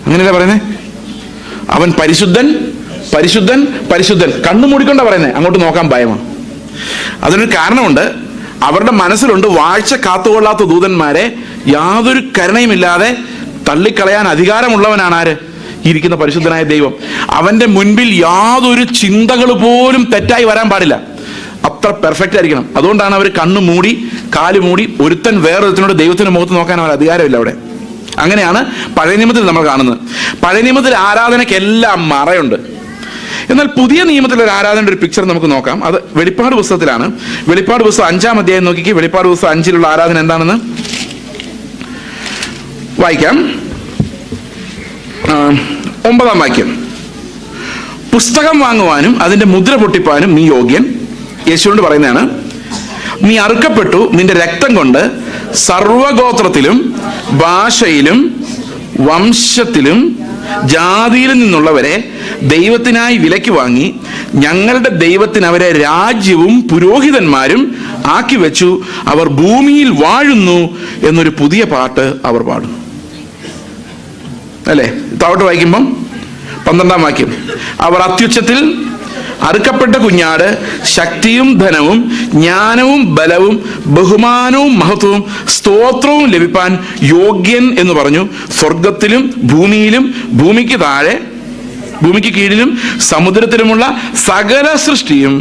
S1: അങ്ങനെയല്ല പറയുന്നേ. അവൻ പരിശുദ്ധൻ പരിശുദ്ധൻ പരിശുദ്ധൻ കണ്ണു മൂടിക്കൊണ്ടാ പറയുന്നത്. അങ്ങോട്ട് നോക്കാൻ ഭയമാണ്. അതിനൊരു കാരണമുണ്ട്. അവരുടെ മനസ്സിലുണ്ട് വാഴ്ച കാത്തുകൊള്ളാത്ത ദൂതന്മാരെ യാതൊരു കരുണയുമില്ലാതെ തള്ളിക്കളയാൻ അധികാരമുള്ളവനാണ് ആര്? ഇരിക്കുന്ന പരിശുദ്ധനായ ദൈവം. അവന്റെ മുൻപിൽ യാതൊരു ചിന്തകൾ പോലും തെറ്റായി വരാൻ പാടില്ല. അത്ര പെർഫെക്റ്റ് ആയിരിക്കണം. അതുകൊണ്ടാണ് അവർ കണ്ണു മൂടി കാല് മൂടി. ഒരുത്തൻ വേറൊരുത്തനോട് ദൈവത്തിന്റെ മുഖത്ത് നോക്കാൻ അവർ അധികാരമില്ല അവിടെ. അങ്ങനെയാണ് പഴയ നിയമത്തിൽ നമ്മൾ കാണുന്നത്. പഴയ നിയമത്തിൽ ആരാധനയ്ക്ക് എല്ലാം മറയുണ്ട്. എന്നാൽ പുതിയ നിയമത്തിൽ ഒരു ആരാധനയുടെ ഒരു പിക്ചർ നമുക്ക് നോക്കാം. അത് വെളിപ്പാട് പുസ്തകത്തിലാണ്. വെളിപ്പാട് പുസ്തകം 5-ാം അധ്യായം നോക്കിക്കേ. വെളിപ്പാട് പുസ്തകം 5-ലുള്ള ആരാധന എന്താണെന്ന് വായിക്കാം. 9-ാം വാക്യം. പുസ്തകം വാങ്ങുവാനും അതിന്റെ മുദ്ര പൊട്ടിപ്പാനും നീ യോഗ്യൻ. യേശുവിനോട് പറയുന്നതാണ്. നീ അറുക്കപ്പെട്ടു, നിന്റെ രക്തം കൊണ്ട് സർവഗോത്രത്തിലും ഭാഷയിലും വംശത്തിലും ജാതിയിലും നിന്നുള്ളവരെ ദൈവത്തിനായി വിലയ്ക്ക് വാങ്ങി ഞങ്ങളുടെ ദൈവത്തിന് അവരെ രാജ്യവും പുരോഹിതന്മാരും ആക്കി വെച്ചു. അവർ ഭൂമിയിൽ വാഴുന്നു എന്നൊരു പുതിയ പാട്ട് അവർ പാടും. അല്ലേ? താഴോട്ട് വായിക്കുമ്പം 12-ാം വാക്യം. അവർ അത്യുച്ചത്തിൽ അറുക്കപ്പെട്ട കുഞ്ഞാട് ശക്തിയും ധനവും ജ്ഞാനവും ബലവും ബഹുമാനവും മഹത്വവും സ്തോത്രവും ലഭിപ്പാൻ യോഗ്യൻ എന്ന് പറഞ്ഞു. സ്വർഗത്തിലും ഭൂമിയിലും ഭൂമിക്ക് താഴെ ഭൂമിക്ക് കീഴിലും സമുദ്രത്തിലുമുള്ള സകല സൃഷ്ടിയും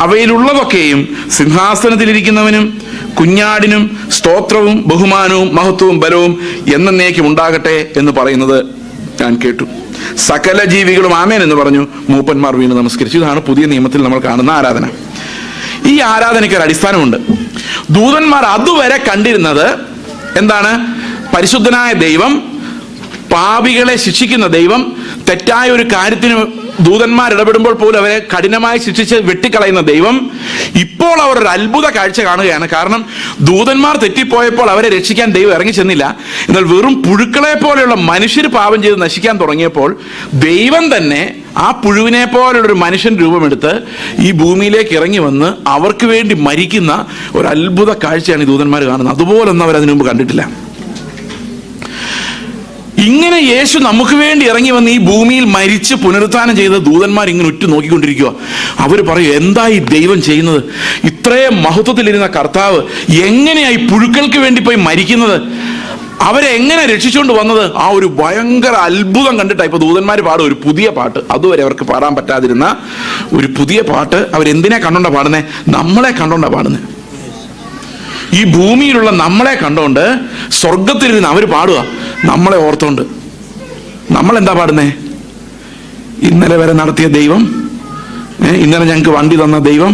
S1: അവയിലുള്ളതൊക്കെയും സിംഹാസനത്തിലിരിക്കുന്നവനും കുഞ്ഞാടിനും സ്തോത്രവും ബഹുമാനവും മഹത്വവും ബലവും എന്നേക്കും ഉണ്ടാകട്ടെ എന്ന് പറയുന്നത് ഞാൻ കേട്ടു. സകല ജീവികളും ആമേൻ എന്ന് പറഞ്ഞു. മൂപ്പന്മാർ വീണ് നമസ്കരിച്ചു. ഇതാണ് പുതിയ നിയമത്തിൽ നമ്മൾ കാണുന്ന ആരാധന. ഈ ആരാധനയ്ക്ക് ഒരു അടിസ്ഥാനമുണ്ട്. ദൂതന്മാർ അതുവരെ കണ്ടിരുന്നത് എന്താണ്? പരിശുദ്ധനായ ദൈവം, പാപികളെ ശിക്ഷിക്കുന്ന ദൈവം, തെറ്റായ ഒരു കാര്യത്തിന് ദൂതന്മാർ ഇടപെടുമ്പോൾ പോലും അവരെ കഠിനമായി ശിക്ഷിച്ച് വെട്ടിക്കളയുന്ന ദൈവം. ഇപ്പോൾ അവർ ഒരു അത്ഭുത കാഴ്ച കാണുകയാണ്. കാരണം ദൂതന്മാർ തെറ്റിപ്പോയപ്പോൾ അവരെ രക്ഷിക്കാൻ ദൈവം ഇറങ്ങി ചെന്നില്ല. എന്നാൽ വെറും പുഴുക്കളെ പോലെയുള്ള മനുഷ്യർ പാപം ചെയ്ത് നശിക്കാൻ തുടങ്ങിയപ്പോൾ ദൈവം തന്നെ ആ പുഴുവിനെ പോലുള്ള ഒരു മനുഷ്യൻ രൂപമെടുത്ത് ഈ ഭൂമിയിലേക്ക് ഇറങ്ങി വന്ന് അവർക്ക് വേണ്ടി മരിക്കുന്ന ഒരു അത്ഭുത കാഴ്ചയാണ് ഈ ദൂതന്മാർ കാണുന്നത്. അതുപോലൊന്നും അവർ അതിനു മുമ്പ് കണ്ടിട്ടില്ല. ഇങ്ങനെ യേശു നമുക്ക് വേണ്ടി ഇറങ്ങി വന്ന് ഈ ഭൂമിയിൽ മരിച്ച് പുനരുത്ഥാനം ചെയ്ത ദൂതന്മാർ ഇങ്ങനെ ഉറ്റു നോക്കിക്കൊണ്ടിരിക്കുക. അവർ പറയും, എന്താ ഈ ദൈവം ചെയ്യുന്നത്? ഇത്രയും മഹത്വത്തിലിരുന്ന കർത്താവ് എങ്ങനെയായി പുഴുക്കൾക്ക് വേണ്ടി പോയി മരിക്കുന്നത്? അവരെ എങ്ങനെ രക്ഷിച്ചുകൊണ്ട് വന്നത്? ആ ഒരു ഭയങ്കര അത്ഭുതം കണ്ടിട്ടാണ് ഇപ്പൊ ദൂതന്മാർ പാടും ഒരു പുതിയ പാട്ട്. അതുവരെ അവർക്ക് പാടാൻ പറ്റാതിരുന്ന ഒരു പുതിയ പാട്ട് അവരെന്തിനെ കണ്ടോണ്ടാ പാടുന്നേ? നമ്മളെ കണ്ടോണ്ടാ പാടുന്നേ. ഈ ഭൂമിയിലുള്ള നമ്മളെ കണ്ടോണ്ട് സ്വർഗത്തിലിരുന്ന് അവർ പാടുക, നമ്മളെ ഓർത്തോണ്ട്. നമ്മളെന്താ പാടുന്നേ? ഇന്നലെ വരെ നടത്തിയ ദൈവം, ഇന്നലെ ഞങ്ങൾക്ക് വണ്ടി തന്ന ദൈവം,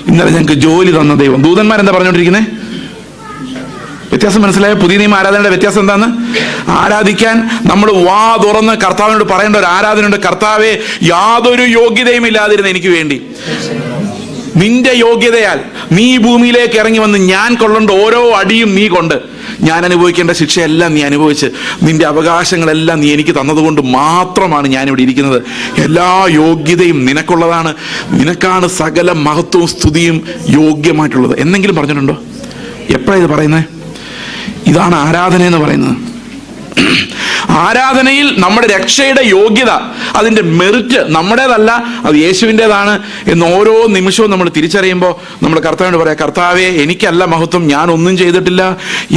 S1: ഇന്നലെ ഞങ്ങൾക്ക് ജോലി തന്ന ദൈവം. ദൂതന്മാരെന്താ പറഞ്ഞോണ്ടിരിക്കുന്നേ? വ്യത്യാസം മനസ്സിലായ? പുതിയ നിയമ ആരാധനയുടെ വ്യത്യാസം എന്താന്ന്? ആരാധിക്കാൻ നമ്മൾ വാ തുറന്ന് കർത്താവിനോട് പറയേണ്ട ഒരു ആരാധനയുണ്ട്. കർത്താവെ, യാതൊരു യോഗ്യതയും ഇല്ലാതിരുന്ന എനിക്ക് വേണ്ടി നിന്റെ യോഗ്യതയാൽ നീ ഈ ഭൂമിയിലേക്ക് ഇറങ്ങി വന്ന് ഞാൻ കൊള്ളേണ്ട ഓരോ അടിയും നീ കൊണ്ട്, ഞാൻ അനുഭവിക്കേണ്ട ശിക്ഷയെല്ലാം നീ അനുഭവിച്ച്, നിന്റെ അവകാശങ്ങളെല്ലാം നീ എനിക്ക് തന്നതുകൊണ്ട് മാത്രമാണ് ഞാനിവിടെ ഇരിക്കുന്നത്. എല്ലാ യോഗ്യതയും നിനക്കുള്ളതാണ്, നിനക്കാണ് സകല മഹത്വവും സ്തുതിയും യോഗ്യമായിട്ടുള്ളത് എന്നെങ്കിലും പറഞ്ഞിട്ടുണ്ടോ? എപ്പോഴാണ് ഇത് പറയുന്നത്? ഇതാണ് ആരാധന എന്ന് പറയുന്നത്. ആരാധനയിൽ നമ്മുടെ രക്ഷയുടെ യോഗ്യത, അതിൻ്റെ മെറിറ്റ് നമ്മുടേതല്ല, അത് യേശുവിൻ്റെതാണ് എന്ന് ഓരോ നിമിഷവും നമ്മൾ തിരിച്ചറിയുമ്പോൾ നമ്മൾ കർത്താവിനോട് പറയാം, കർത്താവേ എനിക്കല്ല മഹത്വം, ഞാൻ ഒന്നും ചെയ്തിട്ടില്ല,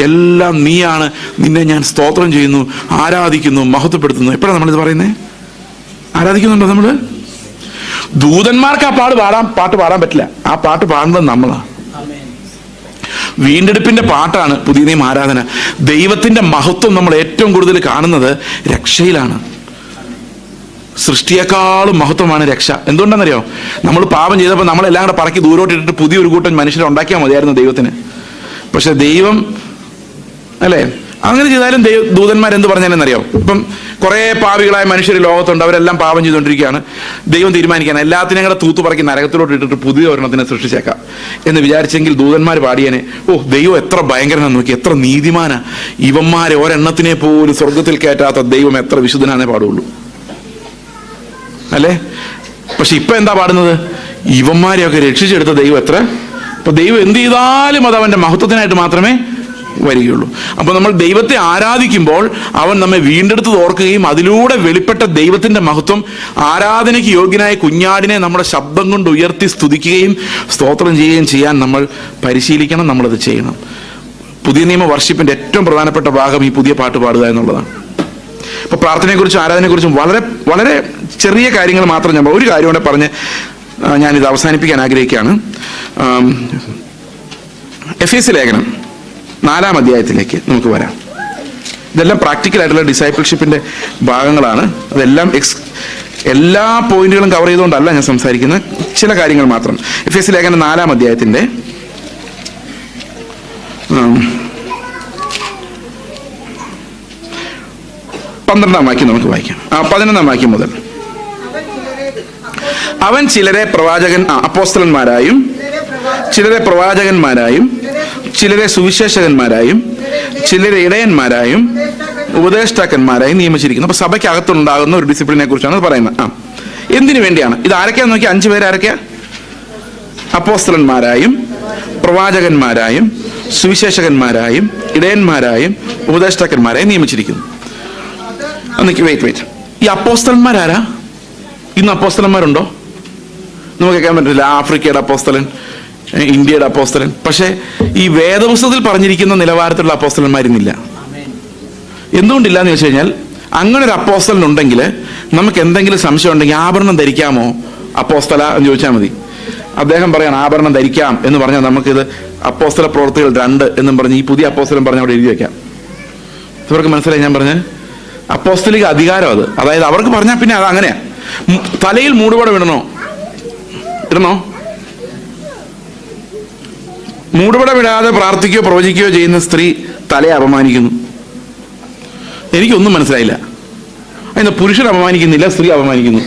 S1: എല്ലാം നീയാണ്, നിന്നെ ഞാൻ സ്തോത്രം ചെയ്യുന്നു, ആരാധിക്കുന്നു, മഹത്വപ്പെടുത്തുന്നു. എപ്പോഴാണ് നമ്മളിത് പറയുന്നത്? ആരാധിക്കുന്നുണ്ടോ നമ്മൾ? ദൂതന്മാർക്ക് ആ പാട്ട് പാടാൻ പറ്റില്ല. ആ പാട്ട് പാടുന്നത് നമ്മളാണ്. വീണ്ടെടുപ്പിന്റെ പാട്ടാണ് പുതിയ നിയമ ആരാധന. ദൈവത്തിന്റെ മഹത്വം നമ്മൾ ഏറ്റവും കൂടുതൽ കാണുന്നത് രക്ഷയിലാണ്. സൃഷ്ടിയെക്കാളും മഹത്വമാണ് രക്ഷ. എന്തുകൊണ്ടാണെന്നറിയോ? നമ്മൾ പാപം ചെയ്തപ്പോൾ നമ്മളെല്ലാം കൂടെ പറക്കി ദൂരോട്ടിട്ടിട്ട് പുതിയൊരു കൂട്ടം മനുഷ്യരെ ഉണ്ടാക്കിയാൽ മതിയായിരുന്നു ദൈവത്തിന്. പക്ഷെ ദൈവം അല്ലേ, അങ്ങനെ ചെയ്താലും ദൂതന്മാരെന്ത് പറഞ്ഞാലെന്നറിയോ? ഇപ്പം കുറേ പാപികളായ മനുഷ്യർ ലോകത്തുണ്ട്, അവരെല്ലാം പാപം ചെയ്തുകൊണ്ടിരിക്കുകയാണ്. ദൈവം തീരുമാനിക്കുകയാണ് എല്ലാത്തിനെയും കൂടെ തൂത്തുപറക്കി നരകത്തിലോട്ട് ഇട്ടിട്ട് പുതിയ ഒരെണ്ണത്തിനെ സൃഷ്ടിച്ചേക്കാം എന്ന് വിചാരിച്ചെങ്കിൽ ദൂതന്മാർ പാടിയനെ, ഓ ദൈവം എത്ര ഭയങ്കരനാന്ന് നോക്കി, എത്ര നീതിമാനാ, ഇവന്മാരെ ഒരെണ്ണത്തിനെ പോലും സ്വർഗത്തിൽ കയറ്റാത്ത ദൈവം എത്ര വിശുദ്ധനാന്നേ പാടുള്ളൂ അല്ലേ? പക്ഷെ ഇപ്പൊ എന്താ പാടുന്നത്? ഇവന്മാരെയൊക്കെ രക്ഷിച്ചെടുത്ത ദൈവം എത്ര. അപ്പൊ ദൈവം എന്ത് ചെയ്താലും അത് അവന്റെ മഹത്വത്തിനായിട്ട് മാത്രമേ വരികയുള്ളൂ. അപ്പൊ നമ്മൾ ദൈവത്തെ ആരാധിക്കുമ്പോൾ അവൻ നമ്മെ വീണ്ടെടുത്ത് ഓർക്കുകയും അതിലൂടെ വെളിപ്പെട്ട ദൈവത്തിന്റെ മഹത്വം, ആരാധനയ്ക്ക് യോഗ്യനായ കുഞ്ഞാടിനെ നമ്മുടെ ശബ്ദം കൊണ്ട് ഉയർത്തി സ്തുതിക്കുകയും സ്തോത്രം ചെയ്യുകയും ചെയ്യാൻ നമ്മൾ പരിശീലിക്കണം, നമ്മളത് ചെയ്യണം. പുതിയ നിയമ വർഷിപ്പിന്റെ ഏറ്റവും പ്രധാനപ്പെട്ട ഭാഗം ഈ പുതിയ പാട്ട് പാടുക എന്നുള്ളതാണ്. ഇപ്പൊ പ്രാർത്ഥനയെക്കുറിച്ചും ആരാധനയെക്കുറിച്ചും വളരെ വളരെ ചെറിയ കാര്യങ്ങൾ മാത്രം ഞാൻ ഒരു കാര്യം കൂടെ പറഞ്ഞ് ഞാനിത് അവസാനിപ്പിക്കാൻ ആഗ്രഹിക്കുകയാണ്. എഫേസ്യ ലേഖനം 4-ാം അധ്യായത്തിലേക്ക് നമുക്ക് വരാം. ഇതെല്ലാം പ്രാക്ടിക്കലായിട്ടുള്ള ഡിസൈപ്പിൾഷിപ്പിന്റെ ഭാഗങ്ങളാണ്. അതെല്ലാം എല്ലാ പോയിന്റുകളും കവർ ചെയ്തുകൊണ്ടല്ല ഞാൻ സംസാരിക്കുന്നത്, ചില കാര്യങ്ങൾ മാത്രം. എഫേസ്യ ലേഖനം 4-ാം അധ്യായത്തിന്റെ 12-ാം വാക്യം നമുക്ക് വായിക്കാം. 11-ാം വാക്യം മുതൽ. അവൻ ചിലരെ അപ്പോസ്തലന്മാരായും ചിലരെ പ്രവാചകന്മാരായും ചിലരെ സുവിശേഷകന്മാരായും ചിലരെ ഇടയന്മാരായും ഉപദേഷ്ടാക്കന്മാരായും നിയമിച്ചിരിക്കുന്നു. അപ്പൊ സഭയ്ക്കകത്തുണ്ടാകുന്ന ഒരു ഡിസിപ്ലിനെ കുറിച്ചാണ് പറയുന്നത്. എന്തിനു വേണ്ടിയാണ് ഇത്? ആരൊക്കെയാന്ന് നോക്കി, 5 പേര് ആരൊക്കെയാ? അപ്പോസ്തലന്മാരായും പ്രവാചകന്മാരായും സുവിശേഷകന്മാരായും ഇടയന്മാരായും ഉപദേഷ്ടാക്കന്മാരായും നിയമിച്ചിരിക്കുന്നു. വെയിറ്റ്, ഈ അപ്പോസ്തലന്മാരാരാ? ഇന്ന് അപ്പോസ്തലന്മാരുണ്ടോ? നമുക്ക് കേൾക്കാൻ പറ്റില്ല. ആഫ്രിക്കയുടെ അപ്പോസ്തലൻ, ഇന്ത്യയുടെ അപ്പോസ്തലൻ. പക്ഷെ ഈ വേദപുസ്തകത്തിൽ പറഞ്ഞിരിക്കുന്ന നിലവാരത്തിലുള്ള അപ്പോസ്തലന്മാരിന്നില്ല. എന്തുകൊണ്ടില്ല എന്ന് ചോദിച്ചു കഴിഞ്ഞാൽ, അങ്ങനെ ഒരു അപ്പോസ്തലൻ ഉണ്ടെങ്കിൽ നമുക്ക് എന്തെങ്കിലും സംശയം ഉണ്ടെങ്കിൽ ആഭരണം ധരിക്കാമോ അപ്പോസ്തല എന്ന് ചോദിച്ചാൽ മതി. അദ്ദേഹം പറയാൻ ആഭരണം ധരിക്കാം എന്ന് പറഞ്ഞാൽ നമുക്കിത് അപ്പോസ്തല പ്രവൃത്തികൾ 2 എന്നും പറഞ്ഞ് ഈ പുതിയ അപ്പോസ്തലൻ പറഞ്ഞ അവിടെ എഴുതി വെക്കാം. ഇവർക്ക് മനസ്സിലായി ഞാൻ പറഞ്ഞ അപ്പോസ്തലിക അധികാരം അത്. അതായത് അവർക്ക് പറഞ്ഞാൽ പിന്നെ അത് അങ്ങനെയാ. തലയിൽ മൂടുപടം ഇടണോ? മൂടുപടമിടാതെ പ്രാർത്ഥിക്കുകയോ പ്രവചിക്കുകയോ ചെയ്യുന്ന സ്ത്രീ തലയെ അപമാനിക്കുന്നു. എനിക്കൊന്നും മനസ്സിലായില്ല. അതിന് പുരുഷൻ അപമാനിക്കുന്നില്ല, സ്ത്രീ അപമാനിക്കുന്നു.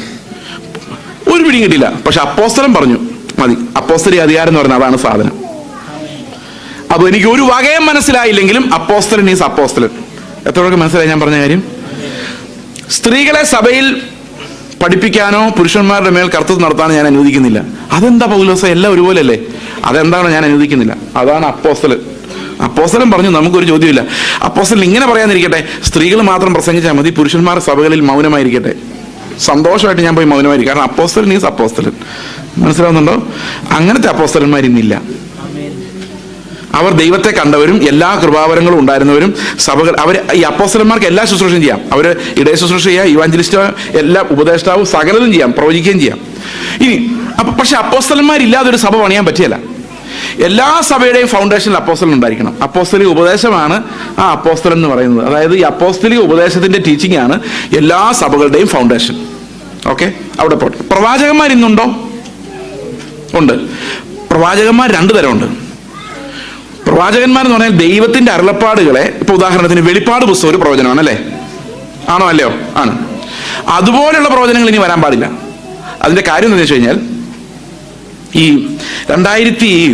S1: ഒരു പിടിയും കിട്ടില്ല. പക്ഷെ അപ്പോസ്തലൻ പറഞ്ഞു മതി. അപ്പോസ്തലിക അധികാരം എന്ന് പറഞ്ഞാൽ അതാണ് സാധനം. അപ്പൊ എനിക്ക് ഒരു വകയും മനസ്സിലായില്ലെങ്കിലും അപ്പോസ്തലൻ ഈസ് അപ്പോസ്തലൻ. എത്രയൊക്കെ മനസ്സിലായി ഞാൻ പറഞ്ഞ കാര്യം? സ്ത്രീകളെ സഭയിൽ പഠിപ്പിക്കാനോ പുരുഷന്മാരുടെ മേൽ കർത്തൃത്വം നടത്താനോ ഞാൻ അനുവദിക്കുന്നില്ല. അതെന്താ പൗലോസേ, എല്ലാം ഒരുപോലെ അല്ലേ? അതെന്താണോ ഞാൻ അനുവദിക്കുന്നില്ല. അതാണ് അപ്പോസ്തലൻ. അപ്പോസ്തലൻ പറഞ്ഞു നമുക്കൊരു ചോദ്യമില്ല. അപ്പോസ്തലൻ ഇങ്ങനെ പറയാതിരിക്കട്ടെ, സ്ത്രീകൾ മാത്രം പ്രസംഗിച്ചാൽ മതി, പുരുഷന്മാർ സഭകളിൽ മൗനമായിരിക്കട്ടെ. സന്തോഷമായിട്ട് ഞാൻ പോയി മൗനമായിരിക്കും. കാരണം അപ്പോസ്തലൻ ഈസ് അപ്പോസ്തലൻ. മനസ്സിലാവുന്നുണ്ടോ? അങ്ങനത്തെ അപ്പോസ്തലന്മാരിന്നില്ല. അവർ ദൈവത്തെ കണ്ടവരും എല്ലാ കൃപാവരങ്ങളും ഉണ്ടായിരുന്നവരും സഭകൾ. അവർ ഈ അപ്പോസ്തലന്മാർക്ക് എല്ലാ ശുശ്രൂഷയും ചെയ്യാം. അവർ ഇടയ ശുശ്രൂഷ ചെയ്യാം, ഇവാഞ്ചലിസ്റ്റ്, എല്ലാ ഉപദേഷ്ടാവും സകലതും ചെയ്യാം, പ്രവചിക്കുകയും ചെയ്യാം. ഇനി പക്ഷെ അപ്പോസ്തലന്മാരില്ലാതെ ഒരു സഭ പണിയാൻ പറ്റിയല്ല. എല്ലാ സഭയുടെയും ഫൗണ്ടേഷനിൽ അപ്പോസ്തലൻ ഉണ്ടായിരിക്കണം. അപ്പോസ്തലിക ഉപദേശമാണ് ആ അപ്പോസ്തലൻ എന്ന് പറയുന്നത്. അതായത് ഈ അപ്പോസ്തലിക ഉപദേശത്തിന്റെ ടീച്ചിങ് ആണ് എല്ലാ സഭകളുടെയും ഫൗണ്ടേഷൻ. ഓക്കെ, അവിടെ പോട്ടെ. പ്രവാചകന്മാർ ഇന്നുണ്ടോ? ഉണ്ട്. പ്രവാചകന്മാർ 2 തരമുണ്ട്. പ്രവാചകന്മാരെന്ന് പറഞ്ഞാൽ ദൈവത്തിന്റെ അരുളപ്പാടുകളെ, ഇപ്പൊ ഉദാഹരണത്തിന് വെളിപ്പാട് പുസ്തകം ഒരു പ്രവചനമാണ് അല്ലേ? ആണോ അല്ലയോ? ആണ്. അതുപോലെയുള്ള പ്രവചനങ്ങൾ ഇനി വരാൻ പാടില്ല. അതിന്റെ കാര്യം എന്താണെന്ന് വെച്ച് കഴിഞ്ഞാൽ, ഈ 2006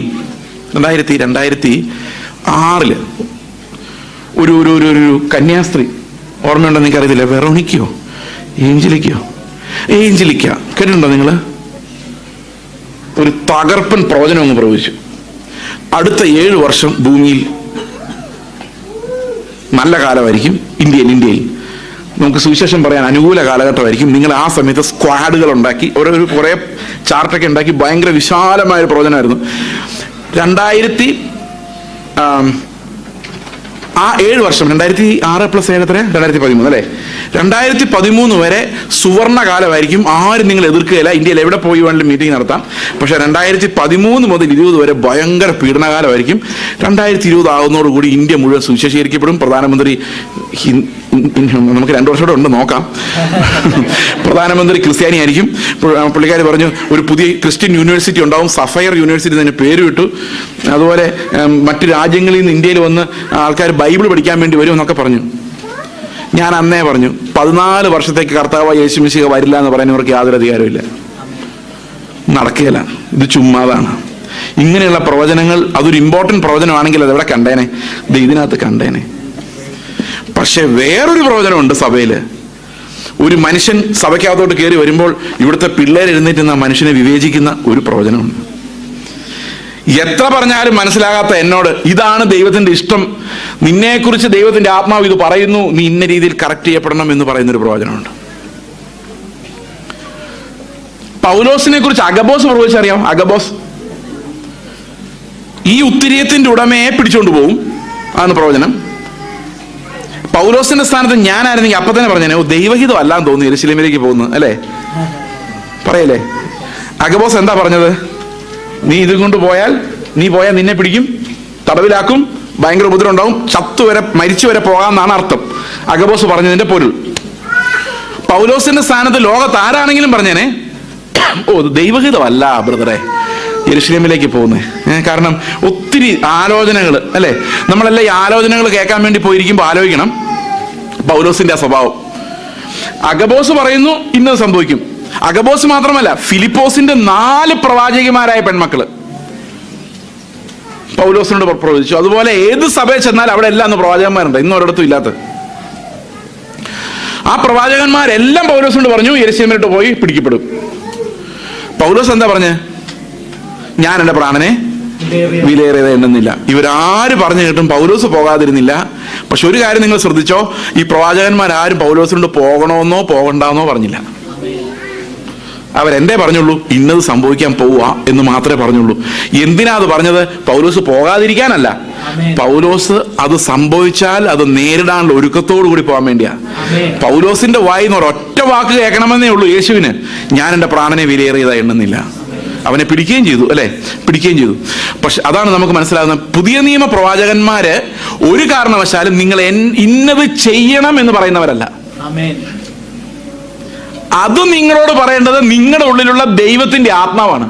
S1: ഒരു കന്യാസ്ത്രീ, ഓർമ്മയുണ്ടോ നിങ്ങൾക്ക് അറിയത്തില്ല, വെറോണിക്കയോ ഏഞ്ചലിക്ക കേട്ടിട്ടുണ്ടോ നിങ്ങൾ? ഒരു തകർപ്പൻ പ്രവചനം അങ്ങ് പ്രവചിച്ചു. അടുത്ത 7 വർഷം ഭൂമിയിൽ നല്ല കാലമായിരിക്കും. ഇന്ത്യയിൽ നമുക്ക് സുവിശേഷം പറയാൻ അനുകൂല കാലഘട്ടമായിരിക്കും. നിങ്ങൾ ആ സമയത്ത് സ്ക്വാഡുകൾ ഉണ്ടാക്കി കുറേ ചാർട്ടൊക്കെ ഉണ്ടാക്കി ഭയങ്കര വിശാലമായ ഒരു പ്രവചനമായിരുന്നു. 7 വർഷം 2006 + 7 എത്ര? 2013 അല്ലേ? 2013 വരെ സുവർണ കാലമായിരിക്കും. ആരും നിങ്ങൾ എതിർക്കുകയില്ല. ഇന്ത്യയിൽ എവിടെ പോയി വേണമെങ്കിലും മീറ്റിംഗ് നടത്താം. പക്ഷെ 2013 മുതൽ 20 വരെ ഭയങ്കര പീഡനകാലമായിരിക്കും. 2020 ആകുന്നതോടുകൂടി ഇന്ത്യ മുഴുവൻ സുവിശേഷീകരിക്കപ്പെടും. പ്രധാനമന്ത്രി നമുക്ക് 2 വർഷം കൂടെ ഉണ്ട്, നോക്കാം. പ്രധാനമന്ത്രി ക്രിസ്ത്യാനി ആയിരിക്കും. പുള്ളിക്കാരി പറഞ്ഞു ഒരു പുതിയ ക്രിസ്ത്യൻ യൂണിവേഴ്സിറ്റി ഉണ്ടാവും, സഫയർ യൂണിവേഴ്സിറ്റി തന്നെ പേര് വിട്ടു. അതുപോലെ മറ്റു രാജ്യങ്ങളിൽ നിന്ന് ഇന്ത്യയിൽ വന്ന് ആൾക്കാർ ബൈബിൾ പഠിക്കാൻ വേണ്ടി വരും എന്നൊക്കെ പറഞ്ഞു. ഞാൻ അന്നേ പറഞ്ഞു 14 വർഷത്തേക്ക് കർത്താവ് യേശു മിശിഹ വരില്ല എന്ന് പറയാൻ ഇവർക്ക് യാതൊരു അധികാരമില്ല. നടക്കുകയില്ല, ഇത് ചുമ്മാതാണ്. ഇങ്ങനെയുള്ള പ്രവചനങ്ങൾ അതൊരു ഇമ്പോർട്ടൻറ്റ് പ്രവചനമാണെങ്കിൽ അതെവിടെ കണ്ടേനെ? ഇതിനകത്ത് കണ്ടേനെ. പക്ഷെ വേറൊരു പ്രവചനമുണ്ട് സഭയിൽ. ഒരു മനുഷ്യൻ സഭയ്ക്കകത്തോട്ട് കയറി വരുമ്പോൾ ഇവിടുത്തെ പിള്ളേർ എഴുന്നേറ്റ് നിന്ന് ആ മനുഷ്യനെ വിവേചിക്കുന്ന ഒരു പ്രവചനമുണ്ട്. എത്ര പറഞ്ഞാലും മനസ്സിലാകാത്ത എന്നോട് ഇതാണ് ദൈവത്തിന്റെ ഇഷ്ടം, നിന്നെക്കുറിച്ച് ദൈവത്തിന്റെ ആത്മാവ് ഇത് പറയുന്നു, നീ ഇന്ന രീതിയിൽ കറക്റ്റ് ചെയ്യപ്പെടണം എന്ന് പറയുന്നൊരു പ്രവചനമുണ്ട്. പൗലോസിനെ കുറിച്ച് അഗബോസ് പ്രവചിച്ചറിയാം. അഗബോസ് ഈ ഉത്തിരിയത്തിന്റെ ഉടമയെ പിടിച്ചോണ്ട് പോകും, അതാണ് പ്രവചനം. പൗലോസിന്റെ സ്ഥാനത്ത് ഞാനായിരുന്നെങ്കിൽ അപ്പൊ തന്നെ പറഞ്ഞേ ദൈവഹിതം അല്ലാന്ന് തോന്നുന്നു യെരൂശലേമിലേക്ക് പോകുന്നത്, അല്ലേ? പറയല്ലേ? അഗബോസ് എന്താ പറഞ്ഞത്? നീ ഇതും കൊണ്ട് പോയാൽ നിന്നെ പിടിക്കും, തടവിലാക്കും, ഭയങ്കര ഉപദ്രവം ഉണ്ടാവും, മരിച്ചു വരെ പോകാമെന്നാണ് അർത്ഥം അഗബോസ് പറഞ്ഞതിന്റെ പൊരുൾ. പൗലോസിന്റെ സ്ഥാനത്ത് ലോകത്ത് ആരാണെങ്കിലും പറഞ്ഞേനെ ദൈവഹിതമല്ല ബ്രദറെ യെരൂശലേമിലേക്ക് പോകുന്നത്. കാരണം ഒത്തിരി ആലോചനകൾ, അല്ലേ? നമ്മളെല്ലാം ഈ ആലോചനകൾ കേൾക്കാൻ വേണ്ടി പോയിരിക്കുമ്പോൾ ആലോചിക്കണം പൗലോസിന്റെ ആ സ്വഭാവം. അഗബോസ് പറയുന്നു ഇന്നത് സംഭവിക്കും. അഗബോസ് മാത്രമല്ല, ഫിലിപ്പോസിന്റെ 4 പ്രവാചകിമാരായ പെൺമക്കള് പൗലോസിനോട് പ്രവചിച്ചു. അതുപോലെ ഏത് സഭയിൽ ചെന്നാൽ അവിടെ എല്ലാം പ്രവാചകന്മാരുണ്ട്, ഇന്നും ഒരിടത്തും ഇല്ലാത്ത. ആ പ്രവാചകന്മാരെല്ലാം പൗലോസിനോട് പറഞ്ഞു യെരൂശലേമിലോട്ട് പോയി പിടിക്കപ്പെടും. പൗലോസ് എന്താ പറഞ്ഞേ? ഞാൻ എൻ്റെ പ്രാണനെ വിലയേറിയത് എണ്ണുന്നില്ല. ഇവരാര് പറഞ്ഞു കേട്ടും പൗലോസ് പോകാതിരുന്നില്ല. പക്ഷെ ഒരു കാര്യം നിങ്ങൾ ശ്രദ്ധിച്ചോ, ഈ പ്രവാചകന്മാരാരും പൗലോസിനോട് പോകണമെന്നോ പോകണ്ടെന്നോ പറഞ്ഞില്ല. അവരെന്തേ പറഞ്ഞുള്ളൂ? ഇന്നത് സംഭവിക്കാൻ പോവുക എന്ന് മാത്രമേ പറഞ്ഞുള്ളൂ. എന്തിനാ അത് പറഞ്ഞത്? പൗലോസ് പോകാതിരിക്കാനല്ല, പൗലോസ് അത് സംഭവിച്ചാൽ അത് നേരിടാനുള്ള ഒരുക്കത്തോടു കൂടി പോകാൻ വേണ്ടിയാ. പൗലോസിന്റെ വായിന്ന് ഒരൊറ്റ വാക്ക് കേൾക്കണമെന്നേ ഉള്ളൂ യേശുവിന്, ഞാൻ എൻ്റെ പ്രാണനെ വിലയേറിയതാ എണ്ണുന്നില്ല. അവനെ പിടിക്കുകയും ചെയ്തു, അല്ലെ? പിടിക്കുകയും ചെയ്തു. പക്ഷെ അതാണ് നമുക്ക് മനസ്സിലാകുന്നത്, പുതിയ നിയമ പ്രവാചകന്മാര് ഒരു കാരണവശാലും നിങ്ങൾ ഇന്നത് ചെയ്യണം എന്ന് പറയുന്നവരല്ല. അത് നിങ്ങളോട് പറയേണ്ടത് നിങ്ങളുടെ ഉള്ളിലുള്ള ദൈവത്തിന്റെ ആത്മാവാണ്.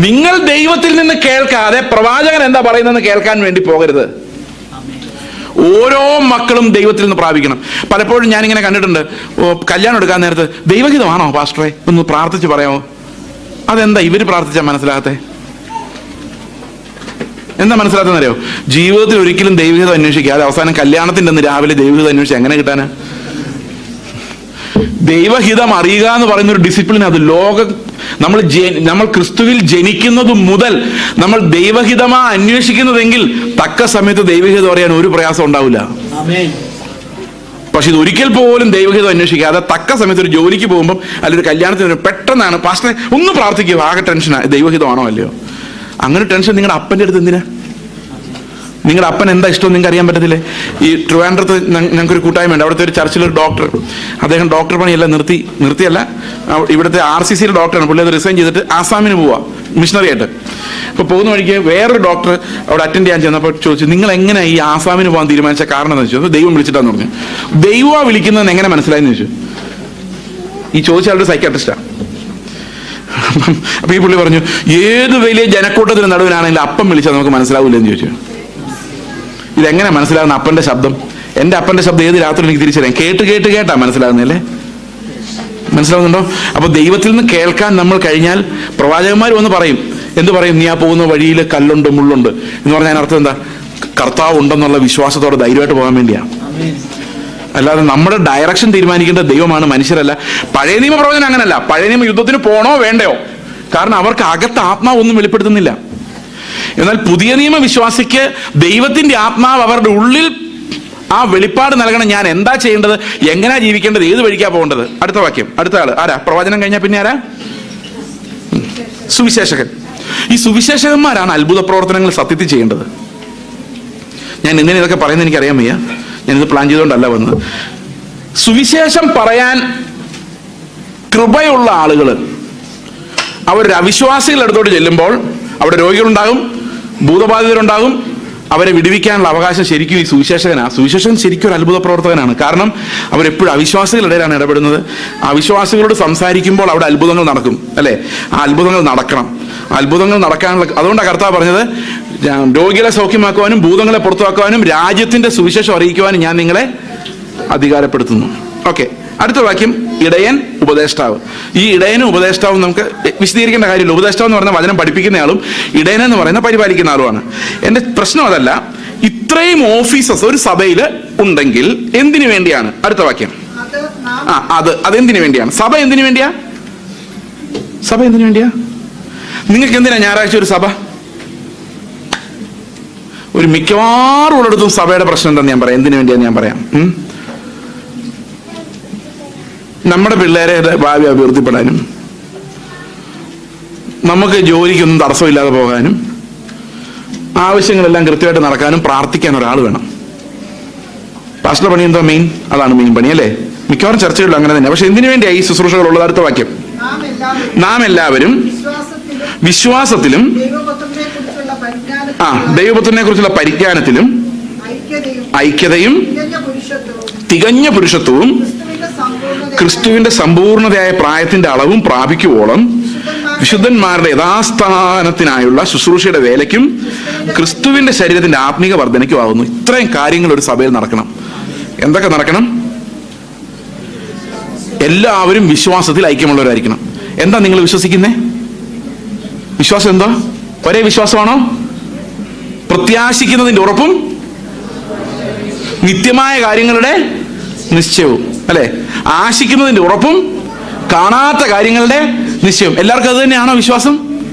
S1: നിങ്ങൾ ദൈവത്തിൽ നിന്ന് കേൾക്കാതെ പ്രവാചകൻ എന്താ പറയുന്നതെന്ന് കേൾക്കാൻ വേണ്ടി പോകരുത്. ഓരോ മക്കളും ദൈവത്തിൽ നിന്ന് പ്രാപിക്കണം. പലപ്പോഴും ഞാനിങ്ങനെ കണ്ടിട്ടുണ്ട്, കല്യാണം എടുക്കാൻ നേരത്ത് ദൈവഹിതമാണോ പാസ്റ്ററെ ഒന്ന് പ്രാർത്ഥിച്ച് പറയാമോ? അതെന്താ ഇവര് പ്രാർത്ഥിച്ചാൽ മനസ്സിലാകത്തെ? എന്താ മനസ്സിലാക്കുന്നറിയോ? ജീവിതത്തിൽ ഒരിക്കലും ദൈവഹിതം അന്വേഷിക്കാതെ അവസാനം കല്യാണത്തിന്റെ അന്ന് രാവിലെ ദൈവഹിതം അന്വേഷിച്ച് എങ്ങനെ കിട്ടാന്? ദൈവഹിതം അറിയുക എന്ന് പറയുന്ന ഒരു ഡിസിപ്ലിൻ, അത് നമ്മൾ ക്രിസ്തുവിൽ ജനിക്കുന്നത് മുതൽ നമ്മൾ ദൈവഹിതമാ അന്വേഷിക്കുന്നതെങ്കിൽ തക്ക സമയത്ത് ദൈവഹിതം അറിയാൻ ഒരു പ്രയാസം ഉണ്ടാവില്ല. പക്ഷെ ഇത് ഒരിക്കൽ പോലും ദൈവഹിതം അന്വേഷിക്കാതെ തക്ക സമയത്ത് ഒരു ജോലിക്ക് പോകുമ്പോൾ അല്ലെങ്കിൽ ഒരു കല്യാണത്തിന് പെട്ടെന്നാണ് പാസ്റ്ററെ ഒന്ന് പ്രാർത്ഥിക്കുക, ആകെ ടെൻഷനാ, ദൈവഹിതമാണോ അല്ലയോ? അങ്ങനെ ടെൻഷൻ നിങ്ങളുടെ അപ്പൻ്റെ അടുത്ത് എന്തിനാ? നിങ്ങളുടെ അപ്പൻ എന്താ ഇഷ്ടം നിങ്ങൾക്ക് അറിയാൻ പറ്റത്തില്ലേ? ഈ ട്രിവാൻഡ്രത്ത് ഞങ്ങൾക്കൊരു കൂട്ടായ്മയുണ്ട്. അവിടുത്തെ ഒരു ചർച്ചിലൊരു ഡോക്ടർ, അദ്ദേഹം ഡോക്ടർ പണിയെല്ലാം നിർത്തിയല്ല, ഇവിടുത്തെ RCCയിലെ ഡോക്ടറാണ്. പുള്ളി അത് റിസൈൻ ചെയ്തിട്ട് ആസാമിന് പോവാ മിഷണറി ആയിട്ട്. അപ്പോൾ പോകുന്ന വഴിക്ക് വേറൊരു ഡോക്ടർ അവിടെ അറ്റൻഡ് ചെയ്യാൻ ചെന്നപ്പോൾ ചോദിച്ചു, നിങ്ങൾ എങ്ങനെ ഈ ആസാമിന് പോകാൻ തീരുമാനിച്ച കാരണം എന്ന് ചോദിച്ചു. ദൈവം വിളിച്ചിട്ടാന്ന് പറഞ്ഞു. ദൈവം വിളിക്കുന്നതെന്ന് എങ്ങനെ മനസ്സിലായെന്ന് ചോദിച്ചു. ഈ ചോദിച്ച ആളുടെ സൈക്കാട്രിസ്റ്റാണ്. അപ്പൊ ഈ പുള്ളി പറഞ്ഞു, ഏത് വലിയ ജനക്കൂട്ടത്തിന് നടുവിനാണെങ്കിലും അപ്പം വിളിച്ചാൽ നമുക്ക് മനസ്സിലാവില്ലെന്ന് ചോദിച്ചു. ഇതെങ്ങനെ മനസ്സിലാകുന്ന അപ്പന്റെ ശബ്ദം? എൻ്റെ അപ്പന്റെ ശബ്ദം ഏത് രാത്രി എനിക്ക് തിരിച്ചറിയാം. കേട്ടാ മനസ്സിലാകുന്നല്ലേ? മനസ്സിലാവുന്നുണ്ടോ? അപ്പൊ ദൈവത്തിൽ നിന്ന് കേൾക്കാൻ നമ്മൾ കഴിഞ്ഞാൽ, പ്രവാചകന്മാർ വന്ന് പറയും, എന്ത് പറയും? നീ ആ പോകുന്ന വഴിയിൽ കല്ലുണ്ട് മുള്ളുണ്ട് എന്ന് പറഞ്ഞാൽ അർത്ഥം എന്താ? കർത്താവ് ഉണ്ടെന്നുള്ള വിശ്വാസത്തോടെ ധൈര്യമായിട്ട് പോകാൻ വേണ്ടിയാണ്. അല്ലാതെ നമ്മുടെ ഡയറക്ഷൻ തീരുമാനിക്കേണ്ട ദൈവമാണ്, മനുഷ്യരല്ല. പഴയ നിയമ പ്രവചനം അങ്ങനല്ല. പഴയ നിയമ യുദ്ധത്തിന് പോണോ വേണ്ടയോ? കാരണം അവർക്ക് അകത്ത് ആത്മാവ് ഒന്നും വെളിപ്പെടുത്തുന്നില്ല. എന്നാൽ പുതിയ നിയമ വിശ്വാസിക്ക് ദൈവത്തിന്റെ ആത്മാവ് അവരുടെ ഉള്ളിൽ ആ വെളിപ്പാട് നൽകണം. ഞാൻ എന്താ ചെയ്യേണ്ടത്, എങ്ങനെയാ ജീവിക്കേണ്ടത്, ഏത് വഴിക്കാ പോകേണ്ടത്. അടുത്ത വാക്യം, അടുത്ത ആള് ആരാ? പ്രവചനം കഴിഞ്ഞാൽ പിന്നെ ആരാ? സുവിശേഷകൻ. ഈ സുവിശേഷകന്മാരാണ് അത്ഭുത പ്രവർത്തനങ്ങൾ സത്യത്തിൽ ചെയ്യേണ്ടത്. ഞാൻ എന്തിനാ ഇതൊക്കെ പറയുന്നത് എനിക്കറിയാൻ വയ്യ. ഞാനിത് പ്ലാൻ ചെയ്തുകൊണ്ടല്ല വന്നത്. സുവിശേഷം പറയാൻ കൃപയുള്ള ആളുകൾ അവർ അവിശ്വാസികളുടെ അടുത്തോട്ട് ചെല്ലുമ്പോൾ അവിടെ രോഗികളുണ്ടാകും, ഭൂതബാധിതരുണ്ടാകും. അവരെ വിടുവിക്കാനുള്ള അവകാശം ശരിക്കും ഈ സുവിശേഷകനാണ്. സുവിശേഷകൻ ശരിക്കും ഒരു അത്ഭുത പ്രവർത്തകനാണ്. കാരണം അവരെപ്പോഴും അവിശ്വാസികളുടെ ഇടയിലാണ് ഇടപെടുന്നത്. അവിശ്വാസികളോട് സംസാരിക്കുമ്പോൾ അവിടെ അത്ഭുതങ്ങൾ നടക്കും, അല്ലെ? ആ അത്ഭുതങ്ങൾ നടക്കണം. അത്ഭുതങ്ങൾ നടക്കാനുള്ള, അതുകൊണ്ടാണ് കർത്താവ് പറഞ്ഞത്, രോഗികളെ സൗഖ്യമാക്കുവാനും ഭൂതങ്ങളെ പുറത്താക്കുവാനും രാജ്യത്തിന്റെ സുവിശേഷം അറിയിക്കുവാനും ഞാൻ നിങ്ങളെ അധികാരപ്പെടുത്തുന്നു. ഓക്കെ, അടുത്ത വാക്യം, ഇടയൻ ഉപദേഷ്ടാവ്. ഈ ഇടയനും ഉപദേഷ്ടാവും നമുക്ക് വിശദീകരിക്കേണ്ട കാര്യമില്ല. ഉപദേഷ്ടാവ് എന്ന് പറയുന്ന വചനം പഠിപ്പിക്കുന്നയാളും ഇടയൻ എന്ന് പറയുന്ന പരിപാലിക്കുന്ന ആളുമാണ്. എന്റെ പ്രശ്നം അതല്ല. ഇത്രയും ഓഫീസേഴ്സ് ഒരു സഭയിൽ ഉണ്ടെങ്കിൽ എന്തിനു വേണ്ടിയാണ്? അടുത്ത വാക്യം, അതെന്തിനു വേണ്ടിയാണ്? സഭ എന്തിനു വേണ്ടിയാ? സഭ എന്തിനു വേണ്ടിയാ? നിങ്ങൾക്ക് എന്തിനാ ഞായറാഴ്ച ഒരു സഭ? ഒരു മിക്കവാറും ഉള്ളിടത്തും സഭയുടെ പ്രശ്നം എന്താന്ന് ഞാൻ പറയാം. എന്തിനു വേണ്ടിയാന്ന് ഞാൻ പറയാം. നമ്മുടെ പിള്ളേരെ ഭാവി അഭിവൃദ്ധിപ്പെടാനും, നമുക്ക് ജോലിക്കൊന്നും തടസ്സമില്ലാതെ പോകാനും, ആവശ്യങ്ങളെല്ലാം കൃത്യമായിട്ട് നടക്കാനും പ്രാർത്ഥിക്കാൻ ഒരാൾ വേണം. പാസ്റ്റർ പണി എന്താ? മെയിൻ, അതാണ് മെയിൻ പണി, അല്ലേ? മിക്കവാറും ചർച്ചകളിൽ അങ്ങനെ തന്നെ. പക്ഷെ എന്തിനു വേണ്ടിയാ ഈ ശുശ്രൂഷകളുള്ളത്? അടുത്ത വാക്യം, നാം എല്ലാവരും വിശ്വാസത്തിലും ദൈവപുത്രനെ കുറിച്ചുള്ള പരിജ്ഞാനത്തിലും ഐക്യതയും തികഞ്ഞ പുരുഷത്വവും ക്രിസ്തുവിന്റെ സമ്പൂർണതയായ പ്രായത്തിന്റെ അളവും പ്രാപിക്കുവോളം വിശുദ്ധന്മാരുടെ യഥാസ്ഥാനത്തിനായുള്ള ശുശ്രൂഷയുടെ വേലയ്ക്കും ക്രിസ്തുവിന്റെ ശരീരത്തിന്റെ ആത്മീക വർധനയ്ക്കും ആവുന്നു. ഇത്രയും കാര്യങ്ങൾ ഒരു സഭയിൽ നടക്കണം. എന്തൊക്കെ നടക്കണം? എല്ലാവരും വിശ്വാസത്തിൽ ഐക്യമുള്ളവരായിരിക്കണം. എന്താ നിങ്ങൾ വിശ്വസിക്കുന്നേ? വിശ്വാസം എന്താ? ഒരേ വിശ്വാസമാണോ? പ്രത്യാശിക്കുന്നതിന്റെ ഉറപ്പും നിത്യമായ കാര്യങ്ങളുടെ നിശ്ചയവും, അല്ലെ? ആശിക്കുന്നതിന്റെ ഉറപ്പും കാണാത്ത കാര്യങ്ങളുടെ നിശ്ചയം. എല്ലാവർക്കും അത് തന്നെയാണോ വിശ്വാസം?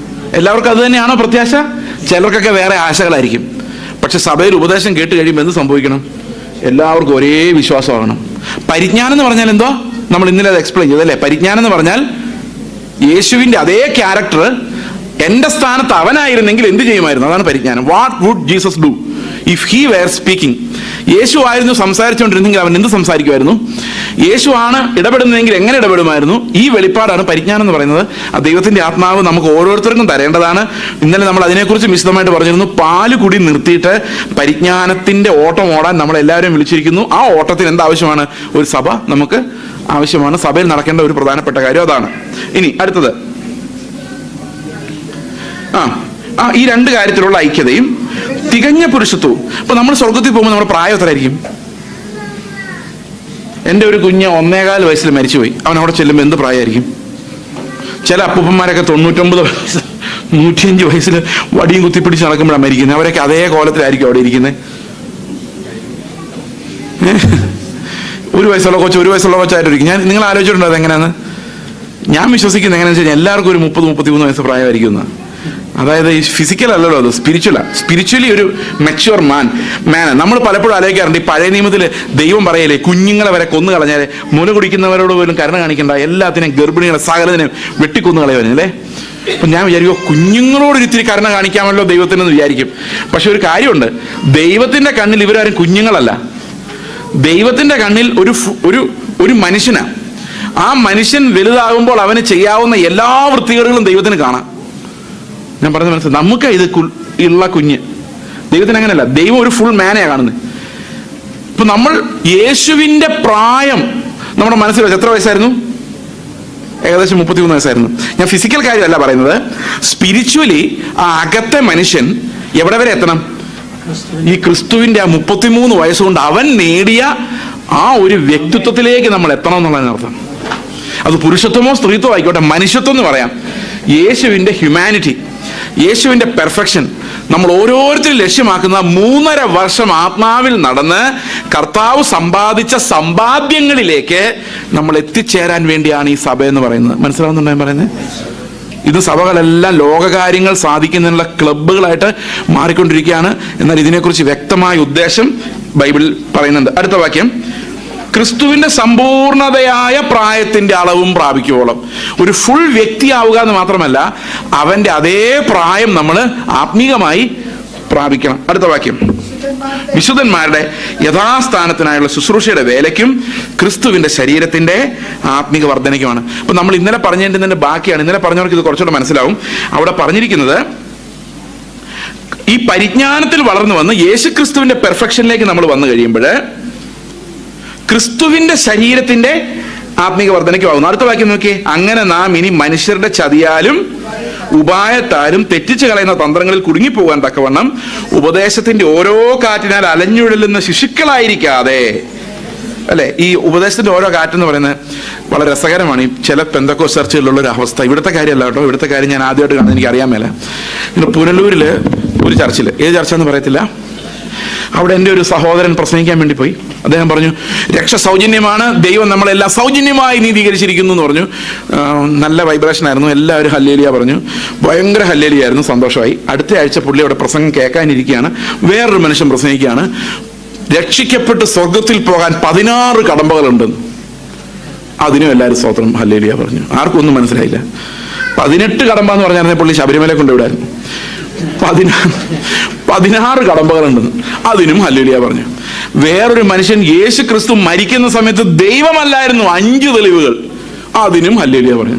S1: എല്ലാവർക്കും അത് തന്നെയാണോ പ്രത്യാശ? ചിലർക്കൊക്കെ വേറെ ആശകളായിരിക്കും. പക്ഷെ സഭയിൽ ഉപദേശം കേട്ട് കഴിയുമ്പോൾ എന്ത് സംഭവിക്കണം? എല്ലാവർക്കും ഒരേ വിശ്വാസമാകണം. പരിജ്ഞാനം എന്ന് പറഞ്ഞാൽ എന്തോ? നമ്മൾ ഇന്നലെ അത് എക്സ്പ്ലെയിൻ ചെയ്തല്ലേ? പരിജ്ഞാനം എന്ന് പറഞ്ഞാൽ യേശുവിന്റെ അതേ ക്യാരക്ടർ എന്റെ സ്ഥാനത്ത് അവനായിരുന്നെങ്കിൽ എന്ത് ചെയ്യുമായിരുന്നു? അതാണ് പരിജ്ഞാനം. What would Jesus do if he were speaking? യേശു ആയിരുന്നു സംസാരിച്ചുകൊണ്ടിരുന്നെങ്കിൽ അവൻ എന്ത് സംസാരിക്കുമായിരുന്നു? യേശു ആണ് ഇടപെടുന്നതെങ്കിൽ എങ്ങനെ ഇടപെടുമായിരുന്നു? ഈ വെളിപ്പാടാണ് പരിജ്ഞാനം എന്ന് പറയുന്നത്. ആ ദൈവത്തിന്റെ ആത്മാവ് നമുക്ക് ഓരോരുത്തർക്കും തരേണ്ടതാണ്. ഇന്നലെ നമ്മൾ അതിനെക്കുറിച്ച് വിശദമായിട്ട് പറഞ്ഞിരുന്നു. പാല് കുടി നിർത്തിയിട്ട് പരിജ്ഞാനത്തിന്റെ ഓട്ടം ഓടാൻ നമ്മളെല്ലാവരും വിളിച്ചിരിക്കുന്നു. ആ ഓട്ടത്തിന് എന്താവശ്യമാണ്? ഒരു സഭ നമുക്ക് ആവശ്യമാണ്. സഭയിൽ നടക്കേണ്ട ഒരു പ്രധാനപ്പെട്ട കാര്യം അതാണ്. ഇനി അടുത്തത്, ഈ രണ്ട് കാര്യത്തിലുള്ള ഐക്യതയും തികഞ്ഞ പുരുഷത്വവും. ഇപ്പൊ നമ്മൾ സ്വർഗത്തിൽ പോകുമ്പോൾ നമ്മുടെ പ്രായം എത്രയായിരിക്കും? എൻ്റെ ഒരു കുഞ്ഞ് 1.25 വയസ്സിൽ മരിച്ചുപോയി. അവൻ അവിടെ ചെല്ലുമ്പോൾ എന്ത് പ്രായമായിരിക്കും? ചില അപ്പൂപ്പന്മാരൊക്കെ 99 വയസ്സ് 105 വയസ്സിൽ വടിയും കുത്തിപ്പിടിച്ച് നടക്കുമ്പോഴാണ് മരിക്കുന്നത്. അവരൊക്കെ അതേ കോലത്തിലായിരിക്കും അവിടെ ഇരിക്കുന്നത്. 1 വയസ്സുള്ള കൊച്ച് 1 വയസ്സുള്ള കൊച്ചായിട്ടിരിക്കും. നിങ്ങൾ ആലോചിച്ചിട്ടുണ്ടോ അതെങ്ങനെയാന്ന്? ഞാൻ വിശ്വസിക്കുന്നത് എങ്ങനെയാണെന്ന് വെച്ചാൽ എല്ലാവർക്കും ഒരു 30-33 വയസ്സ് പ്രായമായിരിക്കും. അതായത് ഈ ഫിസിക്കൽ അല്ലല്ലോ, അത് സ്പിരിച്വലി ഒരു മെച്യൂർ മാൻ. നമ്മൾ പലപ്പോഴും ആലോചിക്കാറുണ്ട്, ഈ പഴയ നിയമത്തിൽ ദൈവം പറയല്ലേ, കുഞ്ഞുങ്ങളെ വരെ കൊന്നു കളഞ്ഞാലേ, മുല കുടിക്കുന്നവരോട് പോലും കരുണ കാണിക്കണ്ട, എല്ലാത്തിനെയും ഗർഭിണികളെ സകലതിനെയും വെട്ടിക്കൊന്നു കളയുവനല്ലേ. അപ്പൊ ഞാൻ വിചാരിക്കും, കുഞ്ഞുങ്ങളോട് ഇത്തിരി കരുണ കാണിക്കാമല്ലോ ദൈവത്തിനെന്ന് വിചാരിക്കും. പക്ഷെ ഒരു കാര്യമുണ്ട്, ദൈവത്തിന്റെ കണ്ണിൽ ഇവരാരും കുഞ്ഞുങ്ങളല്ല. ദൈവത്തിന്റെ കണ്ണിൽ ഒരു മനുഷ്യനാണ്. ആ മനുഷ്യൻ വലുതാകുമ്പോൾ അവന് ചെയ്യാവുന്ന എല്ലാ വൃത്തികേടുകളും ദൈവത്തിന് കാണാം. ഞാൻ പറഞ്ഞ മനസ്സിലായി. നമുക്ക് ഇത് ഉള്ള കുഞ്ഞ്, ദൈവത്തിന് അങ്ങനെയല്ല. ദൈവം ഒരു ഫുൾ മാനെയാണ് കാണുന്നത്. ഇപ്പൊ നമ്മൾ യേശുവിന്റെ പ്രായം നമ്മുടെ മനസ്സിൽ വെച്ച് എത്ര വയസ്സായിരുന്നു? ഏകദേശം 33 വയസ്സായിരുന്നു. ഞാൻ ഫിസിക്കൽ കാര്യമല്ല പറയുന്നത്, സ്പിരിച്വലി ആ അകത്തെ മനുഷ്യൻ എവിടെ വരെ എത്തണം? ഈ ക്രിസ്തുവിന്റെ ആ 33 വയസ്സുകൊണ്ട് അവൻ നേടിയ ആ ഒരു വ്യക്തിത്വത്തിലേക്ക് നമ്മൾ എത്തണം എന്നുള്ളതിന് അർത്ഥം. അത് പുരുഷത്വമോ സ്ത്രീത്വമോ ആയിക്കോട്ടെ, മനുഷ്യത്വം എന്ന് പറയാം. യേശുവിൻ്റെ ഹ്യൂമാനിറ്റി, യേശുവിൻ്റെ പെർഫെക്ഷൻ നമ്മൾ ഓരോരുത്തരും ലക്ഷ്യമാക്കുന്ന 3.5 വർഷം ആത്മാവിൽ നടന്ന് കർത്താവ് സമ്പാദിച്ച സമ്പാദ്യങ്ങളിലേക്ക് നമ്മൾ എത്തിച്ചേരാൻ വേണ്ടിയാണ് ഈ സഭ എന്ന് പറയുന്നത്. മനസ്സിലാവുന്നുണ്ടോ ഞാൻ പറയുന്നത്? ഇത് സഭകളെല്ലാം ലോകകാര്യങ്ങൾ സാധിക്കുന്നതിനുള്ള ക്ലബ്ബുകളായിട്ട് മാറിക്കൊണ്ടിരിക്കുകയാണ്. എന്നാൽ ഇതിനെക്കുറിച്ച് വ്യക്തമായ ഉദ്ദേശം ബൈബിളിൽ പറയുന്നുണ്ട്. അടുത്ത വാക്യം, ക്രിസ്തുവിന്റെ സമ്പൂർണതയായ പ്രായത്തിന്റെ അളവും പ്രാപിക്കുവോളം. ഒരു ഫുൾ വ്യക്തിയാവുക എന്ന് മാത്രമല്ല, അവന്റെ അതേ പ്രായം നമ്മൾ ആത്മീകമായി പ്രാപിക്കണം. അടുത്ത വാക്യം, വിശുദ്ധന്മാരുടെ യഥാസ്ഥാനത്തിനായുള്ള ശുശ്രൂഷയുടെ വേലയ്ക്കും ക്രിസ്തുവിന്റെ ശരീരത്തിന്റെ ആത്മീക വർധനയ്ക്കുമാണ്. അപ്പൊ നമ്മൾ ഇന്നലെ പറഞ്ഞതിന്റെ ബാക്കിയാണ്. ഇന്നലെ പറഞ്ഞവർക്ക് ഇത് കുറച്ചുകൂടെ മനസ്സിലാവും. അവിടെ പറഞ്ഞിരിക്കുന്നത്, ഈ പരിജ്ഞാനത്തിൽ വളർന്നു വന്ന് യേശു ക്രിസ്തുവിന്റെ പെർഫെക്ഷനിലേക്ക് നമ്മൾ വന്നു കഴിയുമ്പോൾ ക്രിസ്തുവിന്റെ ശരീരത്തിന്റെ ആത്മീക വർധനയ്ക്കുമാകുന്നു. അടുത്ത വാക്യം നോക്കിയേ, അങ്ങനെ നാം ഇനി മനുഷ്യരുടെ ചതിയാലും ഉപായത്താലും തെറ്റിച്ചു കളയുന്ന തന്ത്രങ്ങളിൽ കുടുങ്ങിപ്പോകാൻ തക്കവണ്ണം ഉപദേശത്തിന്റെ ഓരോ കാറ്റിനാൽ അലഞ്ഞുഴലുന്ന ശിശുക്കളായിരിക്കാതെ, അല്ലെ? ഈ ഉപദേശത്തിന്റെ ഓരോ കാറ്റെന്ന് പറയുന്നത് വളരെ രസകരമാണ്. ഈ ചില പെന്തക്കോസ്ത് ചർച്ചകളിലുള്ള ഒരു അവസ്ഥ. ഇവിടുത്തെ കാര്യമല്ല കേട്ടോ, ഇവിടുത്തെ കാര്യം ഞാൻ ആദ്യമായിട്ട് കാണുന്നത്, എനിക്ക് അറിയാൻ മേല. ഇങ്ങനെ പുനലൂരിൽ ഒരു ചർച്ചിൽ, ഏത് ചർച്ചയെന്ന് പറയത്തില്ല, അവിടെ എൻ്റെ ഒരു സഹോദരൻ പ്രസംഗിക്കാൻ വേണ്ടി പോയി. അദ്ദേഹം പറഞ്ഞു, രക്ഷ സൗജന്യമാണ്, ദൈവം നമ്മളെല്ലാം സൗജന്യമായി നീതീകരിച്ചിരിക്കുന്നു എന്ന് പറഞ്ഞു. നല്ല വൈബ്രേഷൻ ആയിരുന്നു, എല്ലാവരും ഹല്ലേലൂയ പറഞ്ഞു. ഭയങ്കര ഹല്ലേലൂയായിരുന്നു, സന്തോഷമായി. അടുത്ത ആഴ്ച പുള്ളി അവിടെ പ്രസംഗം കേൾക്കാനിരിക്കുകയാണ്. വേറൊരു മനുഷ്യൻ പ്രസംഗിക്കുകയാണ്, രക്ഷിക്കപ്പെട്ട് സ്വർഗത്തിൽ പോകാൻ 16 കടമ്പകളുണ്ടെന്ന്. അതിനും എല്ലാവരും സ്തോത്രം ഹല്ലേലൂയ പറഞ്ഞു. ആർക്കും ഒന്നും മനസ്സിലായില്ല. 18 കടമ്പ എന്ന് പറഞ്ഞാൽ പുള്ളി ശബരിമല കൊണ്ടുവിടായിരുന്നു. 16 കടമ്പകളുണ്ടെന്ന്, അതിനും ഹല്ലേലൂയ പറഞ്ഞു. വേറൊരു മനുഷ്യൻ യേശു ക്രിസ്തു മരിക്കുന്ന സമയത്ത് ദൈവമല്ലായിരുന്നു 5 തെളിവുകൾ, അതിനും ഹല്ലേലൂയ പറഞ്ഞു.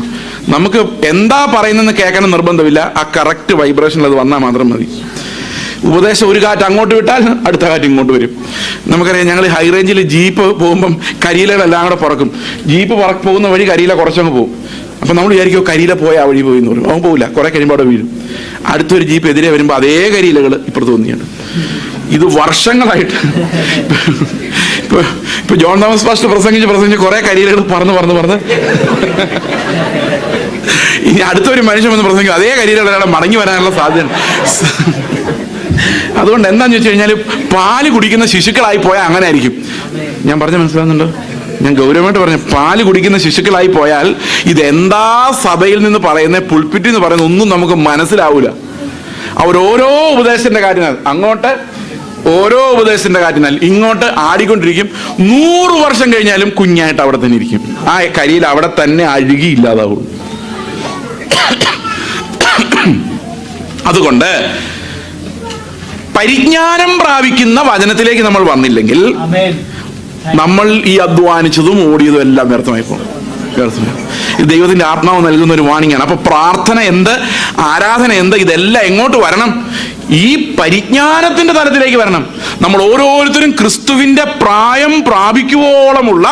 S1: നമുക്ക് എന്താ പറയുന്നതെന്ന് കേൾക്കണം നിർബന്ധമില്ല, ആ കറക്റ്റ് വൈബ്രേഷനിൽ അത് വന്നാൽ മാത്രം മതി. ഉപദേശം ഒരു കാറ്റ് അങ്ങോട്ട് വിട്ടാൽ അടുത്ത കാറ്റ് ഇങ്ങോട്ട് വരും. നമുക്കറിയാം, ഞങ്ങൾ ഹൈ റേഞ്ചിൽ ജീപ്പ് പോകുമ്പം കരിയിലകളെല്ലാം കൂടെ പറക്കും. ജീപ്പ് പോകുന്ന വഴി കരിയില കുറച്ചങ്ങ് പോകും. അപ്പൊ നമ്മൾ വിചാരിക്കും കരിയില പോയ ആ വഴി പോയി എന്ന് പറയും. അവൻ പോകില്ല, കുറെ കഴിയുമ്പോൾ അവിടെ വീഴും. അടുത്തൊരു ജീപ്പ് എതിരെ വരുമ്പോൾ അതേ കരിയിലകൾ ഇപ്പുറത്ത് തോന്നിയാണ്. ഇത് വർഷങ്ങളായിട്ട് ഇപ്പൊ ജോൺ തോമസ് പാസ്റ്റർ പ്രസംഗിച്ച് കുറെ കരിയിലകൾ പറന്ന് ഇനി അടുത്തൊരു മനുഷ്യൻ വന്ന് പ്രസംഗിക്കും, അതേ കരിയിലകളെ മടങ്ങി വരാനുള്ള സാധ്യത. അതുകൊണ്ട് എന്താന്ന് വെച്ച് കഴിഞ്ഞാൽ, പാല് കുടിക്കുന്ന ശിശുക്കളായി പോയാൽ അങ്ങനെ ആയിരിക്കും. ഞാൻ പറഞ്ഞ മനസ്സിലാവുന്നുണ്ടോ? ഞാൻ ഗൗരവമായിട്ട് പറഞ്ഞു, പാല് കുടിക്കുന്ന ശിശുക്കളായി പോയാൽ ഇതെന്താ സഭയിൽ നിന്ന് പറയുന്ന, പുൾപിറ്റിൽ നിന്ന് പറയുന്ന ഒന്നും നമുക്ക് മനസ്സിലാവൂല. അവരോരോ ഉപദേശത്തിന്റെ കാര്യത്തിൽ അങ്ങോട്ട്, ഓരോ ഉപദേശത്തിന്റെ കാര്യത്തിൽ ഇങ്ങോട്ട് ആടിക്കൊണ്ടിരിക്കും. 100 വർഷം കഴിഞ്ഞാലും കുഞ്ഞായിട്ട് അവിടെ തന്നെ ഇരിക്കും. ആ കരിയിൽ അവിടെ തന്നെ അഴുകി ഇല്ലാതാവും. അതുകൊണ്ട് പരിജ്ഞാനം പ്രാപിക്കുന്ന വചനത്തിലേക്ക് നമ്മൾ വന്നില്ലെങ്കിൽ നമ്മൾ ഈ അധ്വാനിച്ചതും ഓടിയതും എല്ലാം വ്യർത്ഥമായി പോകും. ഇത് ദൈവത്തിന്റെ ആത്മാവ് നൽകുന്ന ഒരു വാണിംഗാണ്. അപ്പൊ പ്രാർത്ഥന എന്ത്, ആരാധന എന്ത്, ഇതെല്ലാം എങ്ങോട്ട് വരണം? ഈ പരിജ്ഞാനത്തിന്റെ തലത്തിലേക്ക് വരണം. നമ്മൾ ഓരോരുത്തരും ക്രിസ്തുവിന്റെ പ്രായം പ്രാപിക്കുവോളമുള്ള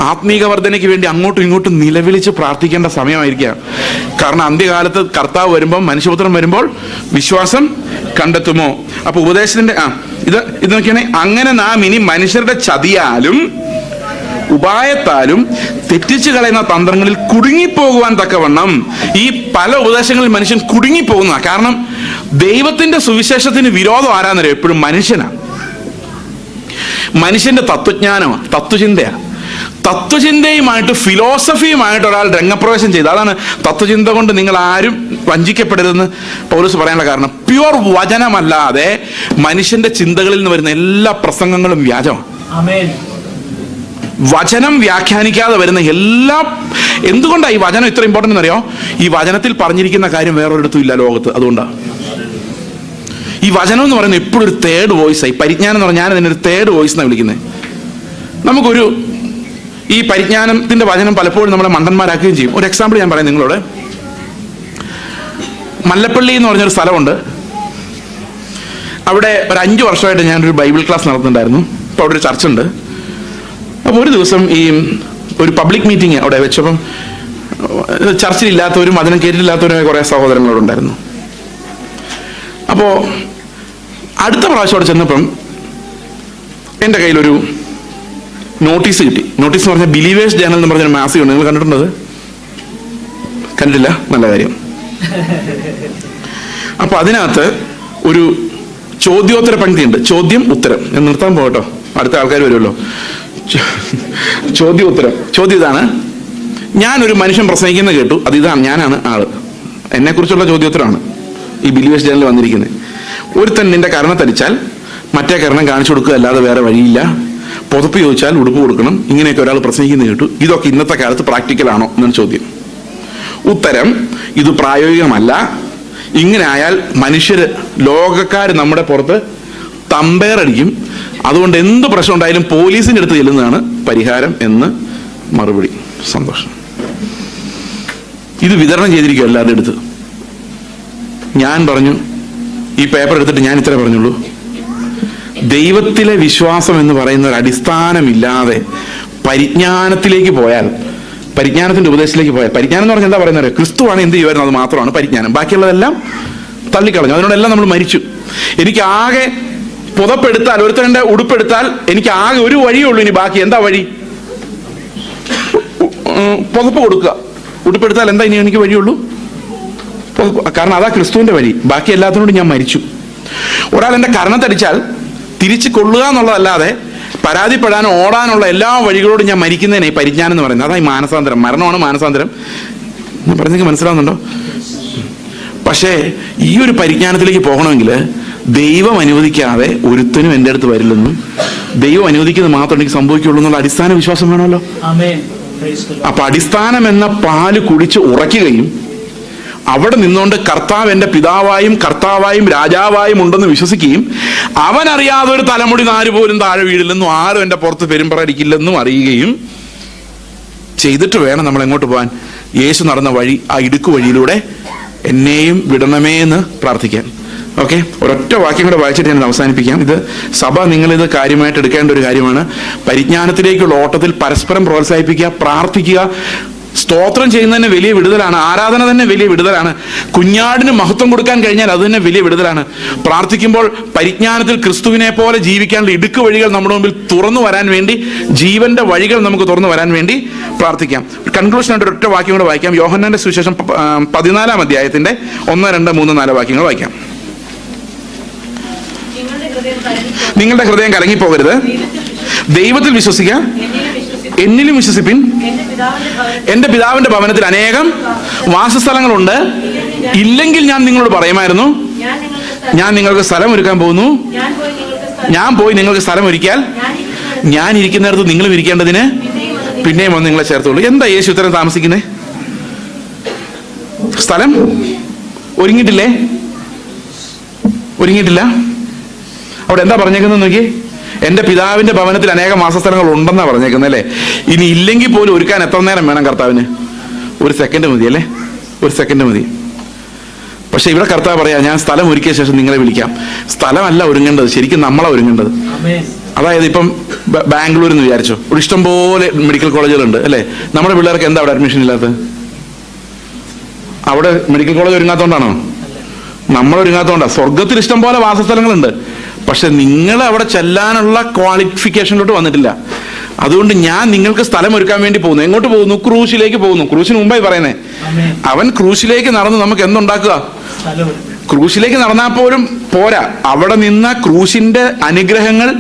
S1: ആത്മീക വർധനയ്ക്ക് വേണ്ടി അങ്ങോട്ടും ഇങ്ങോട്ടും നിലവിളിച്ച് പ്രാർത്ഥിക്കേണ്ട സമയമായിരിക്കുക. കാരണം അന്ത്യകാലത്ത് കർത്താവ് വരുമ്പോൾ, മനുഷ്യപുത്രൻ വരുമ്പോൾ വിശ്വാസം കണ്ടെത്തുമോ? അപ്പൊ ഉപദേശത്തിന്റെ ഇത് നോക്കിയാണെ, അങ്ങനെ നാം ഇനി മനുഷ്യരുടെ ചതിയാലും ഉപായത്താലും തെറ്റിച്ചു കളയുന്ന തന്ത്രങ്ങളിൽ കുടുങ്ങിപ്പോകുവാൻ തക്കവണ്ണം. ഈ പല ഉപദേശങ്ങളിൽ മനുഷ്യൻ കുടുങ്ങിപ്പോകുന്ന കാരണം ദൈവത്തിന്റെ സുവിശേഷത്തിന് വിരോധം ആരാന്നറിയോ? എപ്പോഴും മനുഷ്യനാണ്. മനുഷ്യന്റെ തത്വജ്ഞാനമാണ്, തത്വചിന്തയാണ്. തത്വചിന്തയുമായിട്ട് ഫിലോസഫിയുമായിട്ട് ഒരാൾ രംഗപ്രവേശം ചെയ്ത്, അതാണ് തത്വചിന്ത കൊണ്ട് നിങ്ങൾ ആരും വഞ്ചിക്കപ്പെടരുതെന്ന് പൗലോസ് പറയാനുള്ള കാരണം. പ്യുവർ വചനമല്ലാതെ മനുഷ്യന്റെ ചിന്തകളിൽ നിന്ന് വരുന്ന എല്ലാ പ്രസംഗങ്ങളും വ്യാജമാണ്. വചനം വ്യാഖ്യാനിക്കാതെ വരുന്ന എല്ലാം. എന്തുകൊണ്ടാണ് ഈ വചനം ഇത്ര ഇമ്പോർട്ടൻ്റ് എന്നറിയോ? ഈ വചനത്തിൽ പറഞ്ഞിരിക്കുന്ന കാര്യം വേറൊരിടത്തും ഇല്ല ലോകത്ത്. അതുകൊണ്ടാണ് ഈ വചനം എന്ന് പറയുന്നത് എപ്പോഴും ഒരു തേർഡ് വോയിസായി. പരിജ്ഞാനം എന്ന് പറഞ്ഞാൽ ഞാൻ അതിനൊരു തേർഡ് വോയിസ് എന്നാണ് വിളിക്കുന്നത്. നമുക്കൊരു ഈ പരിജ്ഞാനത്തിന്റെ വചനം പലപ്പോഴും നമ്മളെ മണ്ടന്മാരാക്കുകയും ചെയ്യും. ഒരു എക്സാമ്പിൾ ഞാൻ പറയാം നിങ്ങളോട്. മല്ലപ്പള്ളി എന്ന് പറഞ്ഞൊരു സ്ഥലമുണ്ട്. അവിടെ ഒരു 5 വർഷമായിട്ട് ഞാനൊരു ബൈബിൾ ക്ലാസ് നടത്തുന്നുണ്ടായിരുന്നു. അപ്പോൾ അവിടെ ഒരു ചർച്ച ഉണ്ട്. അപ്പോൾ ഒരു ദിവസം ഈ ഒരു പബ്ലിക് മീറ്റിംഗ് അവിടെ വെച്ചപ്പം ചർച്ചിലില്ലാത്തവരും വചനം കേട്ടിട്ടില്ലാത്തവരുമായ കുറേ സഹോദരങ്ങളോടുണ്ടായിരുന്നു. അപ്പോൾ അടുത്ത പ്രാവശ്യം അവിടെ ചെന്നപ്പം എൻ്റെ കയ്യിലൊരു നോട്ടീസ് കിട്ടി. നോട്ടീസ് എന്ന് പറഞ്ഞാൽ ബിലീവേഴ്സ് ജേണൽ എന്ന് പറഞ്ഞൊരു മാസിക ഉണ്ട്. നിങ്ങൾ കണ്ടിട്ടുണ്ടത്? കണ്ടില്ല? നല്ല കാര്യം. അപ്പൊ അതിനകത്ത് ഒരു ചോദ്യോത്തര പങ്ക്തിയുണ്ട്. ചോദ്യം ഉത്തരം. ഞാൻ നിർത്താൻ പോകട്ടോ, അടുത്ത ആൾക്കാർ വരുമല്ലോ. ചോദ്യോത്തരം. ചോദ്യം ഇതാണ്: ഞാനൊരു മനുഷ്യൻ പ്രസംഗിക്കുന്നത് കേട്ടു, അത് ഇതാണ്, ഞാനാണ് ആള്, എന്നെ കുറിച്ചുള്ള ചോദ്യോത്തരമാണ് ഈ ബിലീവേഴ്സ് ജേണലിൽ വന്നിരിക്കുന്നത്. ഒരുത്തൻ നിന്റെ കരണത്തടിച്ചാൽ മറ്റേ കരണം കാണിച്ചു കൊടുക്കുക, അല്ലാതെ വേറെ വഴിയില്ല. പുതപ്പ് ചോദിച്ചാൽ ഉടുപ്പ് കൊടുക്കണം. ഇങ്ങനെയൊക്കെ ഒരാൾ പ്രസംഗിക്കുന്നത് കേട്ടു. ഇതൊക്കെ ഇന്നത്തെ കാലത്ത് പ്രാക്ടിക്കലാണോ എന്നാണ് ചോദ്യം. ഉത്തരം: ഇത് പ്രായോഗികമല്ല. ഇങ്ങനെ ആയാൽ മനുഷ്യര്, ലോകക്കാർ നമ്മുടെ പുറത്ത് തമ്പേറടിക്കും. അതുകൊണ്ട് എന്ത് പ്രശ്നം ഉണ്ടായാലും പോലീസിന്റെ അടുത്ത് ചെല്ലുന്നതാണ് പരിഹാരം എന്ന് മറുപടി. സന്തോഷം. ഇത് വിതരണം ചെയ്തിരിക്കും എല്ലാവരുടെ അടുത്ത്. ഞാൻ പറഞ്ഞു, ഈ പേപ്പർ എടുത്തിട്ട് ഞാൻ ഇത്രേ പറഞ്ഞുള്ളൂ: ദൈവത്തിലെ വിശ്വാസം എന്ന് പറയുന്ന ഒരു അടിസ്ഥാനമില്ലാതെ പരിജ്ഞാനത്തിലേക്ക് പോയാൽ, പരിജ്ഞാനത്തിന്റെ ഉപദേശത്തിലേക്ക് പോയാൽ, പരിജ്ഞാനം എന്ന് പറഞ്ഞാൽ എന്താ പറയുന്നത്? ക്രിസ്തുവാണ് എന്ത് ചെയ്യുമായിരുന്നു, അത് മാത്രമാണ് പരിജ്ഞാനം. ബാക്കിയുള്ളതെല്ലാം തള്ളിക്കളഞ്ഞു. അതിനോടെല്ലാം നമ്മൾ മരിച്ചു. എനിക്ക് ആകെ പുതപ്പെടുത്താൽ, ഒരുത്തരുടെ ഉടുപ്പെടുത്താൽ എനിക്ക് ആകെ ഒരു വഴിയേ ഉള്ളൂ. ഇനി ബാക്കി എന്താ വഴി? പുതപ്പ് കൊടുക്കുക. ഉടുപ്പെടുത്താൽ എന്താ ഇനി എനിക്ക് വഴിയുള്ളൂ? കാരണം അതാ ക്രിസ്തുവിന്റെ വഴി. ബാക്കി എല്ലാത്തിനോടും ഞാൻ മരിച്ചു. ഒരാൾ എന്റെ കരണത്തടിച്ചാൽ തിരിച്ചു കൊള്ളുക എന്നുള്ളതല്ലാതെ പരാതിപ്പെടാനോ ഓടാനുള്ള എല്ലാ വഴികളോടും ഞാൻ മരിക്കുന്നതിനെ ഈ പരിജ്ഞാനം എന്ന് പറയുന്നത്. അതാ ഈ മാനസാന്തരം. മരണമാണ് മാനസാന്തരം. ഞാൻ പറഞ്ഞെങ്കിൽ മനസ്സിലാവുന്നുണ്ടോ? പക്ഷേ ഈ ഒരു പരിജ്ഞാനത്തിലേക്ക് പോകണമെങ്കിൽ ദൈവം അനുവദിക്കാതെ ഒരുത്തനും എൻ്റെ അടുത്ത് വരില്ലെന്നും ദൈവം അനുവദിക്കുന്നത് മാത്രം എനിക്ക് സംഭവിക്കുള്ളൂ എന്നുള്ള അടിസ്ഥാന വിശ്വാസം വേണമല്ലോ. അപ്പൊ അടിസ്ഥാനം എന്ന പാല് കുടിച്ച് ഉറയ്ക്കുകയും അവിടെ നിന്നുകൊണ്ട് കർത്താവ് എൻ്റെ പിതാവായും കർത്താവായും രാജാവായും ഉണ്ടെന്ന് വിശ്വസിക്കുകയും അവൻ അറിയാതെ ഒരു തലമുടി നാര് പോലും താഴെ വീഴില്ലെന്നും ആരും എൻ്റെ പുറത്ത് പെരുമ്പറടിക്കില്ലെന്നും അറിയുകയും ചെയ്തിട്ട് വേണം നമ്മൾ എങ്ങോട്ട് പോകാൻ? യേശു നടന്ന വഴി, ആ ഇടുക്ക് വഴിയിലൂടെ എന്നെയും വിടണമേ എന്ന് പ്രാർത്ഥിക്കാൻ. ഓക്കെ, ഒരൊറ്റ വാക്യം കൂടെ വായിച്ചിട്ട് ഞാൻ അവസാനിപ്പിക്കാം. ഇത് സഭ നിങ്ങളിത് കാര്യമായിട്ട് എടുക്കേണ്ട ഒരു കാര്യമാണ്. പരിജ്ഞാനത്തിലേക്കുള്ള ഓട്ടത്തിൽ പരസ്പരം പ്രോത്സാഹിപ്പിക്കുക, പ്രാർത്ഥിക്കുക. സ്തോത്രം ചെയ്യുന്നതന്നെ വലിയ വിടുതലാണ്. ആരാധന തന്നെ വലിയ വിടുതലാണ്. കുഞ്ഞാടിന് മഹത്വം കൊടുക്കാൻ കഴിഞ്ഞാൽ അത് തന്നെ വലിയ വിടുതലാണ്. പ്രാർത്ഥിക്കുമ്പോൾ പരിജ്ഞാനത്തിൽ ക്രിസ്തുവിനെ പോലെ ജീവിക്കാനുള്ള ഇടുക്ക് വഴികൾ നമ്മുടെ മുമ്പിൽ തുറന്നു വരാൻ വേണ്ടി, ജീവന്റെ വഴികൾ നമുക്ക് തുറന്നു വരാൻ വേണ്ടി പ്രാർത്ഥിക്കാം. കൺക്ലൂഷനായിട്ട് ഒരൊറ്റ വാക്യം കൂടെ വായിക്കാം. യോഹന്നാന്റെ സുവിശേഷം 14-ാം അധ്യായത്തിന്റെ 1, 2, 3, 4 വാക്യങ്ങൾ വായിക്കാം. നിങ്ങളുടെ ഹൃദയം കലങ്ങിപ്പോകരുത്. ദൈവത്തിൽ വിശ്വസിക്കുക, എന്നിലും വിശ്വസിപ്പിൻ. എന്റെ പിതാവിന്റെ ഭവനത്തിൽ അനേകം വാസസ്ഥലങ്ങളുണ്ട്. ഇല്ലെങ്കിൽ ഞാൻ നിങ്ങളോട് പറയുമായിരുന്നു, ഞാൻ നിങ്ങൾക്ക് സ്ഥലം ഒരുക്കാൻ പോകുന്നു. ഞാൻ പോയി നിങ്ങൾക്ക് സ്ഥലം ഒരുക്കിയാൽ ഞാൻ ഇരിക്കുന്നിടത്ത് നിങ്ങളും ഇരിക്കേണ്ടതിന് പിന്നെയും വന്ന് നിങ്ങളെ ചേർത്തുള്ളൂ. എന്താ യേശു ഇത്രയും താമസിക്കുന്നേ? സ്ഥലം ഒരുങ്ങിയിട്ടില്ലേ? ഒരുങ്ങിയിട്ടില്ല. അവിടെ എന്താ പറഞ്ഞേക്കുന്നത് നോക്കി? എന്റെ പിതാവിന്റെ ഭവനത്തിൽ അനേകം വാസസ്ഥലങ്ങൾ ഉണ്ടെന്നാ പറഞ്ഞേക്കുന്നത് അല്ലേ? ഇനി ഇല്ലെങ്കിൽ പോലും ഒരുക്കാൻ എത്ര നേരം വേണം കർത്താവിന്? 1 സെക്കൻഡ് മതി അല്ലേ? 1 സെക്കൻഡ് മതി. പക്ഷെ ഇവിടെ കർത്താവ് പറയാ, ഞാൻ സ്ഥലം ഒരുക്കിയ ശേഷം നിങ്ങളെ വിളിക്കാം. സ്ഥലമല്ല ഒരുങ്ങേണ്ടത്, ശരിക്കും നമ്മളാ ഒരുങ്ങേണ്ടത്. അതായത് ഇപ്പം ബാംഗ്ലൂർ എന്ന് വിചാരിച്ചോ, ഒരു ഇഷ്ടംപോലെ മെഡിക്കൽ കോളേജുകളുണ്ട് അല്ലേ? നമ്മുടെ പിള്ളേർക്ക് എന്താ അവിടെ അഡ്മിഷൻ ഇല്ലാത്തത്? അവിടെ മെഡിക്കൽ കോളേജ് ഒരുങ്ങാത്തോണ്ടാണോ? നമ്മൾ ഒരുങ്ങാത്തോണ്ടാ. സ്വർഗത്തിൽ ഇഷ്ടം പോലെ വാസസ്ഥലങ്ങളുണ്ട്. പക്ഷെ നിങ്ങൾ അവിടെ ചെല്ലാനുള്ള ക്വാളിഫിക്കേഷനിലോട്ട് വന്നിട്ടില്ല. അതുകൊണ്ട് ഞാൻ നിങ്ങൾക്ക് സ്ഥലം ഒരുക്കാൻ വേണ്ടി പോകുന്നു. എങ്ങോട്ട് പോകുന്നു? ക്രൂശിലേക്ക് പോകുന്നു. ക്രൂശിന് മുമ്പായി പറയുന്നേ, അവൻ ക്രൂശിലേക്ക് നടന്ന് നമുക്ക് എന്തുണ്ടാക്കുക? ക്രൂശിലേക്ക് നടന്നാൽ പോലും പോരാ, അവിടെ നിന്ന ക്രൂശിന്റെ അനുഗ്രഹങ്ങൾ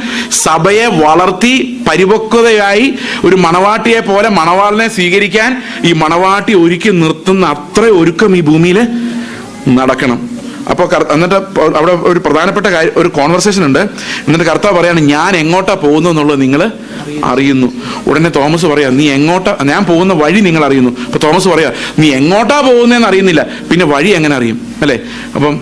S1: സഭയെ വളർത്തി പരിപക്വതയായി ഒരു മണവാട്ടിയെ പോലെ മണവാളിനെ സ്വീകരിക്കാൻ ഈ മണവാട്ടി ഒരുക്കി നിർത്തുന്ന അത്ര ഒരുക്കം ഈ ഭൂമിയിൽ നടക്കണം. അപ്പോൾ എന്നിട്ട് അവിടെ ഒരു പ്രധാനപ്പെട്ട ഒരു കോൺവെർസേഷൻ ഉണ്ട്. എന്നിട്ട് കർത്താവ് പറയാണ്, ഞാൻ എങ്ങോട്ടാ പോകുന്നു എന്നുള്ളത് നിങ്ങൾ അറിയുന്നു. ഉടനെ തോമസ് പറയാ, നീ എങ്ങോട്ടാ? ഞാൻ പോകുന്ന വഴി നിങ്ങൾ അറിയുന്നു. അപ്പൊ തോമസ് പറയാ, നീ എങ്ങോട്ടാ പോകുന്നതെന്ന് അറിയുന്നില്ല, പിന്നെ വഴി എങ്ങനെ അറിയും അല്ലേ? അപ്പം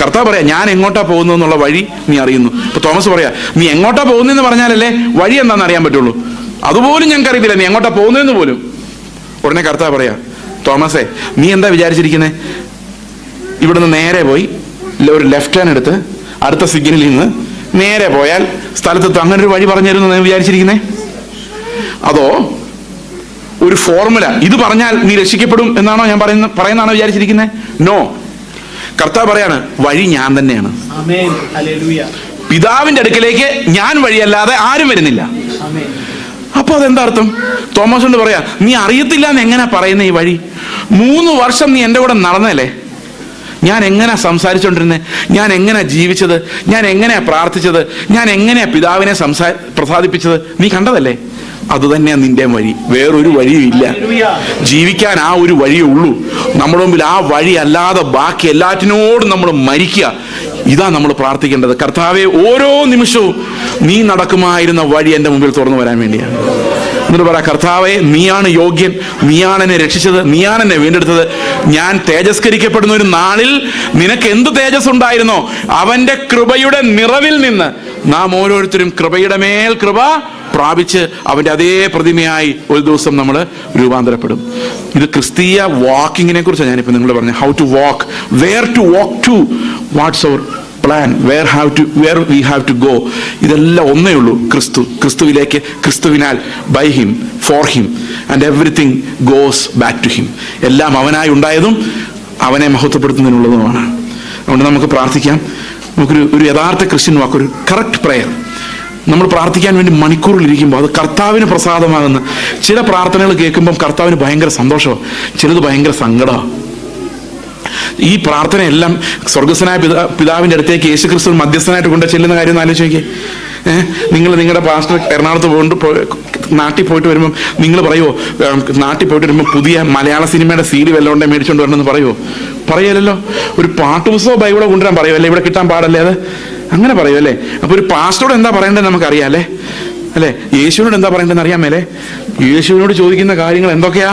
S1: കർത്താവ് പറയാ, ഞാൻ എങ്ങോട്ടാ പോകുന്നു എന്നുള്ള വഴി നീ അറിയുന്നു. അപ്പൊ തോമസ് പറയാ, നീ എങ്ങോട്ടാ പോകുന്നതെന്ന് പറഞ്ഞാലല്ലേ വഴി എന്താണെന്ന് അറിയാൻ പറ്റുള്ളൂ. അതുപോലും ഞങ്ങൾക്ക് അറിയത്തില്ല, നീ എങ്ങോട്ടാ പോകുന്നതെന്ന് പോലും. ഉടനെ കർത്താവ് പറയാ, തോമസേ, നീ എന്താ വിചാരിച്ചിരിക്കുന്നത്? ഇവിടുന്ന് നേരെ പോയി ഒരു ലെഫ്റ്റ് ഹാൻഡ് എടുത്ത് അടുത്ത സിഗ്നലിൽ നിന്ന് നേരെ പോയാൽ സ്ഥലത്തെത്തും. അങ്ങനെ ഒരു വഴി പറഞ്ഞു തരുന്നു വിചാരിച്ചിരിക്കുന്നേ? അതോ ഒരു ഫോർമുല, ഇത് പറഞ്ഞാൽ നീ രക്ഷിക്കപ്പെടും എന്നാണോ ഞാൻ പറയുന്നതാണോ വിചാരിച്ചിരിക്കുന്നത്? നോ. കർത്താവ് പറയാണ്, വഴി ഞാൻ തന്നെയാണ്. പിതാവിന്റെ അടുക്കലേക്ക് ഞാൻ വഴിയല്ലാതെ ആരും വരുന്നില്ല. അപ്പൊ അതെന്താ അർത്ഥം? തോമസ് കൊണ്ട് പറയാ, നീ അറിയത്തില്ല എന്ന് എങ്ങനെ പറയുന്ന ഈ വഴി? 3 വർഷം നീ എൻ്റെ കൂടെ നടന്നല്ലേ? ഞാൻ എങ്ങനെ സംസാരിച്ചോണ്ടിരുന്നേ, ഞാൻ എങ്ങനെ ജീവിച്ചത്, ഞാൻ എങ്ങനെയാ പ്രാർത്ഥിച്ചത്, ഞാൻ എങ്ങനെയാ പിതാവിനെ പ്രസാദിപ്പിച്ചത്, നീ കണ്ടതല്ലേ? അതുതന്നെയാ നിന്റെ വഴി, വേറൊരു വഴിയും ഇല്ല. ജീവിക്കാൻ ആ ഒരു വഴിയേ ഉള്ളൂ. നമ്മുടെ മുമ്പിൽ ആ വഴി അല്ലാതെ ബാക്കി എല്ലാറ്റിനോടും നമ്മൾ മരിക്കുക. ഇതാ നമ്മൾ പ്രാർത്ഥിക്കേണ്ടത്. കർത്താവെ, ഓരോ നിമിഷവും നീ നടക്കുമായിരുന്ന വഴി എൻ്റെ മുമ്പിൽ തുറന്നു വരാൻ വേണ്ടിയാണ്. എന്നിട്ട് പറ, കർത്താവെ, നീയാണ് യോഗ്യൻ, നീയാണ് എന്നെ രക്ഷിച്ചത്, നീയാണ് എന്നെ വീണ്ടെടുത്തത്. ഞാൻ തേജസ്കരിക്കപ്പെടുന്ന ഒരു നാളിൽ നിനക്ക് എന്ത് തേജസ് ഉണ്ടായിരുന്നോ അവന്റെ കൃപയുടെ നിറവിൽ നിന്ന് നാം ഓരോരുത്തരും കൃപയുടെ മേൽ കൃപ പ്രാപിച്ച് അവന്റെ അതേ പ്രതിമയായി ഒരു ദിവസം നമ്മൾ രൂപാന്തരപ്പെടും. ഇത് ക്രിസ്തീയ വാക്കിങ്ങിനെ കുറിച്ചാണ് ഞാനിപ്പോൾ നിങ്ങൾ പറഞ്ഞത്. How to walk, where to walk to, what's our plan, where we have to go. ഇതെല്ലാം ഒന്നേ ഉള്ളൂ, ക്രിസ്തുവിലേക്ക്, ക്രിസ്തുവിനാൽ, by him, for him, and everything goes back to him. എല്ലാം അവനായി ഉണ്ടായതും അവനെ മഹത്വപ്പെടുത്തുന്നതിനുള്ളതുമാണ്. അതുകൊണ്ട് നമുക്ക് പ്രാർത്ഥിക്കാം. നമുക്കൊരു യഥാർത്ഥ ക്രിസ്ത്യൻ വാക്ക്, ഒരു കറക്റ്റ് പ്രയർ നമ്മൾ പ്രാർത്ഥിക്കാൻ വേണ്ടി മണിക്കൂറിലിരിക്കുമ്പോൾ അത് കർത്താവിന് പ്രസാദമാകുന്ന ചില പ്രാർത്ഥനകൾ കേൾക്കുമ്പം കർത്താവിന് ഭയങ്കര സന്തോഷമാണ്, ചിലത് ഭയങ്കര സങ്കടമാണ്. ഈ പ്രാർത്ഥനയെല്ലാം സ്വർഗസ്വനായ പിതാവിൻ്റെ അടുത്തേക്ക് യേശു ക്രിസ്തു മധ്യസ്ഥനായിട്ട് കൊണ്ട് ചെല്ലുന്ന കാര്യം ഒന്ന് ആലോചിച്ച് നോക്കിയേ. നിങ്ങൾ നിങ്ങളുടെ പാസ്റ്റർ എറണാകുളത്ത് നാട്ടിൽ പോയിട്ട് വരുമ്പം നിങ്ങൾ പറയുമോ, നാട്ടിൽ പോയിട്ട് വരുമ്പോൾ പുതിയ മലയാള സിനിമയുടെ സീഡി വല്ലതുകൊണ്ടേ മേടിച്ചുകൊണ്ട് വരണമെന്ന് പറയുമോ? പറയല്ലോ. ഒരു പാട്ടുപുസ്തകമോ ബൈബിളോ കൊണ്ടുവരാൻ പറയുമോ? അല്ലേ, ഇവിടെ കിട്ടാൻ പാടല്ലേ അത്? അങ്ങനെ പറയുമല്ലേ? അപ്പൊ ഒരു പാസ്റ്ററോട് എന്താ പറയേണ്ടത് നമുക്കറിയാം അല്ലേ? അല്ലെ, യേശുവിനോട് എന്താ പറയേണ്ടതെന്ന് അറിയാമേലേ? യേശുവിനോട് ചോദിക്കുന്ന കാര്യങ്ങൾ എന്തൊക്കെയാ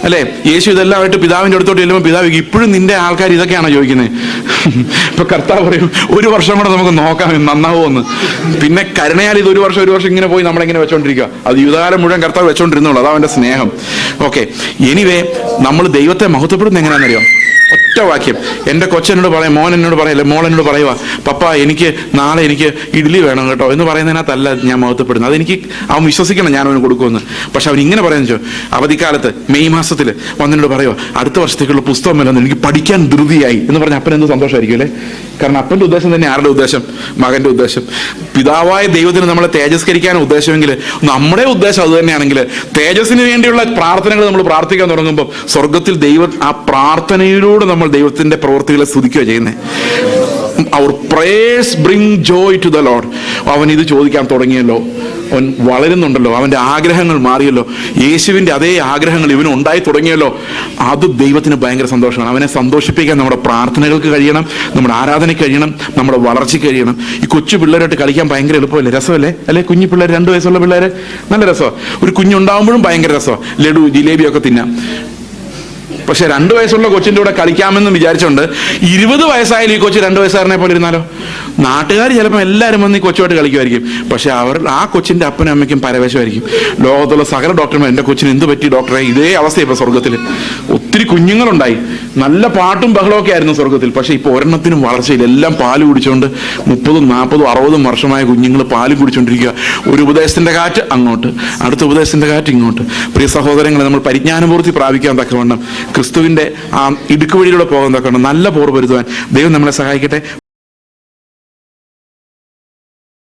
S1: അല്ലെ? യേശു ഇതെല്ലാമായിട്ട് പിതാവിൻ്റെ അടുത്തോട്ട് ചെല്ലുമ്പോൾ പിതാവ് ഇപ്പോഴും നിന്റെ ആൾക്കാർ ഇതൊക്കെയാണോ ചോദിക്കുന്നത്? ഇപ്പൊ കർത്താവ് പറയും, 1 വർഷം കൂടെ നമുക്ക് നോക്കാം നന്നാവുമെന്ന്. പിന്നെ കരുണയാൽ ഇത് 1 വർഷം ഇങ്ങനെ പോയി നമ്മളിങ്ങനെ വെച്ചോണ്ടിരിക്കുക. അത് യുവതാരം മുഴുവൻ കർത്താവ് വെച്ചോണ്ടിരുന്നുള്ളൂ. അതാ അവന്റെ സ്നേഹം. ഓക്കെ, എനിവേ, നമ്മൾ ദൈവത്തെ മഹത്വപ്പെടുന്നത് എങ്ങനെയാണെന്നറിയോ? ഒറ്റ വാക്യം. എൻ്റെ കൊച്ചനോട് പറയാം, മോൻ എന്നോട് പറയല്ലേ, മോൾ എന്നോട് പറയുക, പപ്പ നാളെ എനിക്ക് ഇഡ്ഡലി വേണം കേട്ടോ എന്ന് പറയുന്നതിനകത്തല്ല ഞാൻ മഹത്വപ്പെടുന്നത്. അതെനിക്ക് അവൻ വിശ്വസിക്കണം ഞാൻ അവന് കൊടുക്കുമെന്ന്. പക്ഷെ അവൻ ഇങ്ങനെ പറയാന്ന് വെച്ചോ, അവധിക്കാലത്ത് മെയ് മാസത്തിൽ വന്നതിനോട് പറയുക, അടുത്ത വർഷത്തേക്കുള്ള പുസ്തകം വല്ലതും എനിക്ക് പഠിക്കാൻ ധൃതിയായി എന്ന് പറഞ്ഞ അപ്പൻ എന്ത് സന്തോഷമായിരിക്കും അല്ലേ? കാരണം അപ്പൻ്റെ ഉദ്ദേശം തന്നെ ആരുടെ ഉദ്ദേശം? മകൻ്റെ ഉദ്ദേശം. പിതാവായ ദൈവത്തിന് നമ്മളെ തേജസ്കരിക്കാൻ ഉദ്ദേശമെങ്കിൽ നമ്മുടെ ഉദ്ദേശം അത് തന്നെയാണെങ്കിൽ തേജസ്സിന് വേണ്ടിയുള്ള പ്രാർത്ഥനകൾ നമ്മൾ പ്രാർത്ഥിക്കാൻ തുടങ്ങുമ്പോൾ സ്വർഗത്തിൽ ദൈവം ആ പ്രാർത്ഥനയിലൂടെ നമ്മൾ ദൈവത്തിന്റെ പ്രവൃത്തികളെ സ്തുതിക്കുകയോ ചെയ്യുന്നത്. Our prayers bring joy to the Lord. അവൻ ഇത് ചോദിക്കാൻ തുടങ്ങിയല്ലോ, അവൻ വളരുന്നുണ്ടല്ലോ, അവന്റെ ആഗ്രഹങ്ങൾ മാറിയല്ലോ, യേശുവിന്റെ അതേ ആഗ്രഹങ്ങൾ ഇവന് ഉണ്ടായി തുടങ്ങിയല്ലോ. അത് ദൈവത്തിന് ഭയങ്കര സന്തോഷമാണ്. അവനെ സന്തോഷിപ്പിക്കാൻ നമ്മുടെ പ്രാർത്ഥനകൾക്ക് കഴിയണം, നമ്മുടെ ആരാധനയ്ക്ക് കഴിയണം, നമ്മുടെ വളർച്ചയ്ക്ക് കഴിയണം. ഈ കൊച്ചു പിള്ളേരായിട്ട് കളിക്കാൻ ഭയങ്കര എളുപ്പമല്ലേ, രസമല്ലേ? അല്ലെ, കുഞ്ഞു പിള്ളേർ, 2 വയസ്സുള്ള പിള്ളേർ നല്ല രസമാണ്. ഒരു കുഞ്ഞുണ്ടാകുമ്പോഴും ഭയങ്കര രസമാണ്, ലഡു ജിലേബിയൊക്കെ തിന്നാം. പക്ഷെ 2 വയസ്സുള്ള കൊച്ചിൻ്റെ കൂടെ കളിക്കാമെന്ന് വിചാരിച്ചുകൊണ്ട് 20 വയസ്സായാലും ഈ കൊച്ചു 2 വയസ്സുകാരനെ പോലെ ഇരുന്നാലോ? നാട്ടുകാർ ചിലപ്പോൾ എല്ലാവരും വന്ന് ഈ കൊച്ചുമായിട്ട് കളിക്കുമായിരിക്കും. പക്ഷെ ആ കൊച്ചിൻ്റെ അപ്പനും അമ്മയ്ക്കും പരവേശമായിരിക്കും. ലോകത്തുള്ള സകല ഡോക്ടർമാർ, എൻ്റെ കൊച്ചിന് എന്ത് പറ്റി ഡോക്ടറെ? ഇതേ അവസ്ഥയാണ് ഇപ്പോൾ സ്വർഗത്തിൽ. ഒത്തിരി കുഞ്ഞുങ്ങളുണ്ടായി, നല്ല പാട്ടും ബഹളമൊക്കെ ആയിരുന്നു സ്വർഗത്തിൽ. പക്ഷെ ഇപ്പോൾ ഒരെണ്ണത്തിനും വളർച്ചയില്ല. എല്ലാം പാല് കുടിച്ചുകൊണ്ട് 30, 40, 60 വർഷമായ കുഞ്ഞുങ്ങൾ പാല് കുടിച്ചുകൊണ്ടിരിക്കുക. ഒരു ഉപദേശത്തിന്റെ കാറ്റ് അങ്ങോട്ട്, അടുത്ത ഉപദേശത്തിന്റെ കാറ്റ് ഇങ്ങോട്ട്. പ്രിയ സഹോദരങ്ങളെ, നമ്മൾ പരിജ്ഞാനപൂർത്തി പ്രാപിക്കാൻ തക്കവണ്ണം, ക്രിസ്തുവിന്റെ ആ ഇടുക്ക് വഴിയിലൂടെ പോകാൻ തക്കവണ്ണം നല്ല പോർ പൊരുതുവാൻ ദൈവം നമ്മളെ സഹായിക്കട്ടെ.